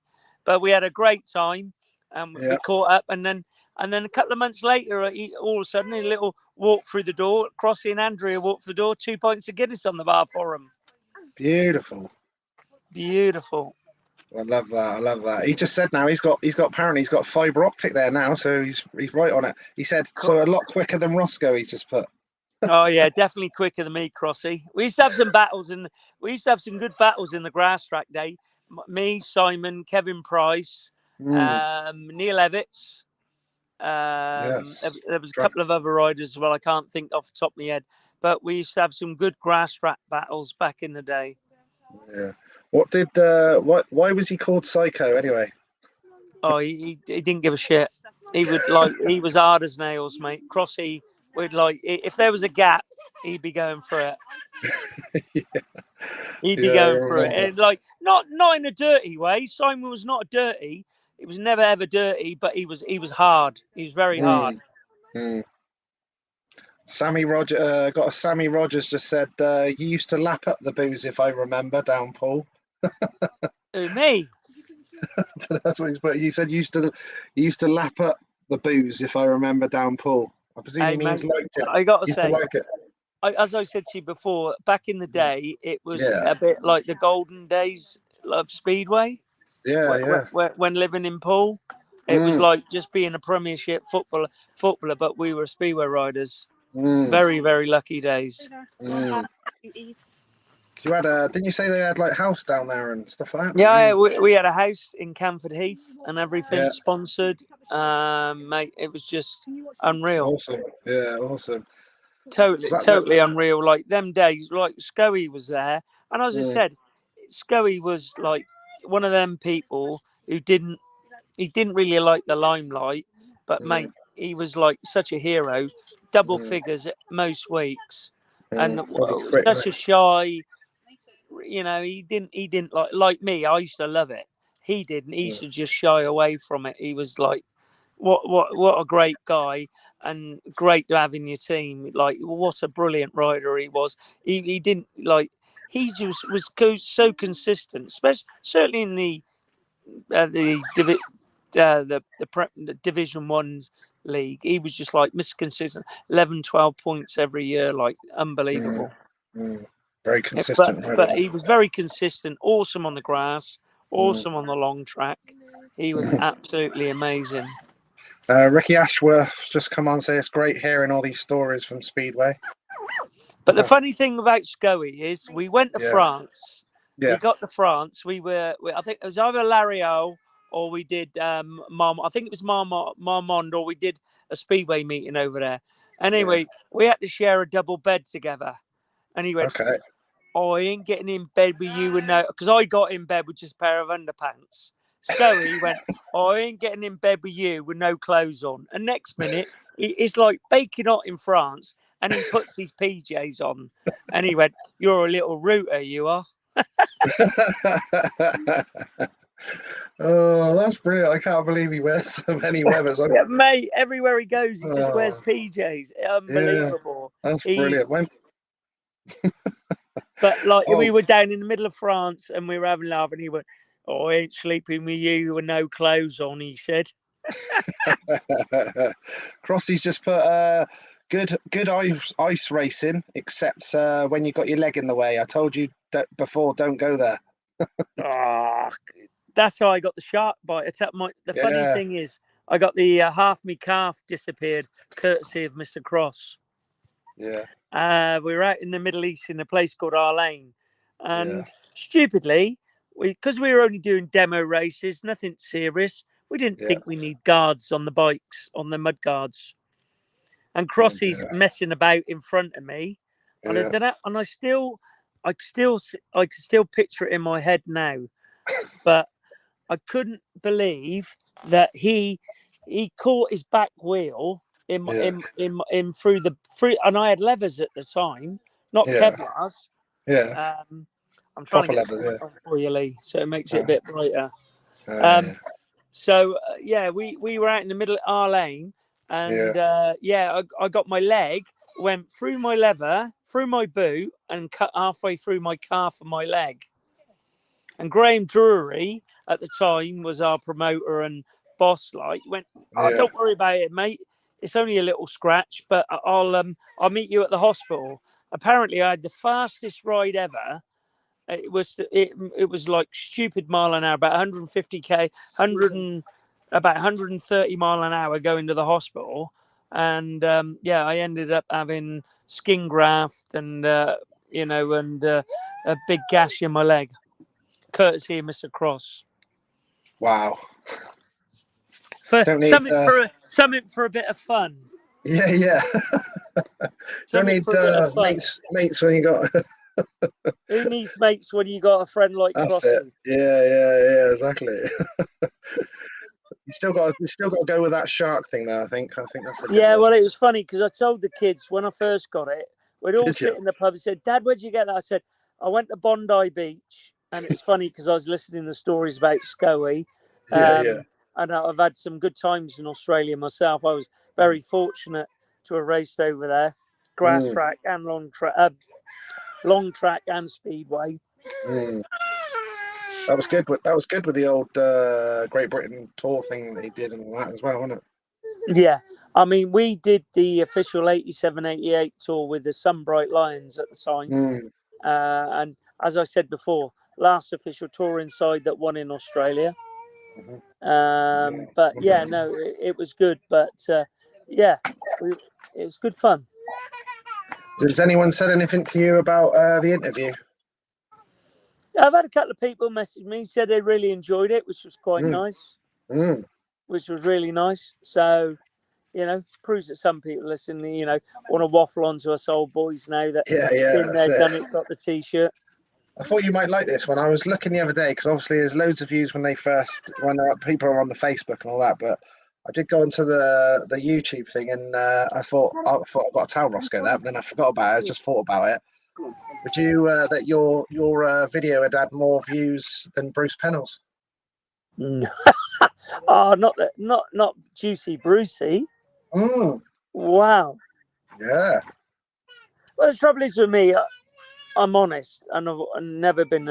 But we had a great time. We caught up, and then a couple of months later, all of a sudden, a little walk through the door. Crossy and Andrea walked through the door. 2 pints of Guinness on the bar for him. Beautiful. I love that. I love that. He just said now he's got apparently he's got fibre optic there now, so he's right on it. He said so a lot quicker than Rosco. He's just put. Oh yeah, definitely quicker than me, Crossy. We used to have some battles, and we used to have some good battles in the grass track day. Me, Simon, Kevin Price, Neil Evitts. There was a couple of other riders as well. I can't think off the top of my head, but we used to have some good grass track battles back in the day. Yeah. What did why was he called Psycho anyway? Oh, he didn't give a shit. He was hard as nails, mate. Crossy would if there was a gap, he'd be going for it. He'd be going for it. And not in a dirty way. Simon was not dirty. He was never ever dirty, but he was hard. He was very hard. Sammy Rogers just said you used to lap up the booze, if I remember, down Paul. Who, me? That's what he's put. You said you used to lap up the booze, if I remember, down Paul. I presume he means liked it. I got to say, like it. As I said to you before, back in the day, it was a bit like the golden days of Speedway. When living in Poole, it was like just being a Premiership footballer, but we were Speedway riders. Very, very lucky days. You had didn't you say they had like house down there and stuff like that? Yeah, we had a house in Camford Heath and everything sponsored. Mate, it was just unreal. Awesome. Yeah, awesome. Totally unreal. Like them days, like Scoey was there, and as I said, Scoey was like one of them people who didn't really like the limelight, but mate, he was like such a hero, double figures most weeks, and such a shy. You know, he didn't like me. I used to love it. He didn't. He used to just shy away from it. He was like, what a great guy, and great to have in your team. Like, what a brilliant rider he was. He didn't like. He just was so consistent, especially certainly in the Division 1 league. He was just like Mr. Consistent, 11, 12 points every year, like unbelievable. Very consistent. But he was very consistent, awesome on the grass, awesome on the long track. He was absolutely amazing. Ricky Ashworth just come on and say it's great hearing all these stories from Speedway. But the funny thing about Scoey is we went to France. We got to France. I think it was either Lariol or we did I think it was Marmont, or we did a Speedway meeting over there. Anyway, we had to share a double bed together. And he went, I ain't getting in bed with you because I got in bed with just a pair of underpants. So he went, I ain't getting in bed with you with no clothes on. And next minute, it's like baking hot in France, and he puts his PJs on. And he went, you're a little rooter, you are. Oh, that's brilliant. I can't believe he wears so many weathers. Yeah, mate, everywhere he goes, he just wears PJs. Unbelievable. That's brilliant. But we were down in the middle of France and we were having a laugh, and he went, I ain't sleeping with you with no clothes on, he said. Crossy's just put good ice racing, except when you got your leg in the way. I told you before, don't go there. That's how I got the shark bite. The funny thing is, I got the half me calf disappeared, courtesy of Mr. Cross. Yeah. We were out in the Middle East in a place called Arlane, and stupidly, because we were only doing demo races, nothing serious. We didn't think we need guards on the bikes, on the mud guards. And Crossy's messing about in front of me, and I don't know, and I can still picture it in my head now, but I couldn't believe that he caught his back wheel in through, and I had levers at the time, not Kevlar's. Yeah. I'm trying Proper to get levers, some on for you, Lee, so it makes it a bit brighter. So we were out in the middle of our lane, and I got my leg, went through my lever, through my boot, and cut halfway through my calf and my leg. And Graham Drury at the time was our promoter and boss. Like, went, don't worry about it, mate. It's only a little scratch, but I'll meet you at the hospital. Apparently, I had the fastest ride ever. It was like stupid mile an hour, about 150k, about 130 mile an hour going to the hospital, and I ended up having skin graft and a big gash in my leg, courtesy of Mr. Cross. Wow. Something for a bit of fun. Yeah. Don't need mates when you got. Who needs mates when you got a friend like That's Crossy? it. Yeah, exactly. You still got to go with that shark thing there. I think that's a good one. Well, it was funny because I told the kids when I first got it, we'd all sit in the pub and said, "Dad, where'd you get that?" I said, "I went to Bondi Beach," and it was funny because I was listening to stories about Scoey. And I've had some good times in Australia myself. I was very fortunate to have raced over there, grass track and long track and speedway. That was good. That was good with the old Great Britain tour thing that he did and all that as well, wasn't it? Yeah, I mean, we did the official 87-88 tour with the Sunbright Lions at the time, and as I said before, last official tour inside that won in Australia. But it was good. But it was good fun. Has anyone said anything to you about the interview? I've had a couple of people message me, said they really enjoyed it, which was quite nice. Which was really nice. So, proves that some people listening, want to waffle onto us old boys now that been there, done it, got the T-shirt. I thought you might like this one. I was looking the other day because obviously there's loads of views when people are on the Facebook and all that, but I did go into the YouTube thing and I thought I've got to tell Rosco that, but then I forgot about it. I just thought about it. Would you that your video had had more views than Bruce Pennell's? No. Oh, not Juicy Brucey. Wow. Yeah. Well, the trouble is with me, I'm honest, and I've never been,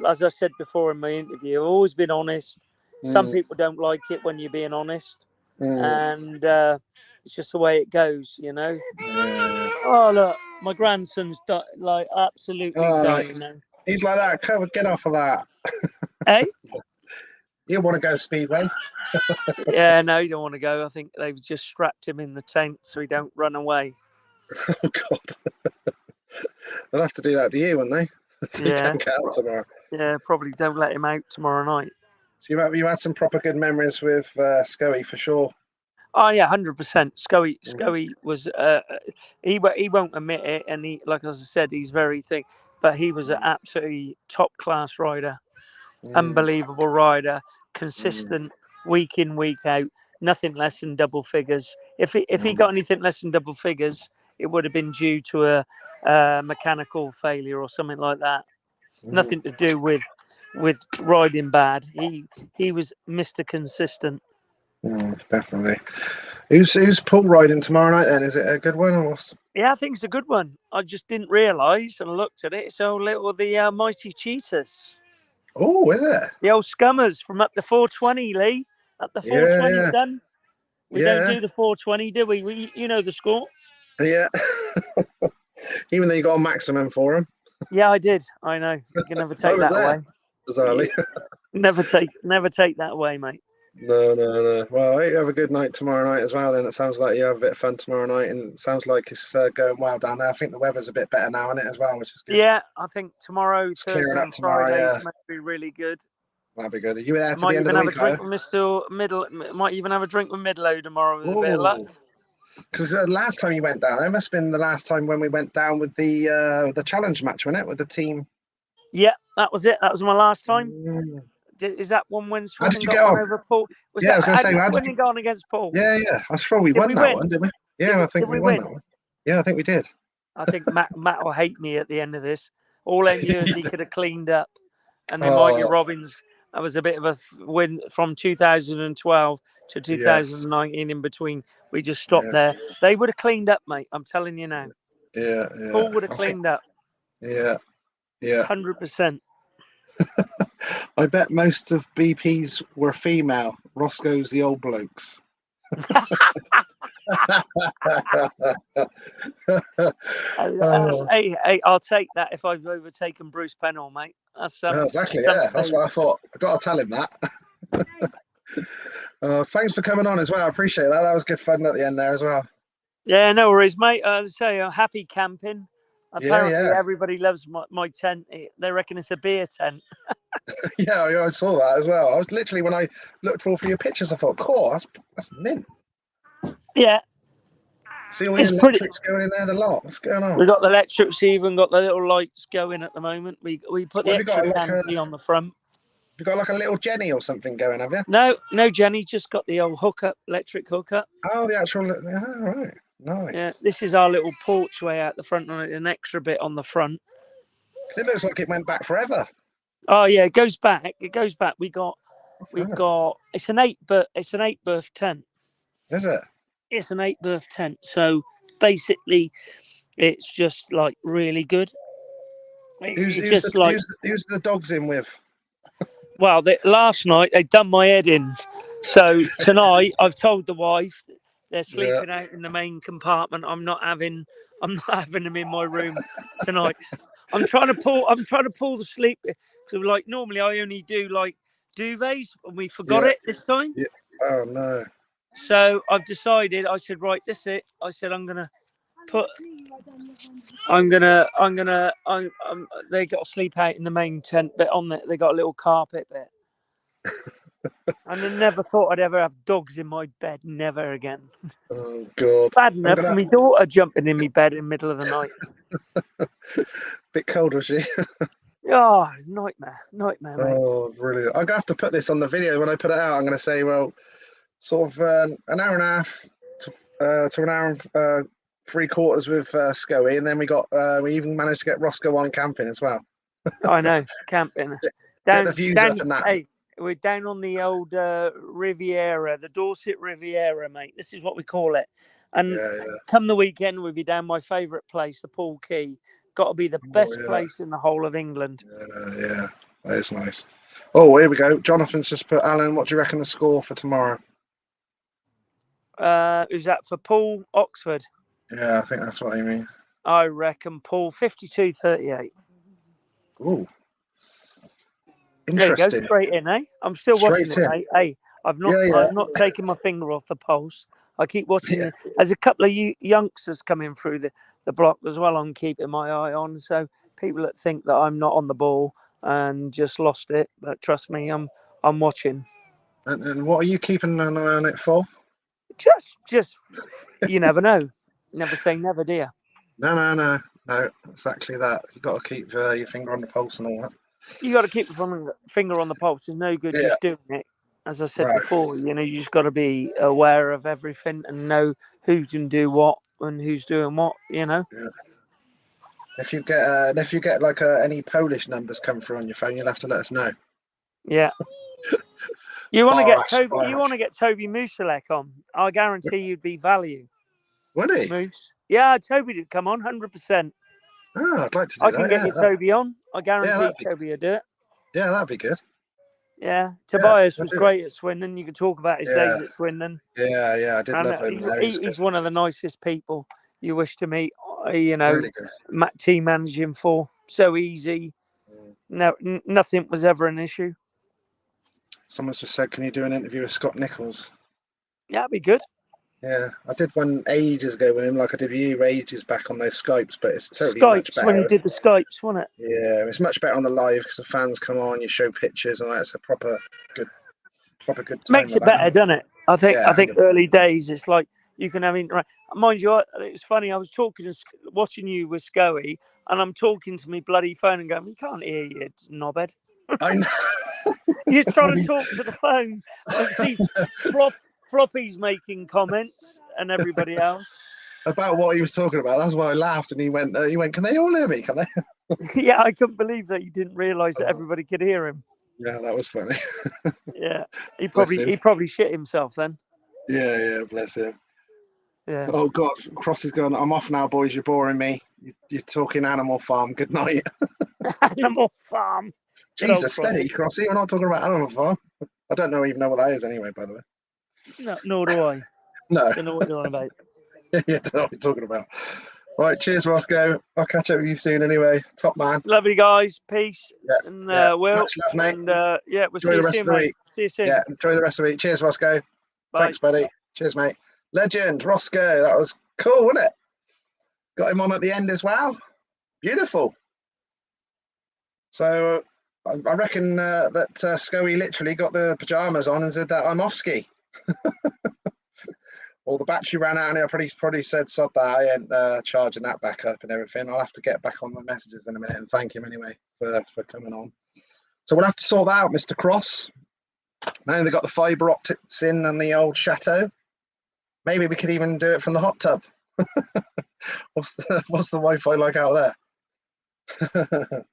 as I said before in my interview, I've always been honest. Some people don't like it when you're being honest, and it's just the way it goes, Oh, look, my grandson's absolutely dying now. He's like that. Come on, get off of that. Hey? You want to go Speedway? Yeah, no, you don't want to go. I think they've just strapped him in the tent so he don't run away. Oh, God. They'll have to do that to you, won't they? So you can't get out tomorrow. Yeah, probably don't let him out tomorrow night. So you had some proper good memories with Scoey for sure. Oh yeah, 100%. Scoey was he won't admit it, and he, like as I said, he's very thick, but he was an absolutely top class rider, unbelievable rider, consistent week in week out, nothing less than double figures. If he got anything less than double figures, it would have been due to a mechanical failure or something like that. Nothing to do with riding bad. He was Mr. Consistent. Definitely. Who's Paul riding tomorrow night then? Is it a good one or what's... Yeah, I think it's a good one. I just didn't realise and I looked at it. It's the Mighty Cheetahs. Oh, is it? The old scummers from up the 420, Lee. Up the 420, son. We don't do the 420, do we? You know the score. Yeah. Even though you got a maximum for him. Yeah, I did. I know. You can never take that away. Bizarrely. Never take that away, mate. No. Well, I hope you have a good night tomorrow night as well. Then it sounds like you have a bit of fun tomorrow night, and it sounds like it's going well down there. I think the weather's a bit better now, isn't it, as well, which is good. Yeah, I think tomorrow, It's Thursday, clearing up and tomorrow. Fridays Yeah, might be really good. that'd be good. Are you there to Might the end of even the have a week, drink with Mr. Middle. Might even have a drink with Midlow tomorrow with a bit of luck. Because the last time you went down, there must have been the last time when we went down with the challenge match, wasn't it, with the team? Yeah, that was it. That was my last time. Mm. Is that one when How did Swindon you got get one on? over Paul? Yeah, I was going to say, How did Swindon go on against Paul? Yeah. I was sure we Did won we that win? one, didn't we? Yeah, I think we won that one. Yeah, I think we did. I think Matt will hate me at the end of this. All them years he could have cleaned up, and then Mikey Robbins. That was a bit of a win from 2012 to 2019. In between, we just stopped there. They would have cleaned up, mate. I'm telling you now. Yeah. Paul would have cleaned up. Yeah. 100%. I bet most of BP's were female. Roscoe's the old blokes. Hey, I'll take that if I've overtaken Bruce Pennell, mate. That's exactly. Yeah, that's what I thought. I got to tell him that. Thanks for coming on as well. I appreciate that. That was good fun at the end there as well. Yeah, no worries, mate. I'll say happy camping. Apparently, Yeah. everybody loves my tent. They reckon it's a beer tent. Yeah, I saw that as well. I was literally, when I looked for your pictures, I thought, cool, that's mint. Yeah. See all the electrics going in there, the lot. What's going on? We got the electrics, even got the little lights going at the moment. We put the extra canopy on the front. You got like a little Jenny or something going, have you? No, Jenny, just got the old electric hookup. Oh, the actual. Right. Nice. Yeah, this is our little porchway out the front on it, an extra bit on the front. It looks like it went back forever. Oh yeah, it goes back. We got. It's an 8 berth tent. Is it? It's an 8 berth tent. So basically, it's just like really good. Who's the dogs in with? Well, last night they done my head in. So tonight I've told the wife they're sleeping out in the main compartment. I'm not having them in my room tonight. I'm trying to pull the sleep. So like normally I only do like duvets, and we forgot it this time. Yeah. Oh no. So I've decided. I said, right, this is it. I said they got to sleep out in the main tent bit on it. They got a little carpet bit. And I never thought I'd ever have dogs in my bed. Never again. Oh God. Bad enough for my daughter jumping in my bed in the middle of the night. Bit cold, was she? Oh, nightmare, mate. Oh, brilliant. I'm gonna have to put this on the video when I put it out. I'm gonna say, well, sort of an hour and a half to an hour and 3/4 with Scoey, and then we even managed to get Rosco on camping as well. I know, camping. Get the views up and that. Hey, we're down on the old Riviera, the Dorset Riviera, mate. This is what we call it. And come the weekend, we'll be down my favourite place, the Pool Quay. Got to be the best place in the whole of England. Yeah, that is nice. Oh, here we go. Jonathan's just put, Alan, what do you reckon the score for tomorrow? Is that for Paul Oxford? Yeah, I think that's what I mean. I reckon Paul 52-38. Ooh. Interesting. There you go, straight in, eh? I'm still watching it, mate. Hey, I'm not taking my finger off the pulse. I keep watching it. There's a couple of youngsters coming through the block as well. I'm keeping my eye on. So people that think that I'm not on the ball and just lost it, but trust me, I'm watching. And what are you keeping an eye on it for? Just you never know. Never say never, do you? No, exactly that. You've got to keep your finger on the pulse and all that. You got to keep your finger on the pulse. There's no good just doing it. As I said before, you just got to be aware of everything and know who can do what and who's doing what. Yeah. If you get like any Polish numbers come through on your phone, you'll have to let us know. Yeah. You want to get Toby? You want to get Toby Musalek on? I guarantee you'd be value. Would he? Moose. Yeah, Toby did come on 100%. Oh, I'd like to do that. I can get you Toby on. I guarantee Toby will do it. Yeah, that'd be good. Yeah, Tobias was great at Swindon. You could talk about his days at Swindon. Yeah, I did love him. He's one of the nicest people you wish to meet. Really good. Team managing for so easy. No, nothing was ever an issue. Someone's just said, can you do an interview with Scott Nichols? Yeah, that'd be good. Yeah, I did one ages ago with him, like I did with you ages back on those Skypes, but it's totally much Skypes, better. when you did the Skypes, wasn't it? Yeah, it's much better on the live because the fans come on, you show pictures, and that's a proper good time. Makes it better, doesn't it? I think Yeah, early days, it's like you can have mind you, it's funny. I was watching you with Scoey, and I'm talking to me bloody phone and going, "We can't hear you, knobhead." I know. You're trying to talk to the phone. I can see Floppy's making comments and everybody else. About what he was talking about. That's why I laughed, and he went, can they all hear me? Can they? Yeah, I couldn't believe that you didn't realise that everybody could hear him. Yeah, that was funny. Yeah, he probably shit himself then. Yeah, bless him. Yeah. Oh God, Cross is gone. I'm off now, boys. You're boring me. You're talking Animal Farm. Good night. Animal Farm. Jesus, steady, Crossy. We're not talking about Animal Farm. I don't even know what that is anyway, by the way. No, nor do I. No. Don't know what you're on about. Yeah, don't know what you're talking about. Right, cheers, Roscoe. I'll catch up with you soon anyway. Top man. Lovely guys. Peace. Yeah. And Will. Much love, mate. And we'll enjoy see the rest you soon, of the mate. week. See you soon. Yeah, enjoy the rest of the week. Cheers, Roscoe. Bye. Thanks, buddy. Cheers, mate. Legend, Roscoe. That was cool, wasn't it? Got him on at the end as well. Beautiful. So I reckon that Scoey literally got the pajamas on and said that I'm off ski. Well, the battery ran out and I probably said, sod that, I ain't charging that back up and everything. I'll have to get back on my messages in a minute and thank him anyway for coming on. So we'll have to sort that out, Mr. Cross. Now they've got the fibre optics in and the old chateau. Maybe we could even do it from the hot tub. What's the Wi-Fi like out there?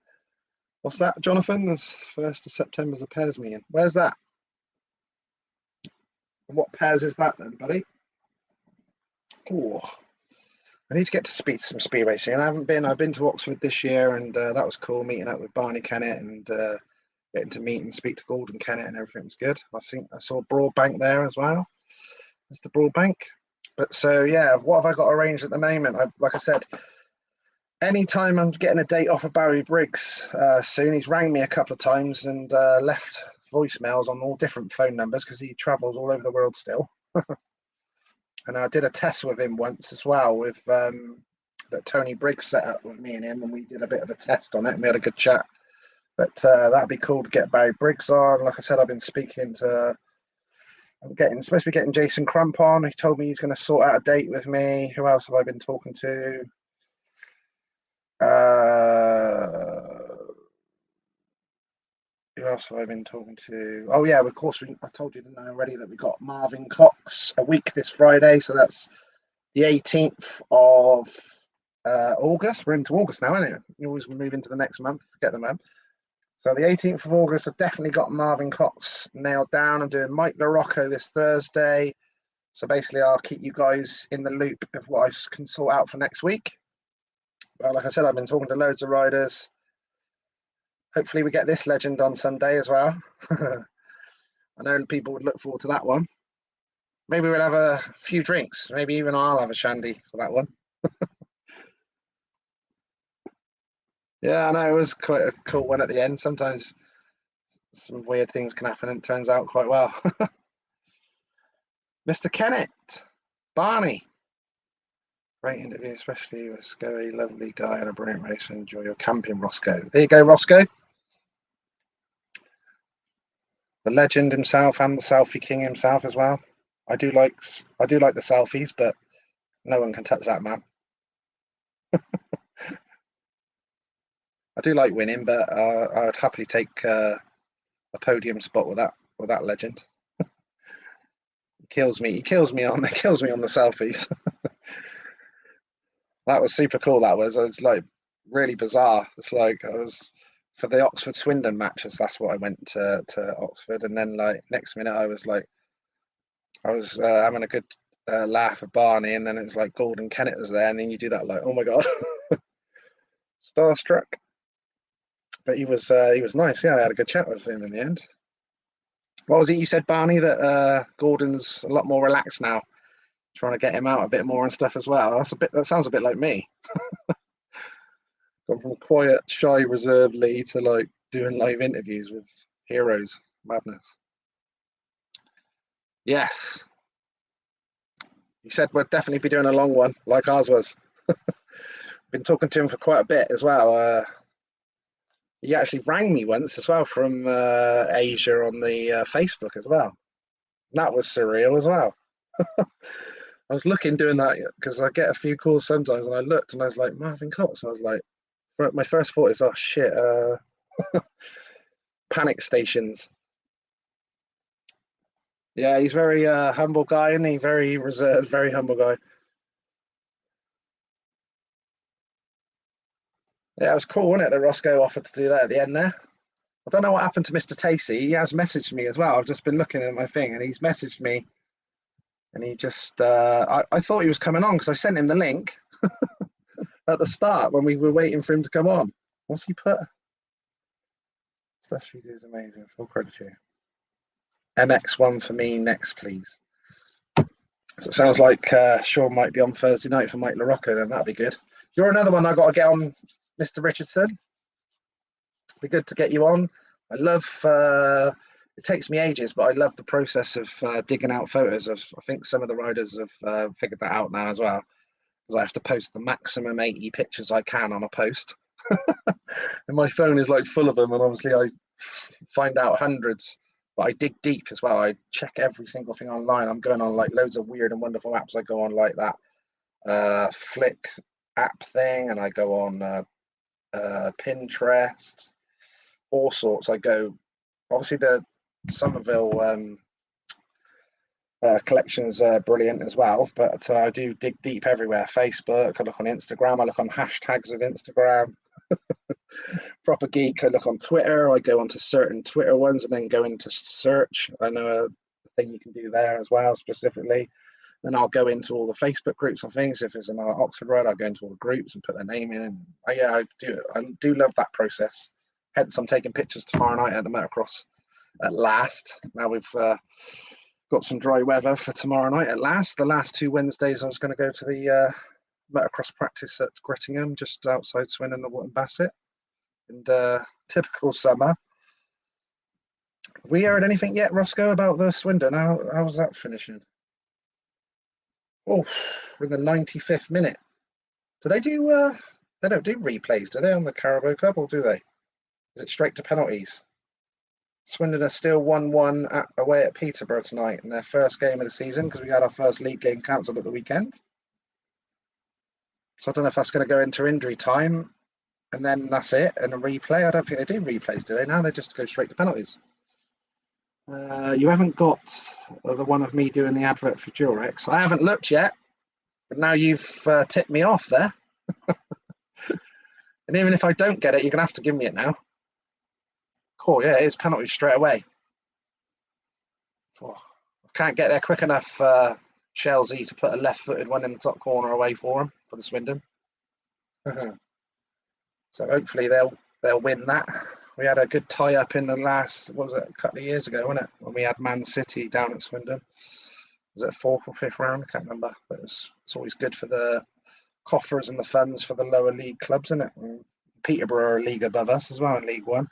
What's that, Jonathan? The 1st of September is a pairs meeting. Where's that? And what pairs is that then, buddy? Oh, I need to get to some speed racing. And I've been to Oxford this year, and that was cool, meeting up with Barney Kennett and getting to meet and speak to Gordon Kennett, and everything was good. I think I saw Broadbank there as well. Mr. Broadbank. But so yeah, what have I got arranged at the moment? Like I said, anytime I'm getting a date off of Barry Briggs soon. He's rang me a couple of times and left voicemails on all different phone numbers because he travels all over the world still. And I did a test with him once as well with that Tony Briggs set up with me and him, and we did a bit of a test on it and we had a good chat. But that'd be cool to get Barry Briggs on. Like I said, I've been speaking to, supposed to be getting Jason Crump on. He told me he's going to sort out a date with me. Who else have I been talking to? Who else have I been talking to? Oh yeah, of course. I told you, didn't I, already, that we got Marvin Cox a week this Friday. So that's the 18th of August. We're into August now, isn't it? You always move into the next month. Forget the month. So the 18th of August, I've definitely got Marvin Cox nailed down. I'm doing Mike LaRocco this Thursday. So basically, I'll keep you guys in the loop of what I can sort out for next week. But like I said, I've been talking to loads of riders. Hopefully we get this legend on Sunday as well. I know people would look forward to that one. Maybe we'll have a few drinks. Maybe even I'll have a shandy for that one. Yeah, I know, it was quite a cool one at the end. Sometimes some weird things can happen and it turns out quite well. Mr. Kennett, Barney. Great interview, especially with Scoey, lovely guy and a brilliant racer. Enjoy your camping, Roscoe. There you go, Roscoe. The legend himself and the selfie king himself as well. I do like the selfies, but no one can touch that man. I do like winning, but I would happily take a podium spot with that legend. He kills me on the selfies. That was super cool. It was like really bizarre. It's like I was for the Oxford Swindon matches. That's what I went to Oxford, and then like next minute I was having a good laugh at Barney, and then it was like Gordon Kennett was there, and then you do that like, oh my god, starstruck. But he was nice. Yeah, I had a good chat with him in the end. What was it you said, Barney? That Gordon's a lot more relaxed now, trying to get him out a bit more and stuff as well. That sounds a bit like me. Gone from quiet, shy, reserved Lee to like doing live interviews with heroes. Madness. Yes. He said we'll definitely be doing a long one, like ours was. Been talking to him for quite a bit as well. He actually rang me once as well from Asia on the Facebook as well. That was surreal as well. I was looking doing that because I get a few calls sometimes, and I looked and I was like, Marvin Cox. I was like, my first thought is, oh shit, panic stations. Yeah, he's very humble guy, isn't he? Very reserved, very humble guy. Yeah, it was cool, wasn't it, that Rosco offered to do that at the end there? I don't know what happened to Mr. Tacey. He has messaged me as well. I've just been looking at my thing, and he's messaged me, and he just, I thought he was coming on because I sent him the link at the start when we were waiting for him to come on. What's he put? Stuff she do is amazing. Full credit to you. MX1 for me next, please. So it sounds like Sean might be on Thursday night for Mike LaRocco, then that'd be good. You're another one I got to get on, Mr. Richardson. Be good to get you on. I love, it takes me ages, but I love the process of digging out photos of, I think some of the riders have figured that out now as well, because I have to post the maximum 80 pictures I can on a post. And my phone is like full of them, and obviously I find out hundreds. But I dig deep as well. I check every single thing online. I'm going on like loads of weird and wonderful apps. I go on like that Flick app thing, and I go on Pinterest, all sorts. I go, obviously the Somerville collections are brilliant as well, but I do dig deep everywhere. Facebook, I look on Instagram, I look on hashtags of Instagram. Proper geek. I look on Twitter. I go onto certain Twitter ones and then go into search. I know a thing you can do there as well, specifically. Then I'll go into all the Facebook groups and things. If it's an Oxford ride, I'll go into all the groups and put their name in. And yeah, I do love that process. Hence, I'm taking pictures tomorrow night at the Motocross at last. Now we've got some dry weather for tomorrow night at last. The last 2 Wednesdays, I was going to go to the Motocross practice at Grittingham, just outside Swindon and Wootton Bassett. And typical summer. We heard anything yet, Rosco, about the Swindon? How was that finishing? Oh, we're in the 95th minute. Do they do? They don't do replays, do they, on the Carabao Cup, or do they? Is it straight to penalties? Swindon are still 1-1 away at Peterborough tonight in their first game of the season, because we had our first league game cancelled at the weekend. So I don't know if that's going to go into injury time. And then that's it, and a replay. I don't think they do replays, do they? Now they just go straight to penalties. You haven't got the one of me doing the advert for Durex. I haven't looked yet, but now you've tipped me off there. And even if I don't get it, you're going to have to give me it now. Cool, yeah, it is penalties straight away. Oh, I can't get there quick enough, Chelsea, to put a left-footed one in the top corner away for them, for the Swindon. So hopefully they'll win that. We had a good tie-up in the last, what was it, a couple of years ago, wasn't it? When we had Man City down at Swindon. Was it 4th or 5th round? I can't remember. But it's always good for the coffers and the funds for the lower league clubs, isn't it? And Peterborough are a league above us as well in League One.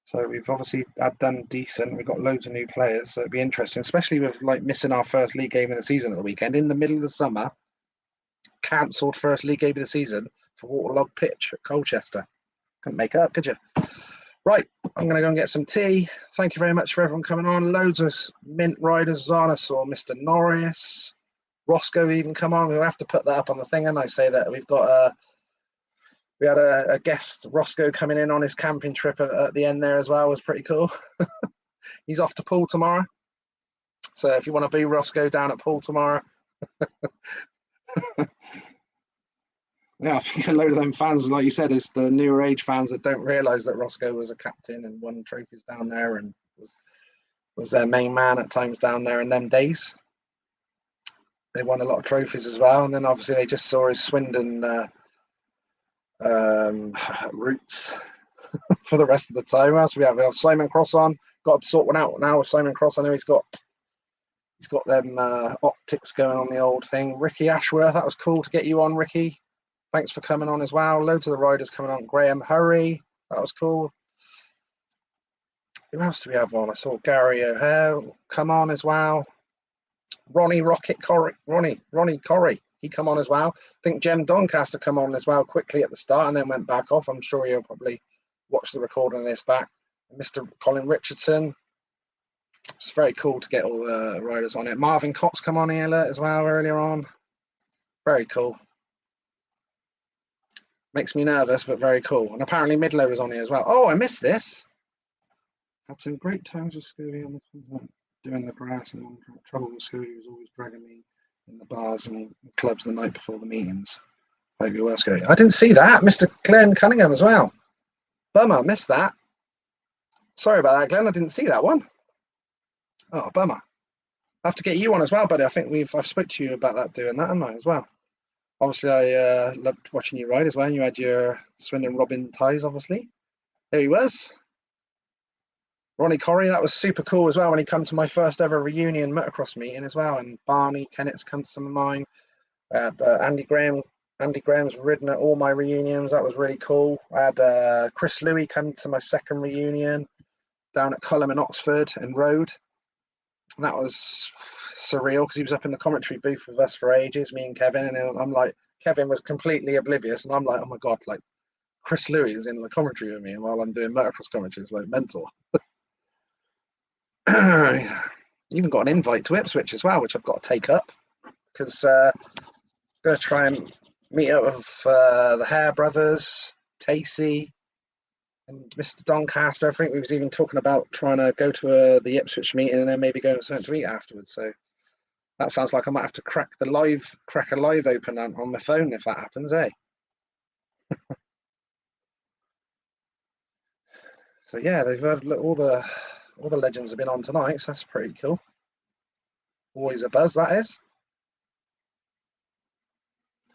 So we've obviously done decent. We've got loads of new players, so it'd be interesting, especially with like missing our first league game of the season at the weekend in the middle of the summer. Cancelled first league game of the season for Waterlog Pitch at Colchester. Couldn't make it up, could you? Right, I'm going to go and get some tea. Thank you very much for everyone coming on. Loads of mint riders on. I saw Mr. Norris, Rosco even come on. We'll have to put that up on the thing. And I say that we've got we had a guest, Rosco, coming in on his camping trip at the end there as well. It was pretty cool. He's off to Poole tomorrow. So if you want to be Rosco down at Poole tomorrow. Yeah, I think a load of them fans, like you said, is the newer age fans that don't realise that Rosco was a captain and won trophies down there and was their main man at times down there in them days. They won a lot of trophies as well, and then obviously they just saw his Swindon roots for the rest of the time. Else we have Simon Cross on. Got to sort one out now with Simon Cross. I know he's got them optics going on the old thing. Ricky Ashworth, that was cool to get you on, Ricky. Thanks for coming on as well. Loads of the riders coming on. Graham Hurry, that was cool. Who else do we have on? I saw Gary O'Hare come on as well. Ronnie Corrie. He come on as well. I think Jem Doncaster come on as well quickly at the start and then went back off. I'm sure you'll probably watch the recording of this back. Mr. Colin Richardson. It's very cool to get all the riders on it. Marvin Cox come on here as well earlier on. Very cool. Makes me nervous, but very cool. And apparently Midlow was on here as well. Oh, I missed this. Had some great times with Scooby on the continent, doing the grass and all trouble with Scooby. He was always dragging me in the bars and clubs the night before the meetings. Hope you're well, Scooby. I didn't see that. Mr. Glenn Cunningham as well. Bummer, missed that. Sorry about that, Glenn. I didn't see that one. Oh, bummer. I have to get you on as well, buddy. I think I've spoke to you about that, doing that, haven't I, as well? Obviously, I loved watching you ride as well. You had your Swindon Robin ties, obviously. There he was. Ronnie Corrie, that was super cool as well when he came to my first ever reunion motocross meeting as well. And Barney Kennett's come to some of mine. Andy Graham's ridden at all my reunions. That was really cool. I had Chris Louis come to my second reunion down at Cullum in Oxford and Road. And that was surreal because he was up in the commentary booth with us for ages, me and Kevin. And I'm like, Kevin was completely oblivious. And I'm like, oh my God, like Chris Louis is in the commentary with me while I'm doing motocross commentary. It's like mental. Even got an invite to Ipswich as well, which I've got to take up because I'm going to try and meet up with the Hare brothers, Tacey, and Mr. Doncaster. I think we was even talking about trying to go to the Ipswich meeting and then maybe going something to eat afterwards. So that sounds like I might have to crack a live open on my phone if that happens, eh? So yeah, they've heard all the legends have been on tonight, so that's pretty cool. Always a buzz, that is.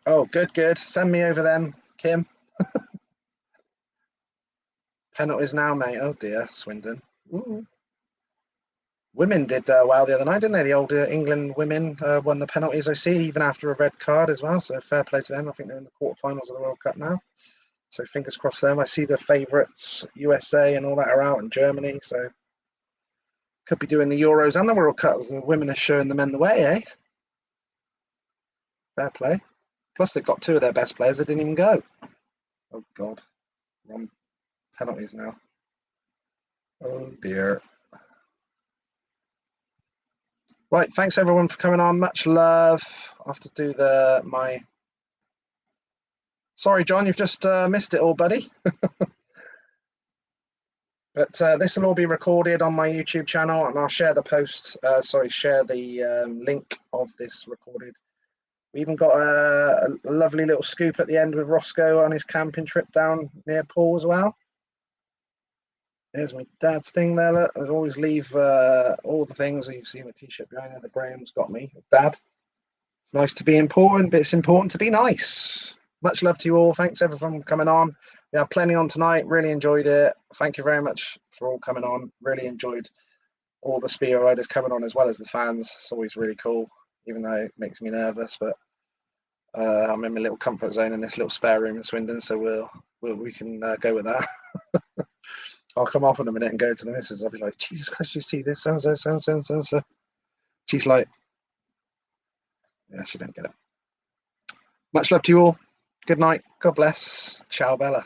Oh, good. Send me over them, Kim. Penalties now, mate. Oh dear, Swindon. Ooh. Women did well the other night, didn't they? The older England women won the penalties, I see, even after a red card as well. So fair play to them. I think they're in the quarterfinals of the World Cup now. So fingers crossed for them. I see the favourites, USA and all that, are out, in Germany. So could be doing the Euros and the World Cup. The women are showing the men the way, eh? Fair play. Plus they've got two of their best players that didn't even go. Oh God. Wrong penalties now. Oh dear. Right, thanks everyone for coming on. Much love. I have to do my. Sorry, John, you've just missed it all, buddy. But this will all be recorded on my YouTube channel, and I'll share the share the link of this recorded. We even got a lovely little scoop at the end with Rosco on his camping trip down near Poole as well. There's my dad's thing there. Look. I always leave all the things. You see my t-shirt behind there. The Graham's got me. Dad. It's nice to be important, but it's important to be nice. Much love to you all. Thanks everyone for coming on. We had plenty on tonight. Really enjoyed it. Thank you very much for all coming on. Really enjoyed all the speed riders coming on as well as the fans. It's always really cool, even though it makes me nervous. But I'm in my little comfort zone in this little spare room in Swindon, so we can go with that. I'll come off in a minute and go to the missus. I'll be like, Jesus Christ, you see this? So. She's like, yeah, she don't get it. Much love to you all. Good night. God bless. Ciao, Bella.